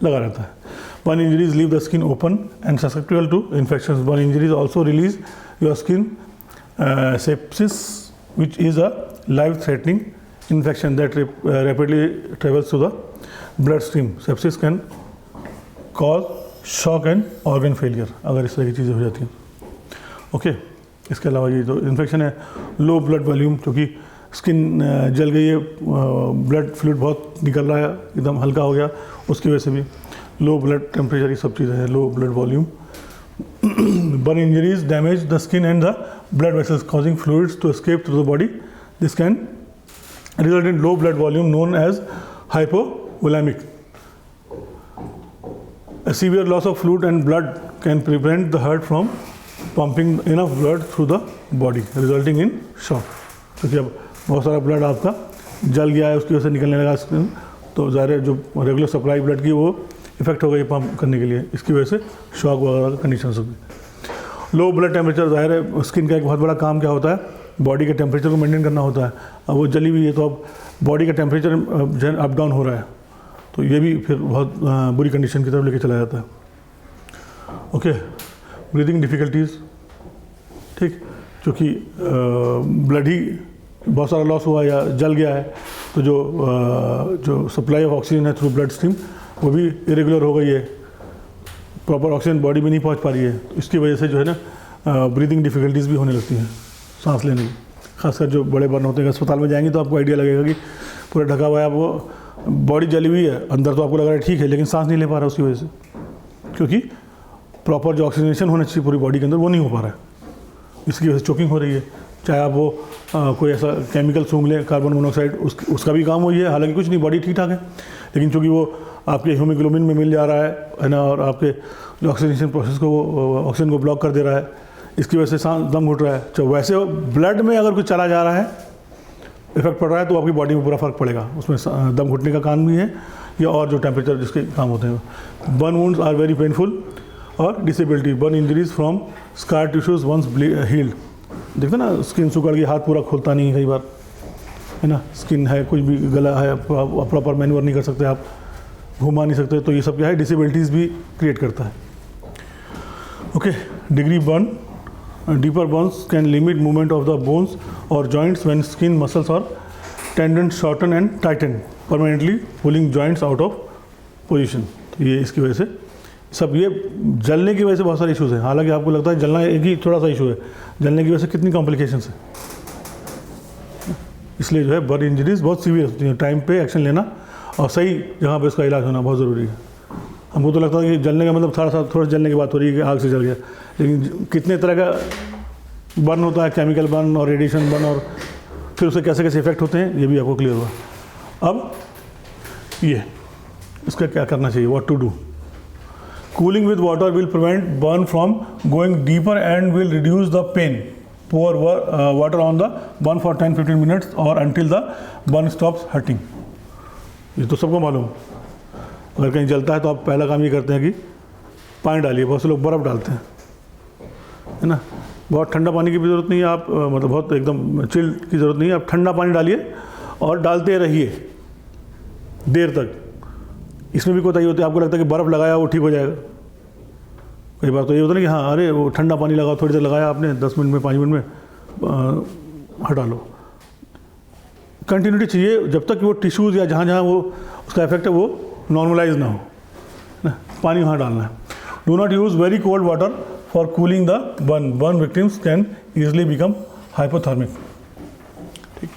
लगा रहता है। Burn injuries leave the skin open and susceptible to infection. Burn injuries also release your skin sepsis, which is a life-threatening infection that rapidly travels through the bloodstream. Sepsis can cause shock and organ failure अगर इस तरह की चीज़ें हो जाती हैं। Okay, इसके अलावा ये जो इन्फेक्शन है, लो ब्लड वॉल्यूम, क्योंकि स्किन जल गई है, ब्लड फ्लूइड बहुत निकल रहा है, एकदम हल्का हो गया, उसकी वजह से भी लो ब्लड टेम्परेचर, ये सब चीज़ें हैं, low blood volume. Burn injuries damage the skin and the blood vessels, causing fluids to escape through the body. This can result in low blood volume known as hypovolemic. A severe loss of fluid and blood can prevent the heart from pumping enough blood through the body, resulting in shock. क्योंकि अब बहुत सारा blood आपका जल गया है, उसकी वजह से निकलने लगा स्किन, तो ज़ाहिर है जो रेगुलर सप्लाई ब्लड की वो इफेक्ट हो गई पंप करने के लिए, इसकी वजह से शॉक वगैरह कंडीशन होगी। लो ब्लड टेम्परेचर, जाहिर है स्किन का एक बहुत बड़ा काम क्या होता है, बॉडी के टेम्परेचर को मेंटेन करना होता है। अब वो जली हुई है, तो अब बॉडी का टेम्परेचर जो अप डाउन हो रहा है, तो ये भी फिर बहुत बुरी कंडीशन की तरफ लेके चला जाता है। ओके, ब्रीदिंग डिफ़िकल्टीज़, ठीक, क्योंकि ब्लड ही बहुत सारा लॉस हुआ या जल गया है, तो जो सप्लाई ऑफ ऑक्सीजन है थ्रू ब्लड स्ट्रीम वो भी इरेगुलर हो गई है, प्रॉपर ऑक्सीजन बॉडी में नहीं पहुंच पा रही है, तो इसकी वजह से जो है ना ब्रीदिंग डिफ़िकल्टीज़ भी होने लगती हैं, सांस लेने की। खासकर जो बड़े बर्न होते हैं, अस्पताल में जाएंगे तो आपको आइडिया लगेगा कि पूरा ढका हुआ है, वो बॉडी जली हुई है, अंदर तो आपको लग रहा है ठीक है, लेकिन सांस नहीं ले पा रहा उसकी वजह से, क्योंकि प्रॉपर जो ऑक्सीजनेशन होना चाहिए पूरी बॉडी के अंदर वो नहीं हो पा रहा है, इसकी वजह से चोकिंग हो रही है। चाहे आप वो कोई ऐसा केमिकल सूंघ लें, कार्बन मोनोऑक्साइड, उसका भी काम वही है, हालांकि कुछ नहीं, बॉडी ठीक ठाक है, लेकिन चूँकि वो आपके हीमोग्लोबिन में मिल जा रहा है ना, और आपके जो ऑक्सीजनेशन प्रोसेस को वो ऑक्सीजन को ब्लॉक कर दे रहा है, इसकी वजह से सांस दम घुट रहा है। तो वैसे ब्लड में अगर कुछ चला जा रहा है, इफेक्ट पड़ रहा है, तो आपकी बॉडी में पूरा फर्क पड़ेगा, उसमें दम घुटने का काम भी है, या और जो टेम्परेचर जिसके काम होते हैं। Burn wounds are very painful और disability. Burn injuries from scar tissues once healed. देखते ना, स्किन सुखड़ गई, हाथ पूरा खुलता नहीं है कई बार, है ना, स्किन है, कुछ भी गला है, प्रॉपर मैन्यूवर नहीं कर सकते आप, घुमा नहीं सकते, तो ये सब क्या है, डिसेबिलिटीज़ भी क्रिएट करता है। Okay, degree burn, deeper burns can limit movement of the bones और जॉइंट्स व्हेन स्किन मसल्स और tendons shorten and tighten permanently pulling joints out of position. तो ये इसकी वजह से सब, ये जलने की वजह से बहुत सारे इश्यूज़ हैं। हालांकि आपको लगता है जलना एक ही थोड़ा सा इशू है, जलने की वजह से कितनी कॉम्प्लिकेशंस है। इसलिए जो है बर्न इंजरीज बहुत सीवियर होती हैं, टाइम पे एक्शन लेना और सही जगह पे उसका इलाज होना बहुत ज़रूरी है। हमको तो लगता है कि जलने का मतलब थोड़ा जलने की बात हो रही है कि आग से जल गया, लेकिन कितने तरह का बर्न होता है, केमिकल बर्न और रेडिएशन बर्न और फिर उसके कैसे कैसे इफेक्ट होते हैं ये भी आपको क्लियर हुआ। अब ये इसका क्या करना चाहिए, what to do. Cooling with water will prevent burn from going deeper and will reduce the pain. pour water on the burn for 10-15 minutes or until the burn stops hurting। ये तो सबको मालूम। अगर कहीं जलता है तो आप पहला काम ये करते हैं कि पानी डालिए। बहुत से लोग बर्फ़ डालते हैं, है ना। बहुत ठंडा पानी की भी ज़रूरत नहीं है, आप मतलब बहुत एकदम चिल की ज़रूरत नहीं है, आप ठंडा पानी डालिए और डालते रहिए देर तक। इसमें भी कोताही होती है, आपको लगता है कि बर्फ़ लगाया वो ठीक हो जाएगा। कई बार तो ये होता है कि हाँ अरे वो ठंडा पानी लगाओ, थोड़ी देर लगाया आपने 10 मिनट में 5 मिनट में हटा लो। कंटिन्यूटी चाहिए जब तक कि वो टिश्यूज़ या जहाँ जहाँ वो उसका इफेक्ट है वो नॉर्मलाइज ना हो ना, पानी वहाँ डालना है। Do not use very cold water for cooling the burn. Burn victims can easily become hypothermic. ठीक।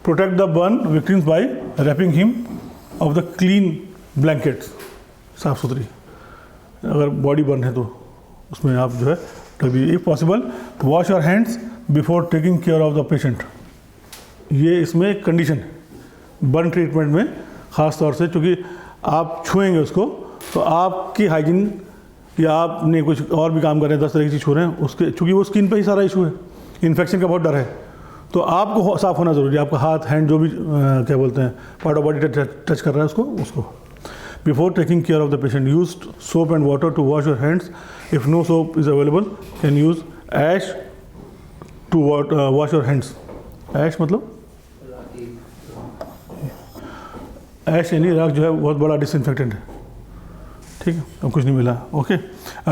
Protect the burn victims by wrapping him of the clean blankets. साफ़ सुथरी अगर बॉडी बर्न है तो उसमें आप जो है तभी if possible wash your hands before taking care of the patient. ये इसमें एक कंडीशन है बर्न ट्रीटमेंट में, ख़ास तौर से क्योंकि आप छुएंगे उसको तो आपकी हाइजीन या आपने कुछ और भी काम कर रहे हैं 10 तरह की चीज़ छू रहे हैं उसके, चूँकि वो स्किन पे ही सारा इशू है, इन्फेक्शन का बहुत डर है, तो आपको साफ़ होना ज़रूरी है। आपका हाथ हैंड जो भी क्या बोलते हैं पार्ट ऑफ बॉडी टच कर रहा है उसको Before taking care of the patient, use soap and water to wash your hands. If no soap is available, can use ash to wash your hands. Ash मतलब ash यानी राख जो है बहुत बड़ा डिसइंफेक्टेंट है। ठीक है, अब कुछ नहीं मिला। Okay,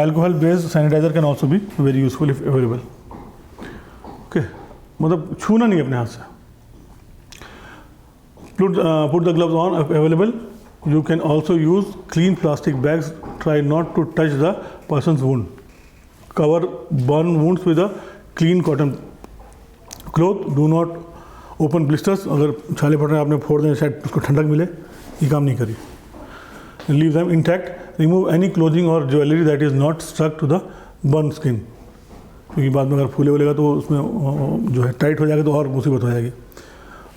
alcohol based sanitiser can also be very useful if available. Okay, मतलब छूना नहीं अपने हाथ से। Put the gloves on if available. You can also use clean plastic bags. Try not to touch the person's wound. Cover burn wounds with a clean cotton cloth. Do not open blisters. अगर छाले पड़ रहे हैं आपने फोड़ दें शायद उसको ठंडक मिले, ये काम नहीं करिए। Leave them intact. Remove any clothing or jewelry that is not stuck to the burn skin. क्योंकि बाद में अगर फूले वूलेगा तो उसमें जो है टाइट हो जाएगा तो और मुसीबत हो जाएगी।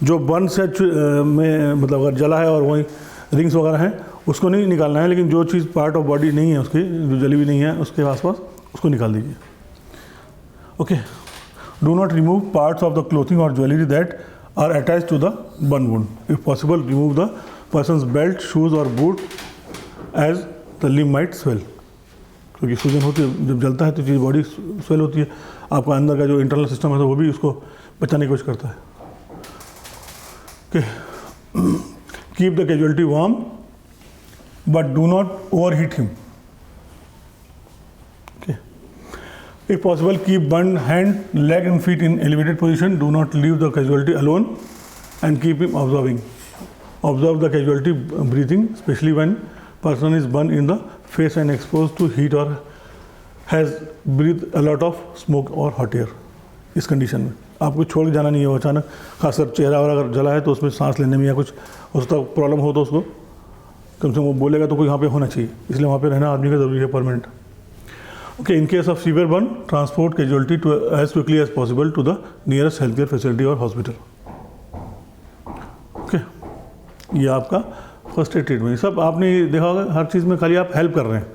जो बर्न से में मतलब अगर जला है और वहीं रिंग्स वगैरह हैं उसको नहीं निकालना है, लेकिन जो चीज़ पार्ट ऑफ बॉडी नहीं है उसकी, जो जली हुई नहीं है उसके आसपास, उसको निकाल दीजिए। Okay, do not remove parts of the clothing और jewellery that are attach to the burn wound. If possible remove the persons belt, shoes और boot as the limb might swell. क्योंकि सूजन होती है जब जलता है तो चीज़ बॉडी स्वेल होती है, आपका अंदर का जो इंटरनल सिस्टम है तो वो भी उसको बचाने की कोशिश करता है। Okay, keep the casualty warm but do not overheat him। Okay, if possible keep burned hand, leg and feet in elevated position. Do not leave the casualty alone and keep him observing. Observe the casualty breathing, especially when person is burned in the face and exposed to heat or has breathed a lot of smoke or hot air। इस condition में आपको छोड़ के जाना नहीं है। वो अचानक खासकर चेहरा वगैरह अगर जला है तो उसमें सांस लेने में या कुछ उसका प्रॉब्लम हो तो उसको कम से कम वो बोलेगा तो कोई वहाँ पे होना चाहिए, इसलिए वहाँ पे रहना आदमी का ज़रूरी है permanent. Okay, in case of severe burn transport casualty to as quickly as possible to the nearest health care facility और हॉस्पिटल। ओके, ये आपका फर्स्ट एड ट्रीटमेंट। सब आपने देखा होगा, हर चीज़ में खाली आप हेल्प कर रहे हैं,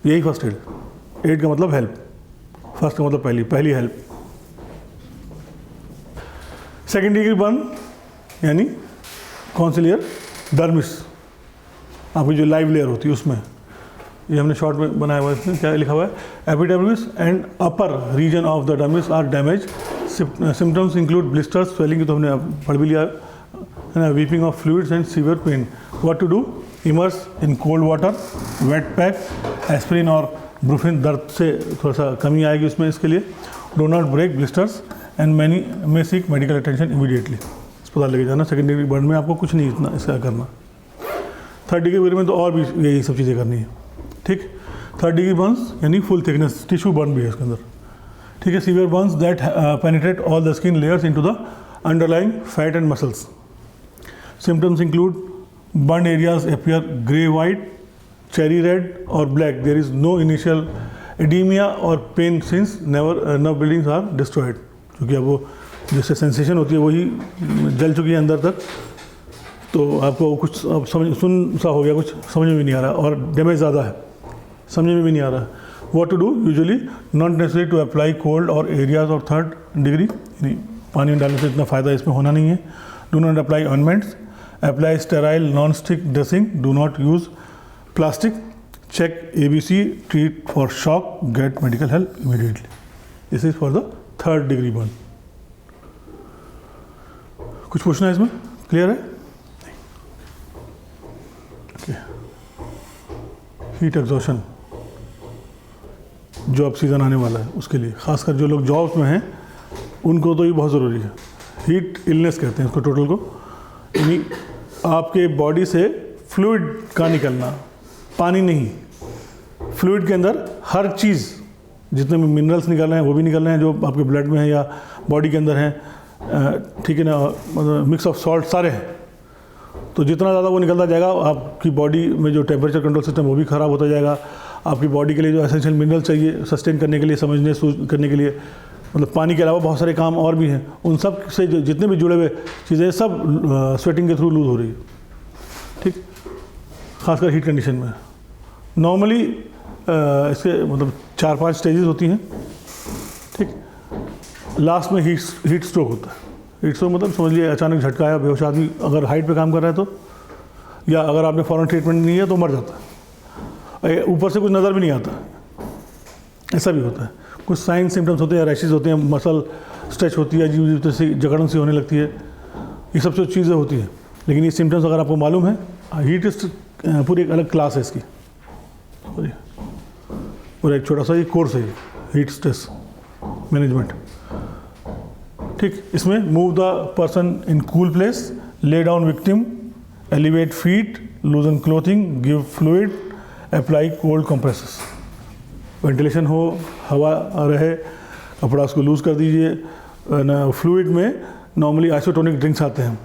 यही फर्स्ट एड। एड का मतलब हेल्प, फर्स्ट का मतलब पहली हेल्प। सेकेंड डिग्री बर्न यानी कौन सी लेयर, डर्मिस, आपकी जो लाइव लेयर होती है उसमें, ये हमने शॉर्ट में बनाया हुआ है। इसमें क्या लिखा हुआ है, epidermis and upper region of the dermis are damage. Symptoms include blisters, swelling, तो हमने पढ़ भी लिया है ना, weeping of fluids and severe pain. What to do, immerse in cold water, wet pack, aspirin और ब्रूफिन। दर्द से थोड़ा सा कमी आएगी उसमें, इसके लिए do not break blisters and many may seek medical attention immediately. अस्पताल लेके जाना। सेकेंड डिग्री बर्न में आपको कुछ नहीं इतना इसका करना। थर्ड डिग्री बर्न में तो और भी यही सब चीज़ें करनी है। ठीक, थर्ड डिग्री बर्न्स यानी फुल थिकनेस टिश्यू बर्न भी है इसके अंदर। ठीक है, severe burns that penetrate all the skin layers into the underlying fat and muscles. Symptoms include burn areas appear grey white, cherry red और black. There is no initial edema or pain since nerve buildings are destroyed। क्योंकि अब वो जिससे sensation होती है वही जल चुकी है अंदर तक, तो आपको कुछ अब समझ सुन सा हो गया, कुछ समझ में भी नहीं आ रहा और डैमेज ज़्यादा है, समझ में भी नहीं आ रहा। What to do, usually not necessary to apply cold और एरियाज ऑफ 3rd डिग्री, पानी में डालने से इतना फ़ायदा इसमें होना नहीं है। Do not apply ointments, apply sterile non stick dressing, do not use plastic, check ABC, treat for shock, get medical help immediately. This is for the 3rd degree burn. कुछ पूछना है इसमें, क्लियर है? हीट एग्जॉशन जो अब season आने वाला है उसके लिए, खासकर जो लोग जॉब्स में हैं उनको तो ये बहुत ज़रूरी है। हीट इलनेस कहते हैं इसको टोटल को, यानी आपके बॉडी से फ्लूइड का निकलना, पानी नहीं, फ्लूइड के अंदर हर चीज़, जितने भी मिनरल्स निकल रहे हैं वो भी निकल रहे हैं जो आपके ब्लड में है या बॉडी के अंदर हैं, ठीक है ना, मतलब मिक्स ऑफ सॉल्ट सारे हैं। तो जितना ज़्यादा वो निकलता जाएगा आपकी बॉडी में जो टेम्परेचर कंट्रोल सिस्टम वो भी ख़राब होता जाएगा। आपकी बॉडी के लिए जो एसेंशियल मिनरल चाहिए सस्टेन करने के लिए, समझने करने के लिए, मतलब पानी के अलावा बहुत सारे काम और भी हैं, उन सब से जो जितने भी जुड़े हुए चीज़ें सब स्वेटिंग के थ्रू लूज हो रही है, ठीक, खासकर हीट कंडीशन में। नॉर्मली इसके मतलब 4-5 स्टेजेस होती हैं, ठीक। लास्ट में हीट स्ट्रोक होता है। हीट स्ट्रोक मतलब समझ लिए अचानक झटका आया, बेहोश आदमी अगर हाइट पे काम कर रहा है तो, या अगर आपने फ़ौरन ट्रीटमेंट नहीं है तो मर जाता है, ऊपर से कुछ नज़र भी नहीं आता, ऐसा भी होता है। कुछ साइन सिम्टम्स होते हैं, रैशेज होते हैं, मसल स्ट्रेच होती है, अजीब सी जकड़न सी होने लगती है, ये सब चीज़ें होती हैं। लेकिन ये सिम्टम्स अगर आपको मालूम है, हीट पूरी एक अलग क्लास है इसकी, पूरा एक छोटा सा ये कोर्स है, हीट स्ट्रेस मैनेजमेंट, ठीक। इसमें move the person in cool place, lay down victim, elevate feet, लूजन clothing, give fluid, apply cold compresses. Ventilation हो, हवा रहे, कपड़ा उसको लूज़ कर दीजिए ना। फ्लूइड में नॉर्मली आइसोटोनिक ड्रिंक्स आते हैं,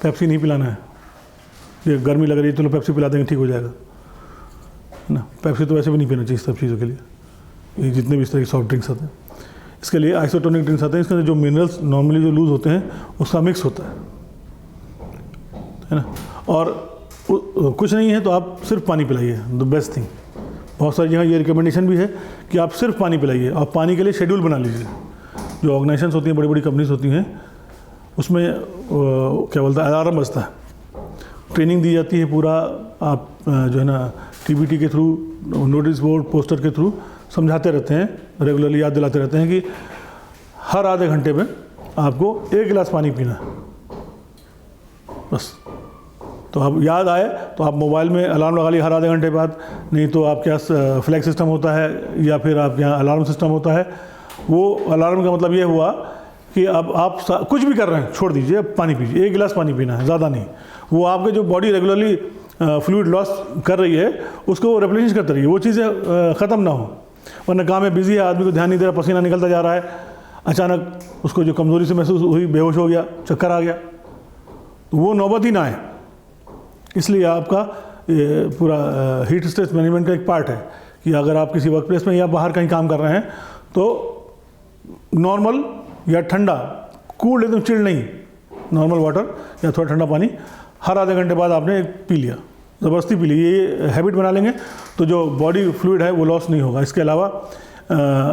पेप्सी नहीं पिलाना है, ये गर्मी लग रही है तो पेप्सी पिला देंगे ठीक हो जाएगा ना। पेप्सी तो वैसे भी नहीं पीना चाहिए सब चीज़ों के लिए, ये जितने भी इस तरह के सॉफ्ट ड्रिंक्स आते हैं इसके लिए आइसोटोनिक ड्रिंक्स आते हैं। इसके अंदर जो मिनरल्स नॉर्मली जो लूज़ होते हैं उसका मिक्स होता है ना। और कुछ नहीं है तो आप सिर्फ पानी पिलाइए, द बेस्ट थिंग। बहुत सारी जगह ये रिकमेंडेशन भी है कि आप सिर्फ पानी पिलाइए, और पानी के लिए शेड्यूल बना लीजिए। जो ऑर्गेनाइजेशंस होती हैं, बड़ी बड़ी कंपनीज होती हैं, उसमें क्या बोलता है, अलार्म बजता है, ट्रेनिंग दी जाती है पूरा। आप जो है ना TBT के थ्रू, नोटिस बोर्ड, पोस्टर के थ्रू समझाते रहते हैं, रेगुलरली याद दिलाते रहते हैं कि हर आधे घंटे में आपको 1 गिलास पानी पीना है बस। तो अब याद आए तो आप मोबाइल में अलार्म लगा लिए हर आधे घंटे बाद, नहीं तो आपके पास फ्लैग सिस्टम होता है या फिर आपके यहाँ अलार्म सिस्टम होता है। वो अलार्म का मतलब ये हुआ कि अब आप कुछ भी कर रहे हैं छोड़ दीजिए, पानी पीजिए, 1 गिलास पानी पीना है, ज़्यादा नहीं। वो आपके जो बॉडी रेगुलरली फ्लूइड लॉस कर रही है उसको वो रिप्लेनिश करती रही है, वो चीज़ें ख़त्म ना हो। वरना काम में बिजी है, आदमी को ध्यान नहीं दे रहा, पसीना निकलता जा रहा है, अचानक उसको जो कमज़ोरी से महसूस हुई, बेहोश हो गया, चक्कर आ गया, तो वो नौबत ही ना आए। इसलिए आपका ये पूरा हीट स्ट्रेस मैनेजमेंट का एक पार्ट है कि अगर आप किसी वर्क प्लेस में या बाहर कहीं काम कर रहे हैं तो नॉर्मल या ठंडा, कूल्ड एकदम चिल्ड नहीं, नॉर्मल वाटर या थोड़ा ठंडा पानी हर आधे घंटे बाद आपने पी लिया, ज़बरदस्ती पी ली। ये हैबिट बना लेंगे तो जो बॉडी फ्लूइड है वो लॉस नहीं होगा। इसके अलावा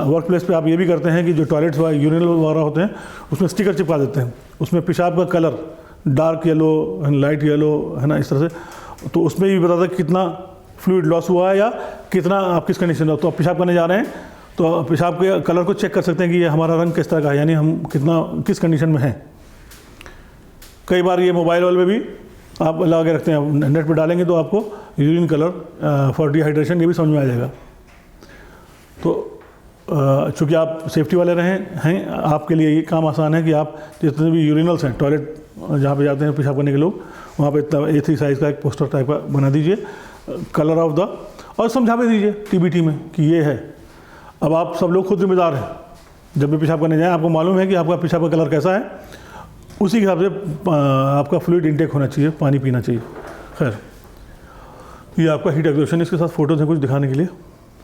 वर्क प्लेस पे आप ये भी करते हैं कि जो टॉयलेट्स व यूरिनल वगैरह होते हैं उसमें स्टिकर चिपका देते हैं, उसमें पेशाब का colour dark yellow, light yellow, है ना, इस तरह से। तो उसमें भी बताता है कि कितना फ्लूइड लॉस हुआ है या कितना आप किस कंडीशन में हो। तो आप पेशाब करने जा रहे हैं तो पेशाब के कलर को चेक कर सकते हैं कि ये हमारा रंग किस तरह का है, यानी हम किस कंडीशन में हैं। कई बार ये मोबाइल वाले में भी आप लगा के रखते हैं, नेट पर डालेंगे तो आपको यूरिन कलर फॉर डिहाइड्रेशन ये भी समझ में आ जाएगा। तो चूँकि आप सेफ्टी वाले हैं, आपके लिए ये काम आसान है कि आप जितने भी यूरिनल्स हैं, टॉयलेट जहाँ पे जाते हैं पेशाब करने के लोग, वहाँ पे इतना A3 साइज़ का एक पोस्टर टाइप का बना दीजिए, कलर ऑफ द, और समझा भी दीजिए TBT में कि ये है। अब आप सब लोग खुद जिम्मेदार हैं, जब भी पेशाब करने जाएँ आपको मालूम है कि आपका पेशाब का कलर कैसा है, उसी के हिसाब से आपका फ्लूइड इंटेक होना चाहिए, पानी पीना चाहिए। खैर, ये आपका हीट एग्जॉशन, इसके साथ फोटोज हैं कुछ दिखाने के लिए,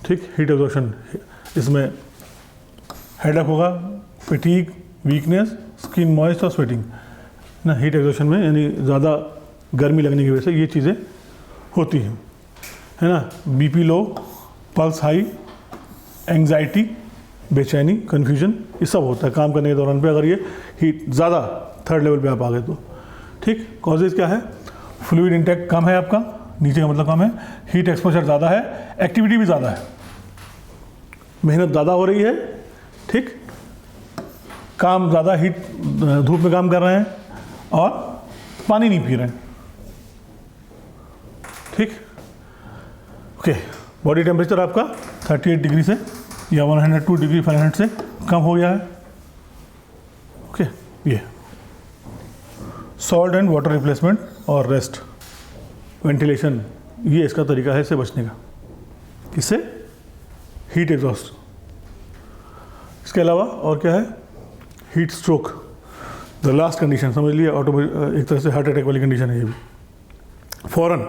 ठीक। हीट एग्जॉशन, इसमें हेडेक होगा, फटीग, वीकनेस, स्किन मॉइस्ट और स्वेटिंग ना, हीट एग्जॉशन में यानी ज़्यादा गर्मी लगने की वजह से ये चीज़ें होती हैं, है ना। BP low, pulse high, anxiety, बेचैनी, कन्फ्यूजन, ये सब होता है काम करने के दौरान पे, अगर ये हीट ज़्यादा थर्ड लेवल पे आप आ गए तो। ठीक, कॉजेज़ क्या है? फ्लूइड इंटेक कम है आपका, नीचे का मतलब कम है, हीट एक्सपोजर ज़्यादा है, एक्टिविटी भी ज़्यादा है, मेहनत ज़्यादा हो रही है, ठीक, काम ज़्यादा, हीट धूप में काम कर रहे हैं और पानी नहीं पी रहे हैं। ठीक, ओके। बॉडी टेम्परेचर आपका 38 डिग्री से या 102 डिग्री फ़ारेनहाइट से कम हो गया है। ओके, ये सॉल्ट एंड वाटर रिप्लेसमेंट और रेस्ट, वेंटिलेशन, ये इसका तरीका है इससे बचने का। किससे? Heat exhaust. इसके अलावा और क्या है? Heat stroke, the last condition, समझ लिया, एक तरह से हार्ट अटैक वाली कंडीशन है ये भी। फौरन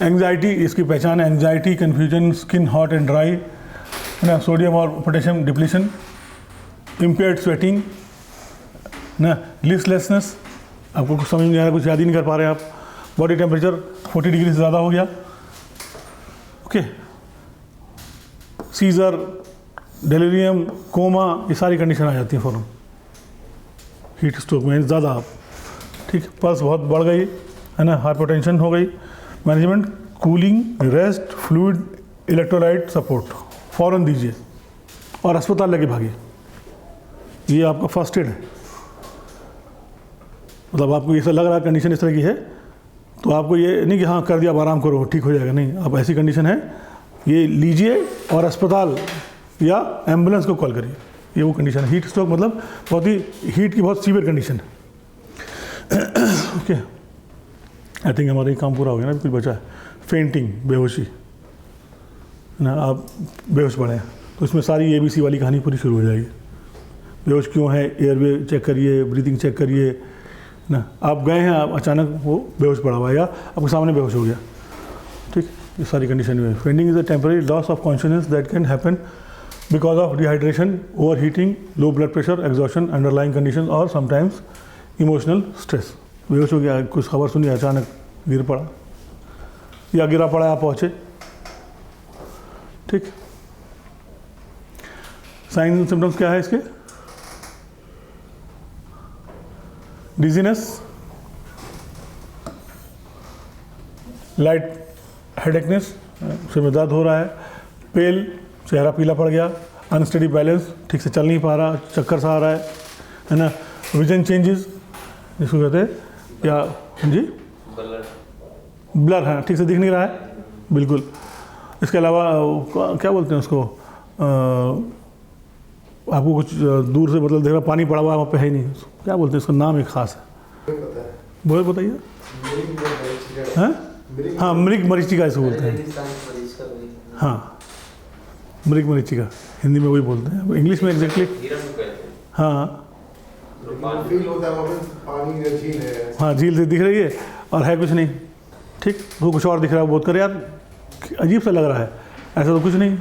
एंग्जाइटी, इसकी पहचान है anxiety, confusion, skin hot and dry, है ना, सोडियम और पोटेशियम डिप्लीशन, इम्पेयर्ड स्वेटिंग ना, लिस्टलेसनेस, आपको कुछ समझ नहीं आ रहा, कुछ याद ही नहीं कर पा रहे आप, बॉडी टेम्परेचर 40 डिग्री से ज़्यादा हो गया। ओके, सीजर, डेलीरियम, कोमा, ये सारी कंडीशन आ जाती है फौरन हीट स्ट्रोक में ज़्यादा आप। ठीक, पल्स बहुत बढ़ गई, है ना, हाइपरटेंशन हो गई। Management, cooling, rest, fluid, electrolyte support फ़ौरन दीजिए और अस्पताल लेके भागिए। ये आपका फर्स्ट एड है। मतलब आपको ऐसा लग रहा है कंडीशन इस तरह की है, तो आपको ये नहीं कि हाँ कर दिया अब आराम करो ठीक हो जाएगा, नहीं, अब ऐसी कंडीशन है ये लीजिए और अस्पताल या एम्बुलेंस को कॉल करिए। ये वो कंडीशन है। हीट स्ट्रोक मतलब बहुत ही हीट की बहुत सीवियर कंडीशन है। ओके, आई थिंक हमारा ये काम पूरा हो गया ना, कुछ बचा है। फेंटिंग, बेहोशी ना, आप बेहोश पड़े हैं तो इसमें सारी ABC वाली कहानी पूरी शुरू हो जाएगी। बेहोश क्यों है, एयरवे चेक करिए, ब्रीथिंग चेक करिए ना। आप गए हैं, आप अचानक वो बेहोश पड़ा हुआ है या आपके सामने बेहोश हो गया, ठीक, ये सारी कंडीशन में। Fainting is a temporary loss of consciousness that can happen because of dehydration, over heating, low blood pressure, exhaustion, underlying condition और समटाइम्स इमोशनल स्ट्रेस। बेहोश हो गया, कुछ खबर सुनी, अचानक गिर पड़ा या गिरा पड़ा आप पहुँचे, ठीक। साइन एंड सिम्टम्स क्या है इसके? डिजीनेस, लाइट हेडेकनेस, सिर में दर्द हो रहा है, पेल, चेहरा पीला पड़ गया, अनस्टडी बैलेंस, ठीक से चल नहीं पा रहा, चक्कर सा आ रहा है ना, विजन चेंजेस जिसको कहते हैं, या हाँ जी ब्लर है, ठीक से दिख नहीं रहा है बिल्कुल। इसके अलावा क्या बोलते हैं उसको, आपको कुछ दूर से मतलब देख रहा पानी पड़ा हुआ है वहाँ पे है ही नहीं, क्या बोलते हैं इसका नाम एक खास है, बोल बताइए। हैं? हाँ, मृग मरीचिका इसको बोलते हैं। हाँ, मृग मरीचिका हिंदी में वही बोलते हैं, इंग्लिश में एग्जैक्टली हाँ हाँ, झील से दिख रही है और है कुछ नहीं, ठीक, वो कुछ और दिख रहा है, बहुत कर यार अजीब सा लग रहा है, ऐसा तो कुछ नहीं,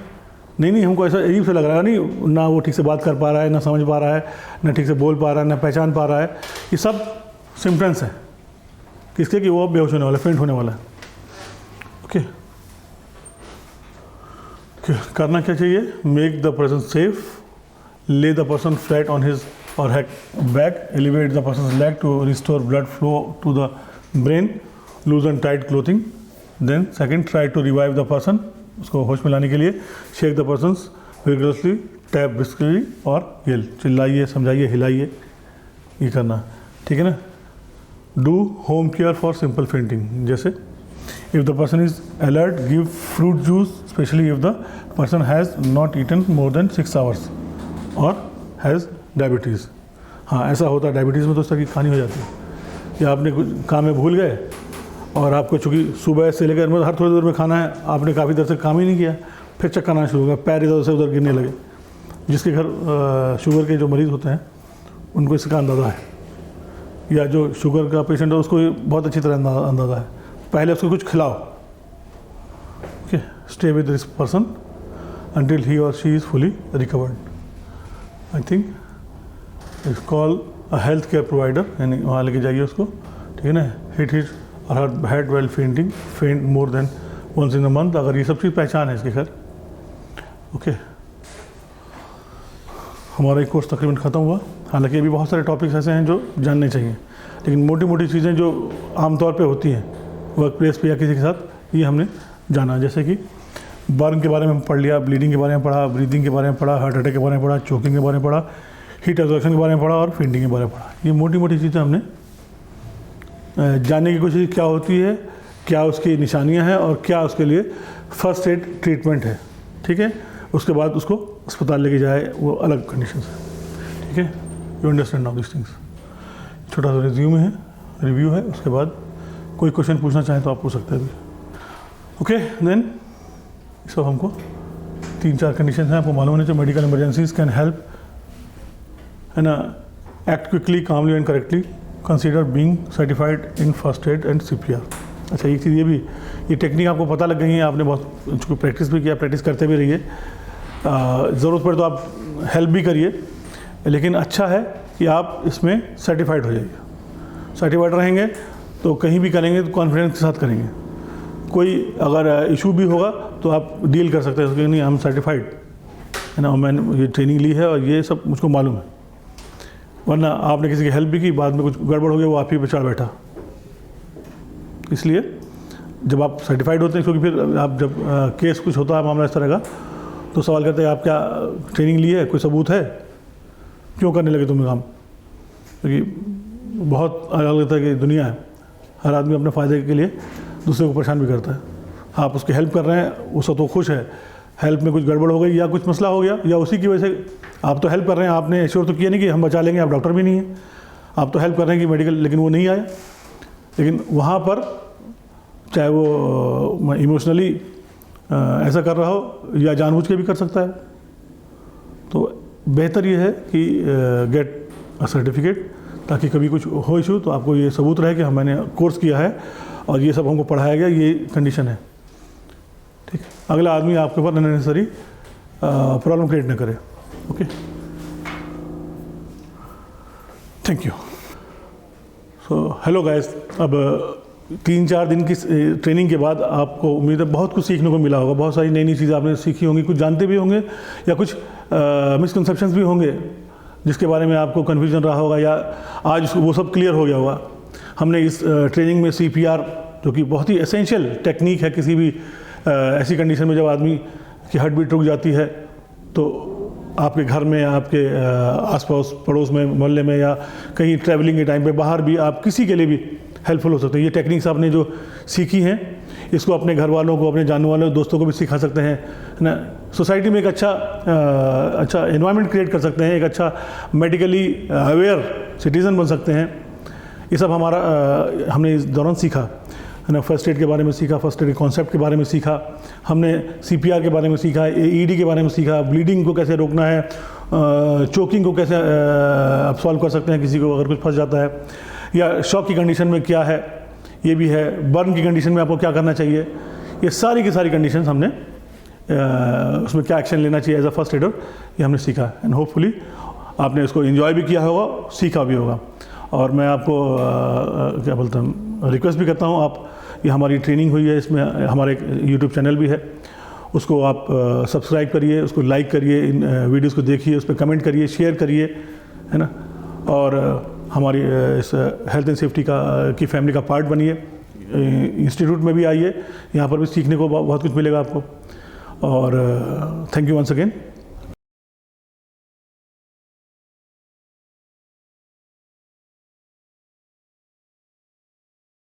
नहीं हमको ऐसा अजीब सा लग रहा है, नहीं, ना वो ठीक से बात कर पा रहा है, ना समझ पा रहा है, ना ठीक से बोल पा रहा है, ना पहचान पा रहा है। ये सब सिम्टम्स हैं किसके कि वो बेहोश होने वाला, फेंट होने वाला है। ओके, करना क्या चाहिए? Make the person safe, lay the person flat on his or her back, elevate the person's leg to restore blood flow to the brain, loosen tight clothing. Then second, try to revive the person, उसको होश में लाने के लिए shake the person's vigorously, tap briskly और yell, चिल्लाइए, समझाइए, हिलाइए, ये करना, ठीक है ना। Do home care for simple fainting, जैसे if the person is alert, give fruit juice, especially if the person has not eaten more than 6 hours और has diabetes. हाँ, ऐसा होता है डायबिटीज़ में तो उस तरह की कहानी हो जाती है कि आपने कुछ काम में भूल गए और आपको चूँकि सुबह से लेकर मतलब हर थोड़ी देर में खाना है, आपने काफ़ी देर से काम ही नहीं किया, फिर चक्कर आना शुरू हो गया, पैर इधर से उधर गिरने लगे। जिसके घर शुगर के जो मरीज़ होते हैं उनको इसका अंदाज़ा है, या जो शुगर का पेशेंट है उसको बहुत अच्छी तरह अंदाज़ा है। पहले उसको कुछ खिलाओ, okay, stay with this person until he or she is fully recovered. I think it's call a health care provider, यानी वहाँ लेके जाइए उसको, ठीक है ना। हिट और head well faint more than once in a month, अगर ये सब चीज़ पहचान है इसकी। खैर ओके, हमारा एक कोर्स तकरीबन ख़त्म हुआ। हालांकि अभी बहुत सारे टॉपिक्स ऐसे हैं जो जानने चाहिए, लेकिन मोटी मोटी चीज़ें जो आमतौर पे होती हैं वर्क प्लेस पे या किसी के साथ, ये हमने जाना। जैसे कि बर्न के बारे में पढ़ लिया, ब्लीडिंग के बारे में पढ़ा, ब्रीदिंग के बारे में पढ़ा, हार्ट अटैक के बारे में पढ़ा, चोकिंग के बारे में पढ़ा, हीट एब्जॉर्प्शन के बारे में पढ़ा और फेंटिंग के बारे में पढ़ा। ये मोटी मोटी चीज़ें हमने जानने की कोशिश, क्या होती है, क्या उसकी निशानियां हैं और क्या उसके लिए फर्स्ट एड ट्रीटमेंट है, ठीक है। उसके बाद उसको अस्पताल लेके जाए, वो अलग कंडीशन है, ठीक है। You understand now this things. छोटा सा रिव्यू है, उसके बाद कोई क्वेश्चन पूछना चाहें तो आप पूछ सकते हैं अभी। ओके देन, सब हमको 3-4 कंडीशन हैं, आपको मालूम होने चाहिए। मेडिकल इमरजेंसीज कैन हेल्प, है ना, act quickly, calmly and correctly, consider being certified in first aid and CPR। अच्छा, एक चीज़ ये भी, ये टेक्निक आपको पता लग गई है, आपने बहुत प्रैक्टिस भी किया, प्रैक्टिस करते भी रहिए। ज़रूरत पड़े तो आप हेल्प भी करिए, लेकिन अच्छा है कि आप इसमें सर्टिफाइड हो जाइए। सर्टिफाइड रहेंगे तो कहीं भी करेंगे तो कॉन्फिडेंस के साथ करेंगे। कोई अगर इशू भी होगा तो आप डील कर सकते हैं उसके, नहीं हम सर्टिफाइड है ना, मैंने ये ट्रेनिंग ली है और ये सब मुझको मालूम है। वरना आपने किसी की हेल्प भी की, बाद में कुछ गड़बड़ हो गया, वो आप ही पे चढ़ बैठा। इसलिए जब आप सर्टिफाइड होते हैं, क्योंकि फिर आप जब केस कुछ होता है मामला इस तरह का, तो सवाल करते हैं आप क्या ट्रेनिंग ली है, कोई सबूत है, क्यों करने लगे तुम्हें काम। क्योंकि बहुत अलग अलग तरह की दुनिया है, हर आदमी अपने फ़ायदे के लिए दूसरे को परेशान भी करता है। आप उसकी हेल्प कर रहे हैं, वो सब तो खुश है, हेल्प में कुछ गड़बड़ हो गई या कुछ मसला हो गया या उसी की वजह से आप तो हेल्प कर रहे हैं, आपने एश्योर तो किया नहीं कि हम बचा लेंगे, आप डॉक्टर भी नहीं हैं, आप तो हेल्प कर रहे हैं कि मेडिकल, लेकिन वो नहीं आया। लेकिन वहाँ पर चाहे वो इमोशनली ऐसा कर रहा हो या जानबूझ के भी कर सकता है, तो बेहतर ये है कि गेट अ सर्टिफिकेट, ताकि कभी कुछ हो इशू तो आपको ये सबूत रहे कि हम मैंने कोर्स किया है और ये सब हमको पढ़ाया गया, ये कंडीशन है, ठीक है। अगला आदमी आपके ऊपर अननेसेसरी प्रॉब्लम क्रिएट न करे। Okay, thank you. So hello guys, अब 3-4 दिन की ट्रेनिंग के बाद आपको उम्मीद है बहुत कुछ सीखने को मिला होगा, बहुत सारी नई नई चीज़ें आपने सीखी होंगी, कुछ जानते भी होंगे या कुछ मिसकंसेप्शंस भी होंगे जिसके बारे में आपको कन्फ्यूजन रहा होगा, या आज वो सब क्लियर हो गया होगा। हमने इस ट्रेनिंग में CPR, जो कि बहुत ही एसेंशियल टेक्निक है किसी भी ऐसी कंडीशन में जब आदमी की हार्ट बीट रुक जाती है, तो आपके घर में, आपके आसपास पड़ोस में, मोहल्ले में, या कहीं ट्रैवलिंग के टाइम पे बाहर भी आप किसी के लिए भी हेल्पफुल हो सकते हैं। ये टेक्निक्स आपने जो सीखी हैं, इसको अपने घर वालों को, अपने जानने वालों दोस्तों को भी सिखा सकते हैं, है ना। सोसाइटी में एक अच्छा एनवायरनमेंट क्रिएट कर सकते हैं, एक अच्छा मेडिकली अवेयर सिटीज़न बन सकते हैं। ये सब हमने इस दौरान सीखा, है ना। फर्स्ट एड के बारे में सीखा, फर्स्ट एड के कॉन्सेप्ट के बारे में सीखा, हमने CPR के बारे में सीखा, ED के बारे में सीखा, ब्लीडिंग को कैसे रोकना है, चोकिंग को कैसे आप सॉल्व कर सकते हैं किसी को अगर कुछ फंस जाता है, या शॉक की कंडीशन में क्या है, ये भी है, बर्न की कंडीशन में आपको क्या करना चाहिए। ये सारी की सारी कंडीशंस हमने उसमें क्या एक्शन लेना चाहिए एज अ फर्स्ट एडर, ये हमने सीखा। एंड होपफुली आपने इसको एंजॉय भी किया होगा, सीखा भी होगा। और मैं आपको क्या बोलता हूँ, रिक्वेस्ट भी करता हूँ, आप ये हमारी ट्रेनिंग हुई है, इसमें हमारा एक YouTube चैनल भी है, उसको आप सब्सक्राइब करिए, उसको लाइक करिए, इन वीडियोस को देखिए, उस पर कमेंट करिए, शेयर करिए, है ना। और हमारी इस हेल्थ एंड सेफ्टी की फैमिली का पार्ट बनिए। इंस्टीट्यूट में भी आइए, यहाँ पर भी सीखने को बहुत कुछ मिलेगा आपको। और थैंक यू वंस अगेन।